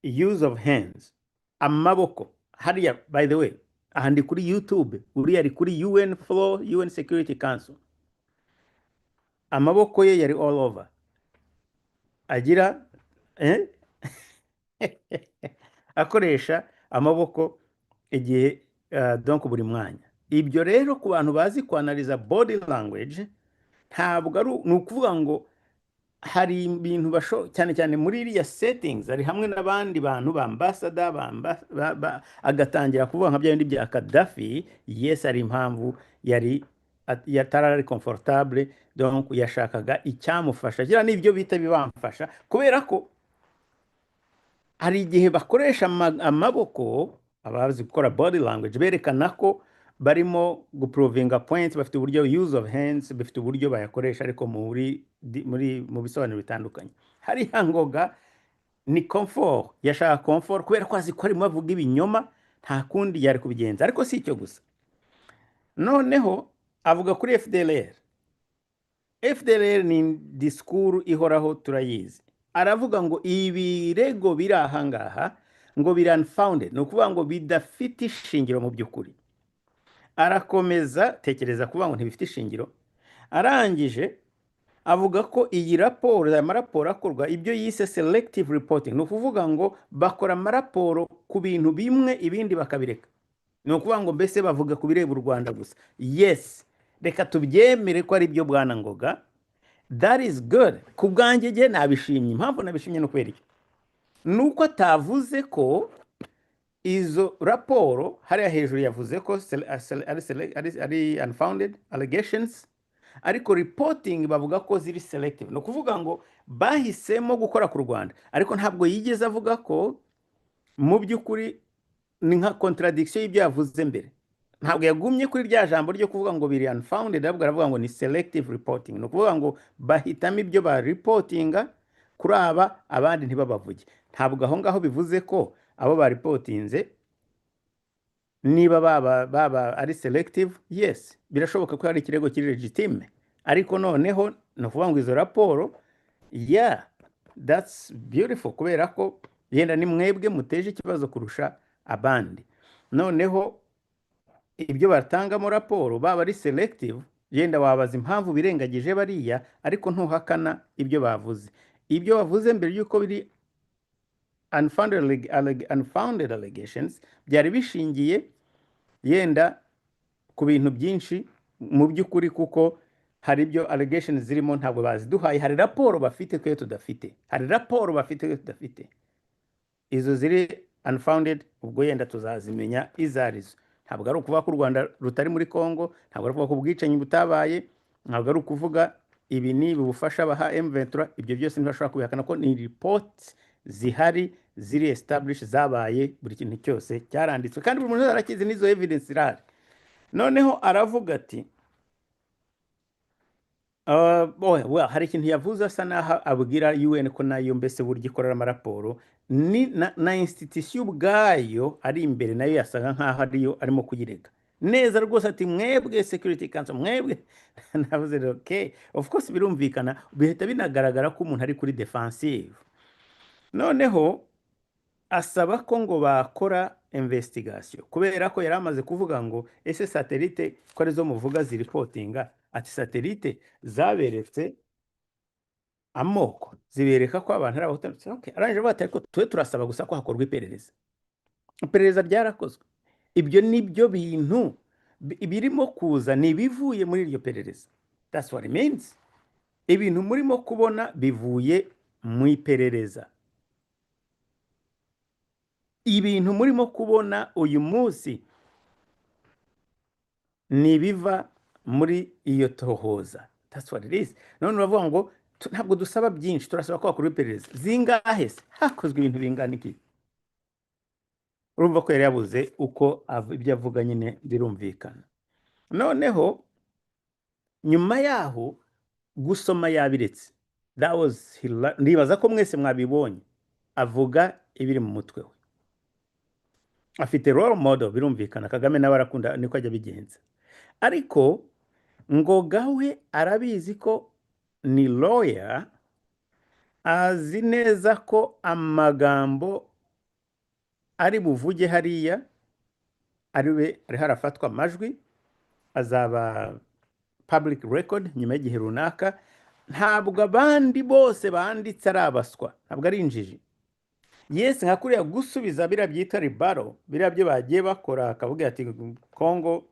use of hands, amaboko hariya. By the way, aha ndi kuri YouTube, uriya ari kuri UN floor, UN Security Council. Amaboko ye yari all over, agira akoresha amaboko igihe donc buri mwanya. Ibyo rero ku bantu bazi kwanaliza body language, ntabwo ari ukuvuga ngo hari ibintu cyane cyane muri iriya settings ari hamwe n'abandi bantu ba ambassador agatangira kuvuga nka byandi bya Gaddafi. Yes, ari impamvu yari yatarari comfortable, donc yashakaga icyamufasha. Gira nibyo bita bibamfasha, kubera ko hari igihe bakoresha amaboko, abazi gukora body language berekana ko barimo guprovinga point, bafite uburyo use of hands, bafite uburyo bayakoresha, ariko mu bisobanuro bitandukanye. Hari Ngoga ni comfort, yashaka comfort kubera ko azi ko arimo avuga ibinyoma, nta kundi yari kubigenza. Ariko si icyo gusa, noneho avuga kuri FDLR. FDLR ni disikuru ihoraho, turayizi. Aravuga ngo ibirego biri ahangaha ngo biri unfounded, ni ukuvuga ngo bidafite ishingiro mu by'ukuri. Arakomeza tekereza kuvuga ngo ntibifite ishingiro. Arangije avuga ko iyi raporo, aya maraporo akorwa ibyo yise selective reporting, ni ukuvuga ngo bakora amaraporo ku bintu bimwe, ibindi bakabireka. Ni ukuvuga ngo mbese bavuga ku bireba u Rwanda gusa. Yes, reka tubyemere ko ari byo Bwana Ngoga. That is good. Ku bwanjye je nabishimye. Impamvu nabishimye no kweri nuko atavuze ko izo raporo hariya hejuru yavuze ko ari unfounded allegations, ariko reporting bavuga ko ziri selective. No kuvuga ngo bahisemo gukora ku Rwanda, ariko ntabwo yigeze avuga ko mu by'ukuri ni nka contradiction y'ibyo yavuze mbere. Ntabwo yagumye kuri rya jambo ryo kuvuga ngo biri unfounded, ahubwo aravuga ngo ni selective reporting. No kuvuga ngo bahitamo ibyo ba reportinga kuri abandi ntibabavuge. Ntabwo aho ngaho bivuze ko abo ba reportinze niba baba ari selective. Yes, birashoboka ko hari ikirego kiri legitime, ariko noneho no kuvuga ngo izo raporo, yeah, that's beautiful, kubera ko yenda ni mwebwe muteje ikibazo kurusha abandi. Noneho ibyo batangamo raporo baba ari selective, yenda wabaza impamvu birengagije bariya, ariko ntuhakana ibyo bavuze. Ibyo bavuze mbere yuko biri unfounded allegations byari bishingiye yenda ku bintu byinshi mu by'ukuri, kuko hari ibyo allegations zirimo ntabwo baziduhaye. Hari raporo bafite twe tudafite, hari raporo bafite twe tudafite. Izo ziri unfounded, ubwo yenda tuzazimenya izarizo. Ntabwo ari ukuvuga ko u Rwanda rutari muri Congo, ntabwo ari ukuvuga ko ubwicanyi butabaye, ntabwo ari ukuvuga ibi ni ubufasha baha M23. Ibyo byose ntibashobora kubihakana ko ni report zihari, ziri establish, zabaye, buri kintu cyose cyaranditswe kandi buri muntu arakizi n'izo evidence irahari. Noneho aravuga ati well, hari ikintu yavuze asa naho abwira UN ko nayo mbese burya ikorera amaraporo na institution ubwayo ari imbere nayo yasaga nkaho ariyo arimo kuyirega. neza rwose ati mwebwe security council mwebwe navuze okay of course birumvikana bihita binagaragara ko umuntu ari kuri defensive noneho asaba ko ngo bakora investigation kubera ko yari amaze kuvuga ngo ese satellite ko arizo muvuga ziripotinga ati satellite zaberetse amoko zibereka ko abantu ari abahutu okay aranje bati ariko twe turasaba gusa ko hakorwa iperereza ryarakozwe ibyo nibyo bintu birimo kuza nibivuye muri iryo perereza that's what it means ibintu murimo kubona bivuye mu iperereza ibintu murimo kubona uyu munsi nibiva muri iyo tohoza that's what it is none uravuga ngo ntabwo dusaba byinshi turasaba ko hakorwa iperereza zingahe se hakozwe ibintu bingana iki urumva ko yari yabuze uko ibyo avuga nyine birumvikana noneho nyuma yaho gusoma yabiretse ndibaza ko mwese mwabibonye avuga ibiri mu mutwe we afite role model birumvikana Kagame nawe arakunda niko ajya bigenza ariko Ngoga we arabizi ko ni lawyer azi neza ko amagambo ari buvuge hariya ari harafatwa amajwi azaba public record nyuma y'igihe runaka ntabwo abandi bose banditse arabaswa ntabwo ari injiji yes nka kuriya gusubiza bira byita ribaro bira byo bagiye bakora akavuga ati Kongo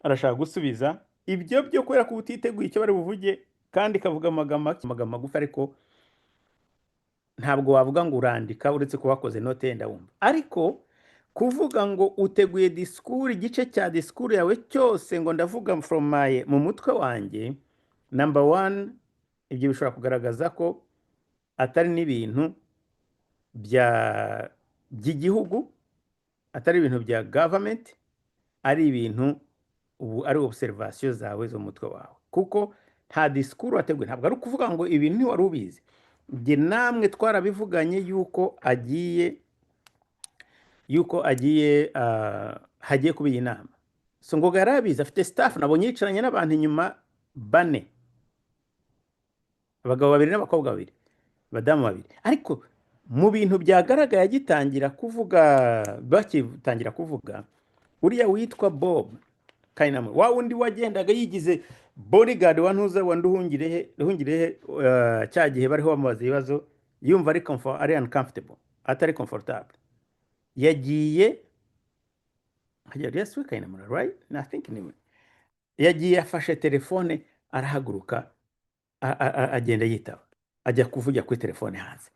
arashaka gusubiza ibyo byo kubera ko utiteguye icyo bari buvuge kandi kavuga amagambo magufi ariko ntabwo wavuga ngo urandika uretse ko wakoze note yenda wumva ariko kuvuga ngo uteguye disikuru igice cya disikuru yawe cyose ngo ndavuga mu mutwe wanjye number one ibyo bishobora kugaragaza ko atari n'ibintu by'igihugu atari ibintu bya government ari ibintu ubu ari observation zawe zo mutwe wawe kuko nta disikuru wateguye ntabwo ari ukuvuga ngo ibintu ntiwari ubizi njye namwe twarabivuganye yuko hagiye kuba iyi nama so ngo yarabizi afite staff nabonye yicaranye n'abantu inyuma 4 abagabo 2 n'abakobwa 2 badamu 2 ariko mu bintu byagaragaye agitangira kuvuga uriya witwa Bob Kainamwe wa wundi wagendaga yigize bodyguard wanduhungirehe cyagihe bariho bamubaza ibibazo yumva ari uncomfortable atari comfortable yagiye Kainamwe right I think yagiye afashe telefone arahaguruka agenda yitaba ajya kuvugira kuri telefone hanze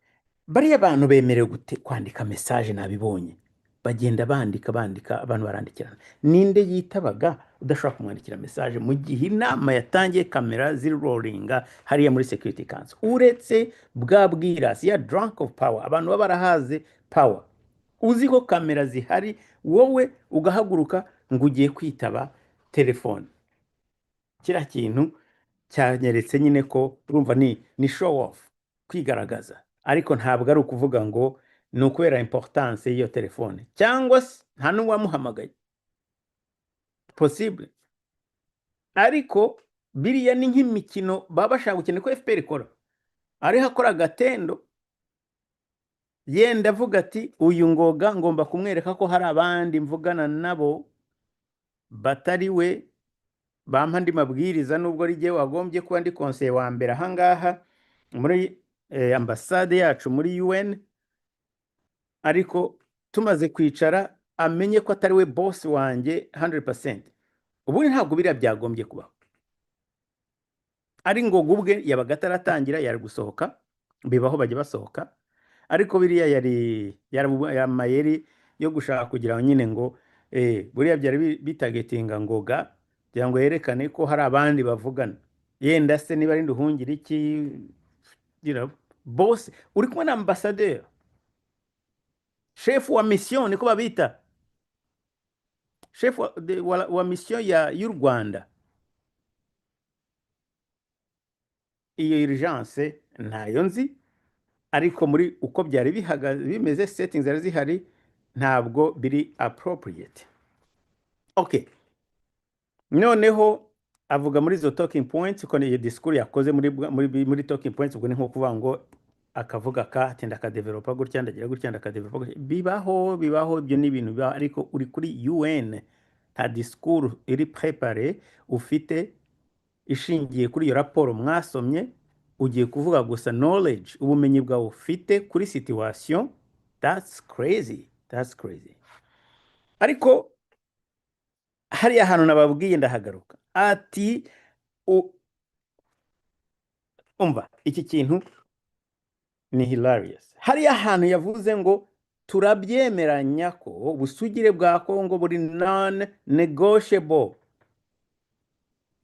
bariya abantu bemerewe kwandika message nabibonye bagenda bandika abantu barandikirana ninde yitabaga udashobora kumwandikira message mu gihe inama yatangiye kamera ziri rollinga hariya muri security council uretse bwa bwirasi ya drunk of power abantu baba barahaze power uzi ko kamera zihari wowe ugahaguruka ngo ugiye kwitaba telefone kira kintu cyanyeretse nyine ko urumva ni show off kwigaragaza ariko ntabwo ari ukuvuga ngo ni ukubera importance y'iyo telefone cyangwa nta n'uwamuhamagaye possible ariko biriya ni nk'imikino baba bashaka gukina ko FPR ikora ari hakora agatendo yenda avuga ati uyu Ngoga ngomba kumwereka ko hari abandi mvugana nabo batari we bampa ndi mabwiriza nubwo ari jye wagombye kuba ndi conseiller wa mbere ahangaha muri ambasade yacu muri UN ariko tumaze kwicara amenye ko atari we boss wanjye 100% ubundi ntabwo biriya byagombye kubaho ari Ngoga ubwe yabaga ataratangira yari gusohoka bibaho bajya basohoka ariko biriya yari amayeri yo gushaka kugira nyine ngo buriya byari bitagetinga Ngoga kugira ngo yerekane ko hari abandi bavugana yenda se niba ari nduhungira iki boss uri kumwe na ambassadeur chef wa mission niko babita chef wa mission y'u Rwanda iyo urgence ntayo nzi ariko muri uko byari bimeze settings zari zihari ntabwo biri appropriate okay, noneho avuga muri izo talking points ko iyo disikuru yakoze muri talking points, ubwo ni nko kuvuga ngo akavuga ati ndakadevelopa gutya ndagira gutya ndakadevelopa gutya. Bibaho ibyo ni ibintu bibaho, ariko uri kuri UN nta disikuru iri prepare ufite ishingiye kuri iyo raporo mwasomye, ugiye kuvuga gusa knowledge, ubumenyi bwawe ufite kuri situation. That's crazy. Ariko hariya hantu nababwiye ndahagaruka ati umva iki kintu ni hilarious. Hariya hantu yavuze ngo turabyemeranya ko ubusugire bwa Kongo buri non negotiable.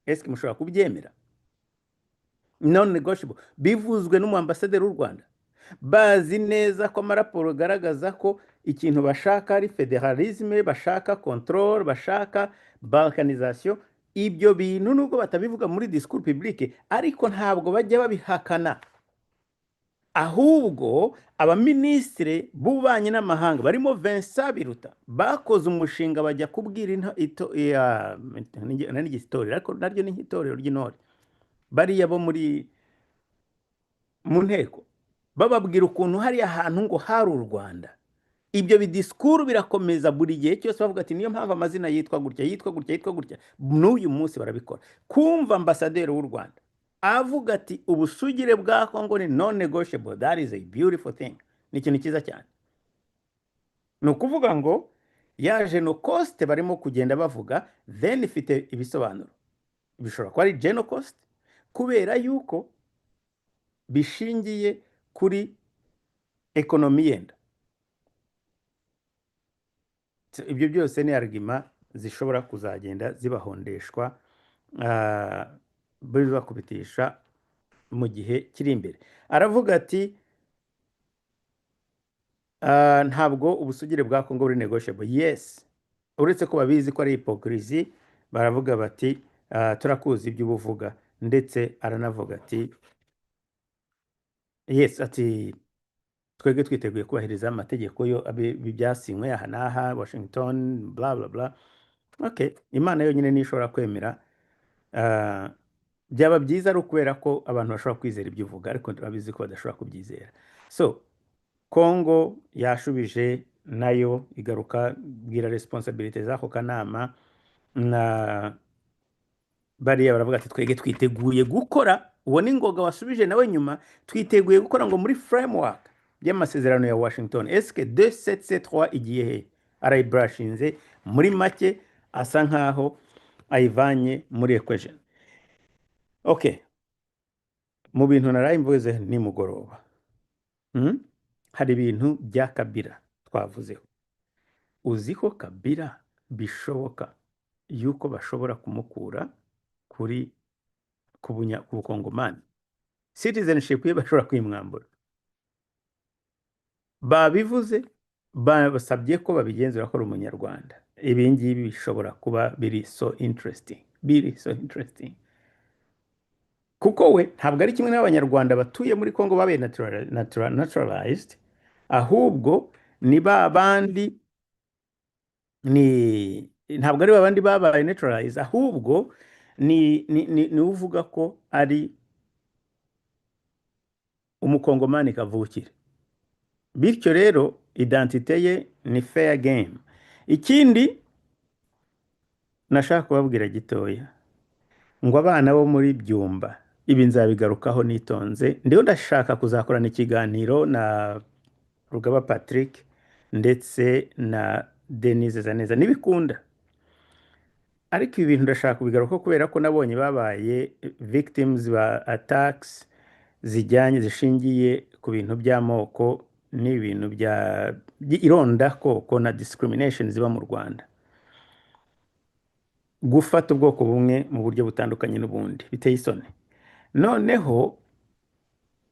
Eske mushobora kubyemera? Non negotiable bivuzwe n'umuambasaderi w'u Rwanda, bazi neza ko amaraporo agaragaza ko ikintu bashaka ari federalisme, bashaka control, bashaka balkanisation. Ibyo bintu nubwo batabivuga muri discours publique, ariko ntabwo bajya babihakana. Ahubwo abaministre b'ububanyi n'amahanga barimo Vincent Biruta bakoze umushinga bajya kubwira itorero, ariko naryo ni itorero ry'intore, bariya bo muri mu nteko, bababwira ukuntu hariya hantu ngo hari u Rwanda. Ibyo bidisikuru birakomeza buri gihe cyose bavuga ati niyo mpamvu amazina yitwa gutya. N'uyu munsi barabikora. Kumva ambasaderi w'u Rwanda avuga ati ubusugire bwa Kongo ni non negotiable, that is a beautiful thing. Ni ikintu cyiza cyane. Ni ukuvuga ngo ya genocost barimo kugenda bavuga, then ifite ibisobanuro. Bishobora kuba ari genocost kubera yuko bishingiye kuri ekonomi yenda. Ibyo byose ni argument zishobora kuzagenda zibahondeshwa bibakubitisha mu gihe kiri imbere. Aravuga ati ntabwo ubusugire bwa Kongo buri negotiable. Yes, uretse ko babizi ko ari hypocrisy, baravuga bati turakuzi ibyo ubuvuga, ndetse aranavuga ati yes, ati twebwe twiteguye kubahiriza amategeko yo byasinywe aha n'aha Washington bla bla bla. Okay, Imana yonyine nishobora kwemera. Byaba byiza ari ukubera ko abantu bashobora kwizera ibyo uvuga, ariko turabizi ko badashobora kubyizera. So Kongo yashubije nayo igaruka bwira responsibility z'ako kanama, na bariya baravuga ati twege twiteguye gukora. Uwo ni Ngoga wasubije nawe nyuma, twiteguye gukora ngo muri framework y'amasezerano ya Washington. Eske 2773 igiye he? Arayibrashinze muri make, asa nkaho ayivanye muri equation. Okay, mu bintu naraye mvuze ni mugoroba, hari ibintu bya Kabila twavuzeho. Uziko Kabila bishoboka yuko bashobora kumukura kuri ku Kongomani, citizenship ye bashobora kwimwambura. Babivuze, basabye ko babigenzura ko ari umunyarwanda. Ibi ngibi bishobora kuba biri so interesting. Kuko we ntabwo ari kimwe n'abanyarwanda batuye muri Kongo babaye naturalized, ahubwo ni babandi ntabwo ari babandi babaye naturalized, ahubwo ni uvuga ko ari umukongomani kavukire. Bityo rero identite ye ni fair game. Ikindi nashaka kubabwira gitoya, ngo abana bo muri Byumba, ibi nzabigarukaho nitonze. Ndiho ndashaka kuzakorana ikiganiro na Rugaba Patrick ndetse na Denise Zaneza nibikunda, ariko ibi bintu ndashaka kubigarukaho kubera ko nabonye babaye victims ba attacks zishingiye ku bintu by'amoko n'ibintu bya ironda koko na discrimination ziba mu Rwanda. Gufata ubwoko bumwe mu buryo butandukanye n'ubundi biteye isoni. Noneho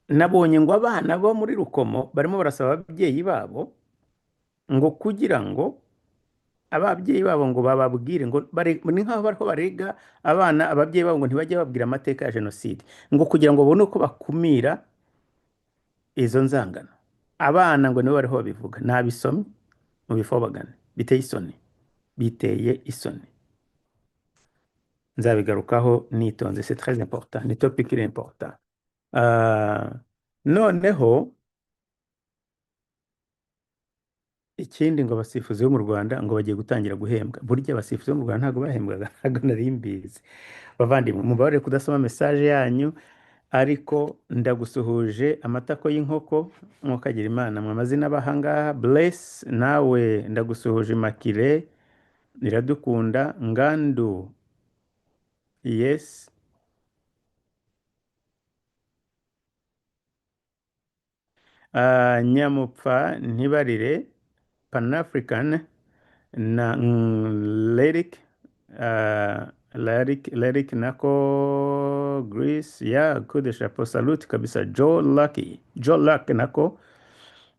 nabonye ngo abana bo muri Rukomo barimo barasaba ababyeyi babo ngo kugira ngo ababyeyi babo ngo bababwire ngo ni nkaho bariko barega abana, ababyeyi babo ngo ntibajye babwira amateka ya jenoside, ngo kugira ngo babone uko bakumira izo nzangano. Abana ngo nibo bariho babivuga. Nabisomye mu bifobagane. Biteye isoni. nzabigarukaho nitonze, c'est très important, ni topic iri important. Noneho ikindi ngo abasifuzi bo mu Rwanda ngo bagiye gutangira guhembwa. Burya abasifuzi bo mu Rwanda ntabwo bahembwaga, ntabwo nari mbizi. Bavandimwe, mubabarire kudasoma message yanyu, ariko ndagusuhuje amatako y'inkoko mwokagira Imana mu mazina abahangaha. Bless nawe ndagusuhuje. Makire Iradukunda, Ngandu, yes, Nyamupfa Ntibarire, Pan-African na Lyric nako Greece ya kude chapeau, salute kabisa. Joe Lucky nako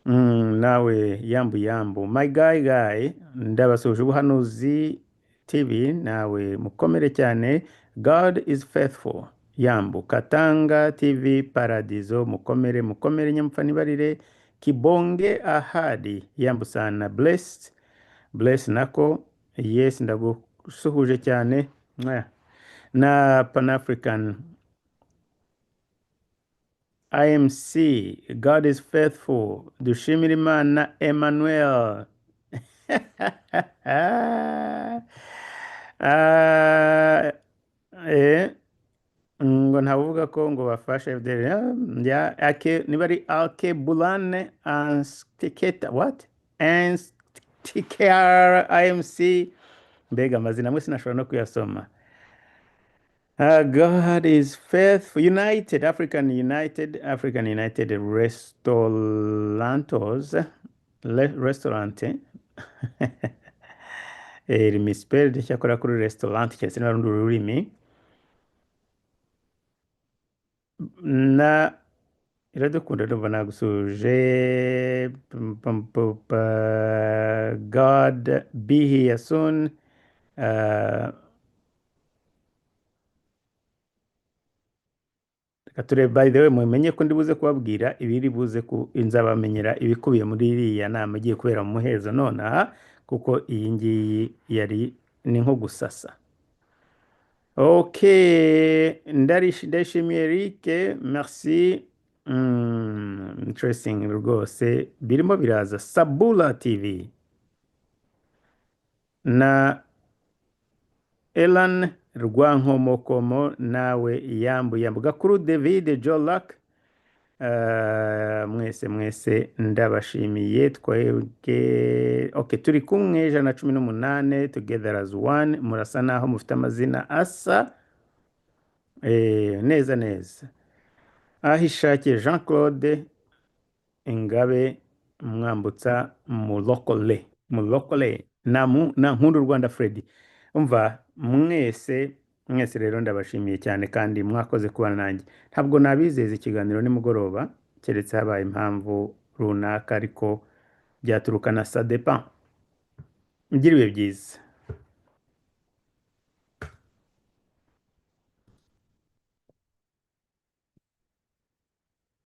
nawe yambu my guy ndabasuje. Ubuhanuzi TV nawe mukomere cyane. God is faithful yambu. Katanga TV Paradiso mukomere. Nyamupfa Ntibarire, Kibonge Ahadi yambu sana. Bless nako yes ndagusuhuje cyane. Na Pan-African IMC God is faithful, dushimira Imana Emmanuel. Ngo ntavuga ko ngo bafashe ya ake niba ari Alke Bulane Anstiketa what Anstikar IMC, mbega amazina amwe sinashobora no kuyasoma. God is faithful. African United Restaurante mispelled cyakora kuri restaurant cyase n'arundi rurimi. Na Iradukunda ndumva nagusuje. God be here soon. By the way, mumenye ko ndibuze kubabwira ibiri buze nzabamenyera ibikubiye muri iriya nama igiye kubera mu muhezo nonaha, kuko iyi ngiyi yari ni nko gusasa. Okay, ndashimiye Eric, merci. Interesting rwose, birimo biraza. Sabula TV na Elan Rwankomokomo nawe yambu. Gakuru David Jolak, mwese ndabashimiye. Twebwe okay, turi kumwe 118 together as one. Murasa naho mufite amazina asa neza. Ahishakiye Jean Claude Ingabe Mwambutsa Mulokole na Nkundu Rwanda Freddy. Umva mwese rero ndabashimiye cyane kandi mwakoze kubana nanjye. Ntabwo nabizeza ikiganiro nimugoroba keretse habaye impamvu runaka, ariko byaturuka na ça dépend. Ngiriwe byiza.